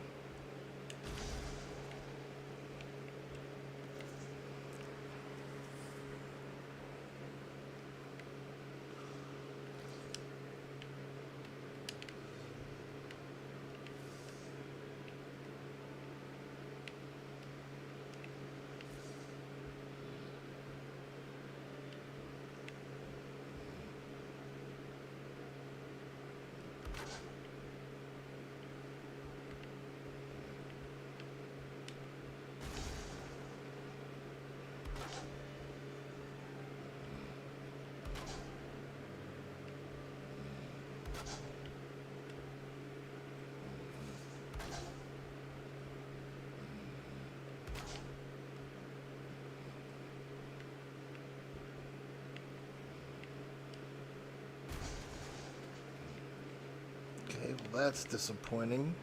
Okay, well that's disappointing.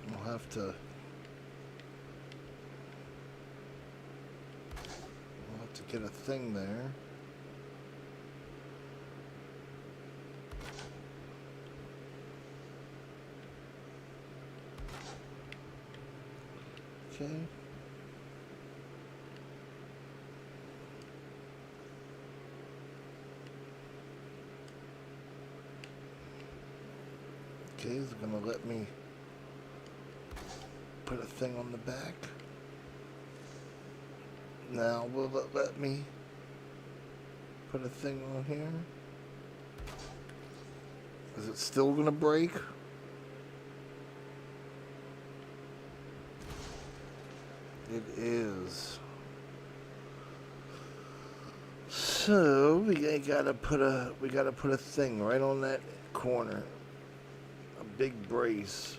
We'll have to get a thing there. Okay. Okay, it's gonna let me put a thing on the back. Now will it let me put a thing on here? Is it still gonna break? It is. So we gotta put a thing right on that corner. A big brace.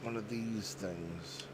One of these things.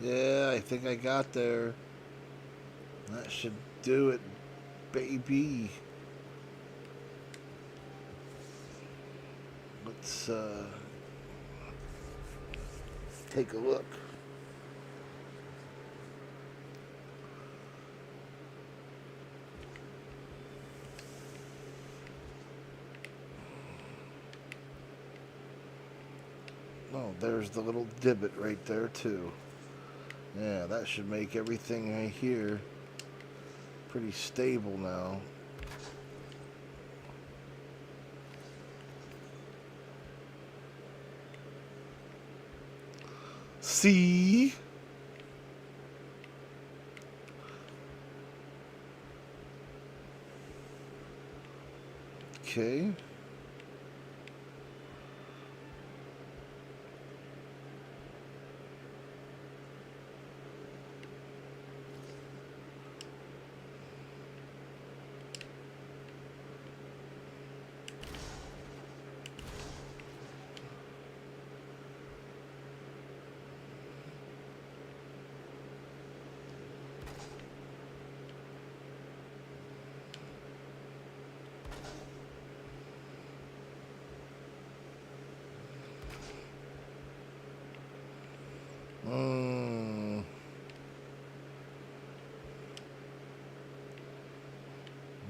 Yeah, I think I got there. That should do it, baby. Let's take a look. Oh, there's the little divot right there too. Yeah, that should make everything right here pretty stable now. See? Okay.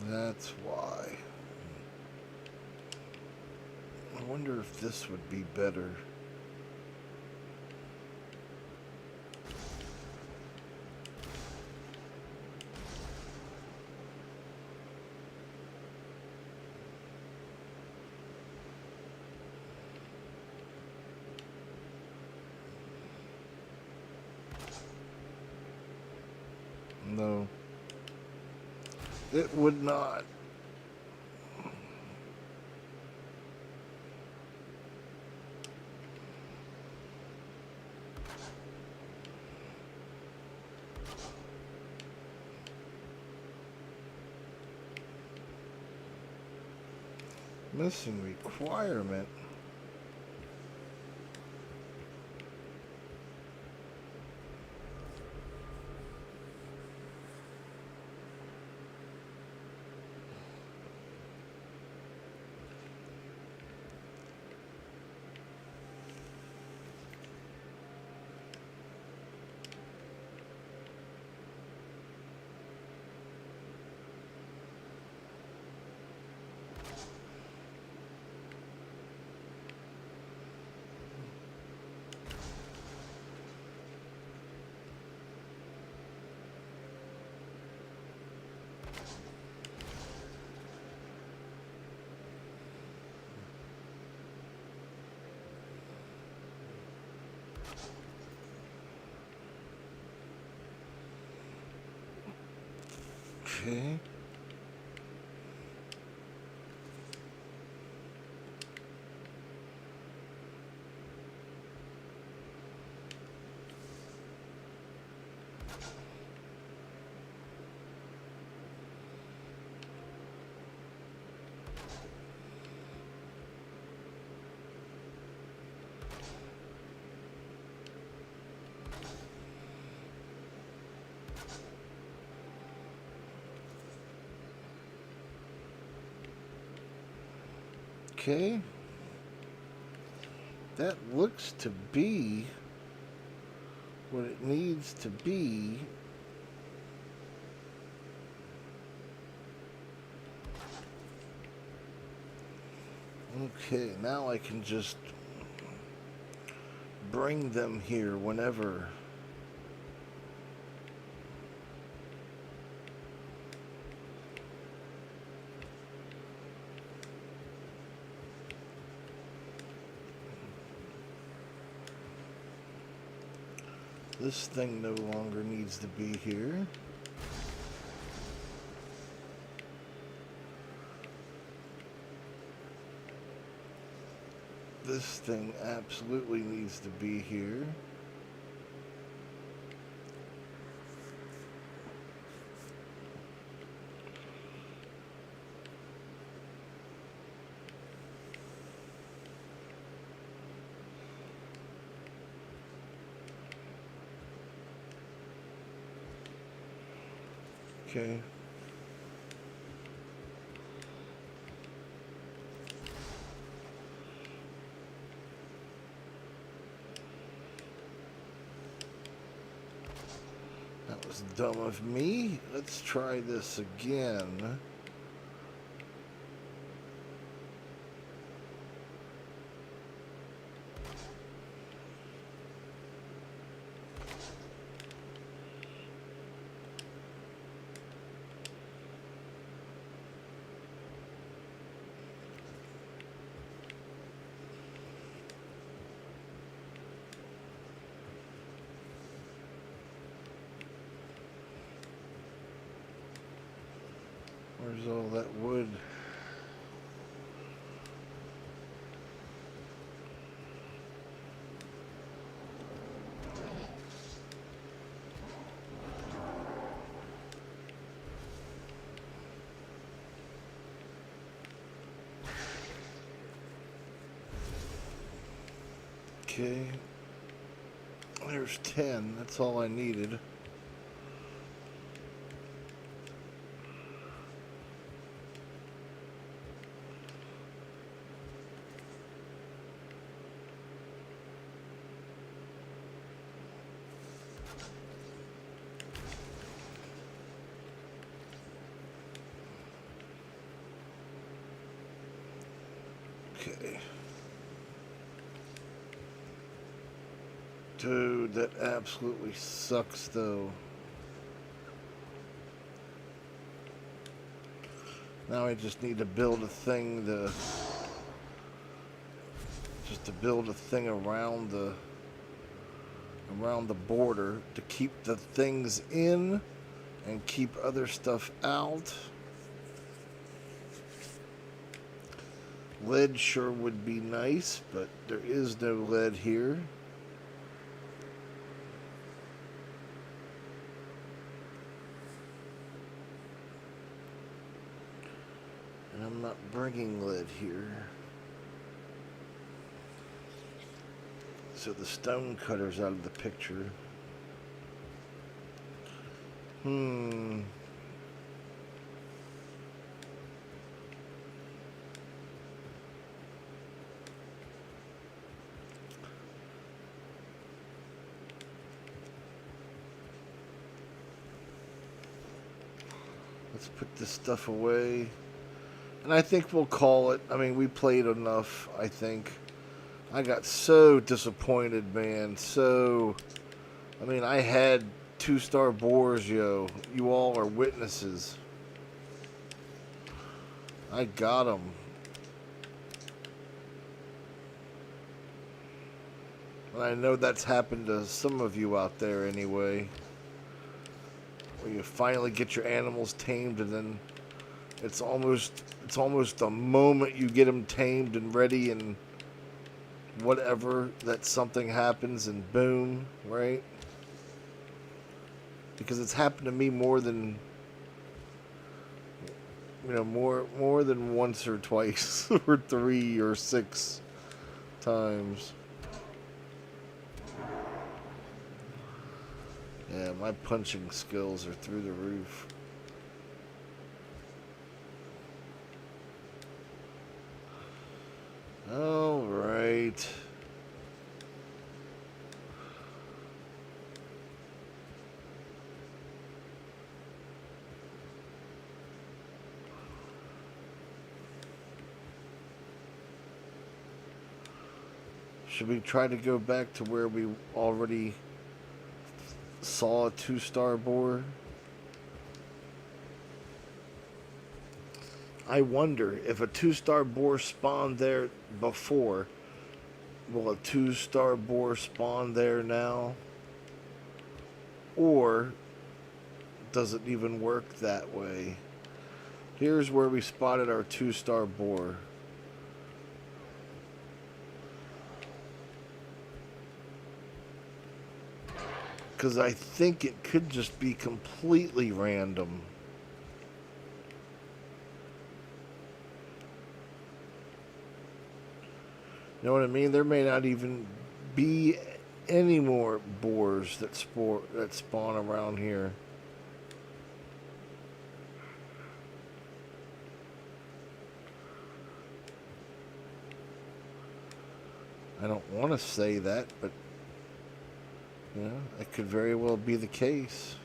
That's why. wonder if this would be better. No, it would not. Missing requirement. Okay. Okay. That looks to be what it needs to be. Okay, now I can just bring them here whenever. This thing no longer needs to be here. This thing absolutely needs to be here. Okay. That was dumb of me. Let's try this again. Where's all that wood? Okay. There's 10. That's all I needed. Okay. Dude, that absolutely sucks though. Now I just need to build a thing to build a thing around the border to keep the things in and keep other stuff out. Lead sure would be nice, but there is no lead here. And I'm not bringing lead here. So the stone cutter's out of the picture. Let's put this stuff away. And I think we'll call it. I mean, we played enough, I think. I got so disappointed, man. I mean, I had 2-star boars, yo. You all are witnesses. I got them. And I know that's happened to some of you out there anyway. Where you finally get your animals tamed and then it's almost the moment you get them tamed and ready and whatever that something happens and boom, right? Because it's happened to me more than more than once or twice or 3 or 6 times. Yeah, my punching skills are through the roof. All right. Should we try to go back to where we already saw a 2-star boar? I wonder if a 2-star boar spawned there before, will a 2-star boar spawn there now? Or does it even work that way? Here's where we spotted our 2-star boar. Because I think it could just be completely random. You know what I mean? There may not even be any more boars that spawn around here. I don't want to say that, but yeah, it could very well be the case.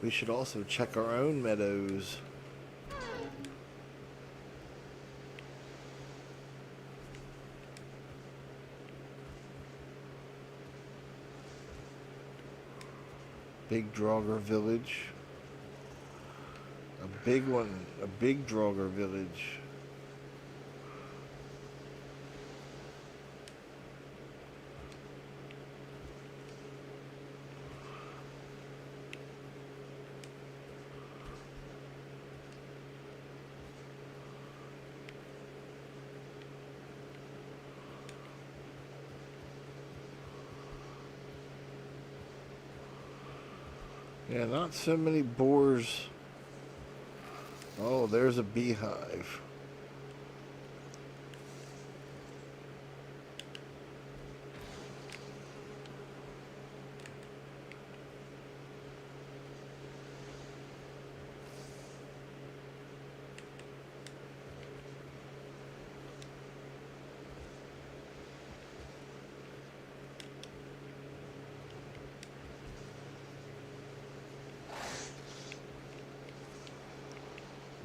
We should also check our own meadows. Big Draugr village. A big one. A big Draugr village. Yeah, not so many boars. Oh, there's a beehive.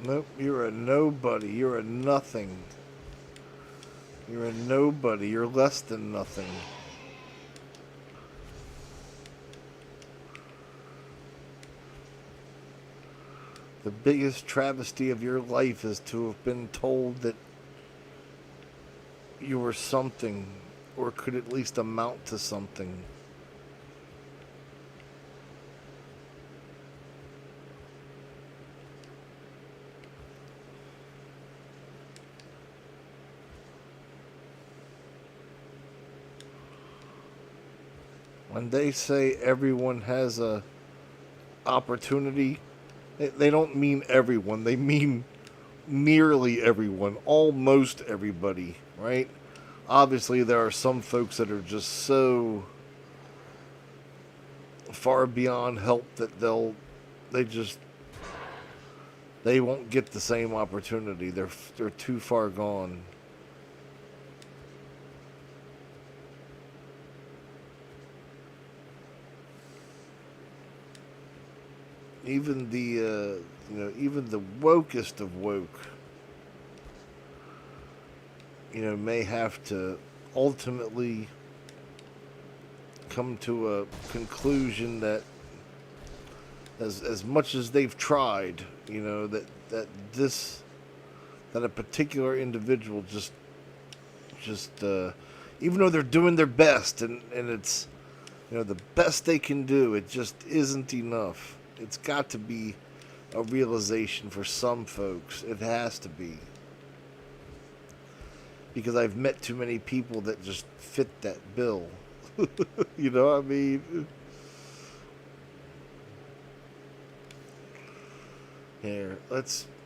Nope, you're a nobody. You're a nothing. You're a nobody. You're less than nothing. The biggest travesty of your life is to have been told that you were something, or could at least amount to something. When they say everyone has a opportunity, they don't mean everyone. They mean nearly everyone, almost everybody, right? Obviously, there are some folks that are just so far beyond help that they just they won't get the same opportunity. They're too far gone. Even even the wokest of woke, may have to ultimately come to a conclusion that as much as they've tried, that a particular individual just even though they're doing their best and it's the best they can do, it just isn't enough. It's got to be a realization for some folks. It has to be. Because I've met too many people that just fit that bill. You know what I mean? Here,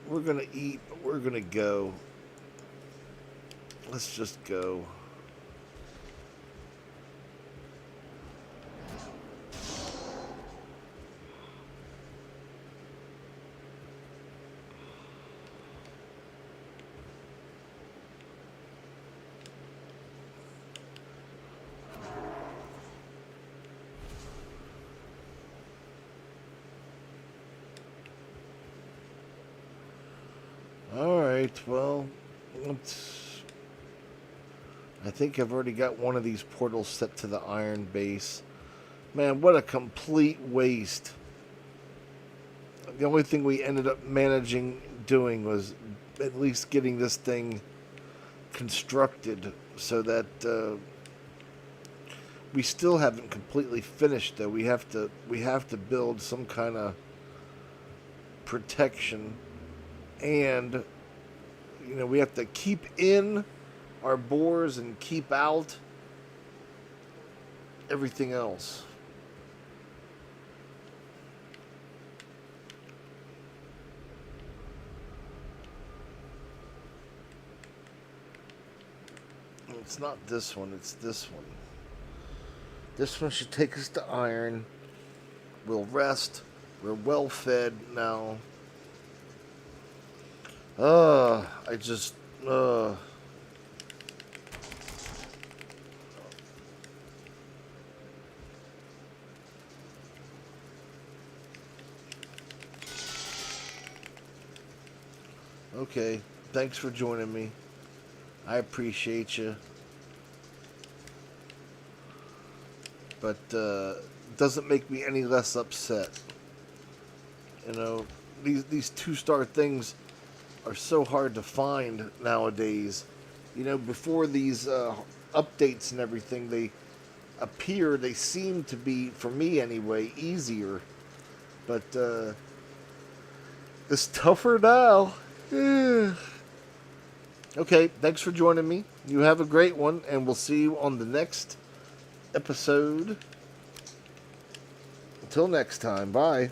we're gonna eat, we're gonna go. Let's just go. Alright, well, I think I've already got one of these portals set to the iron base. Man, what a complete waste. The only thing we ended up managing doing was at least getting this thing constructed so that we still haven't completely finished, though. We have to build some kind of protection, and we have to keep in our bores and keep out everything else. It's not this one, it's this one. This one should take us to iron. We'll rest. We're well fed now. I just, Okay, thanks for joining me. I appreciate you. But it doesn't make me any less upset. These 2-star things are so hard to find nowadays. Before these updates and everything, they seem to be, for me anyway, easier. But it's tougher now. Okay, thanks for joining me. You have a great one, and we'll see you on the next episode. Until next time, bye.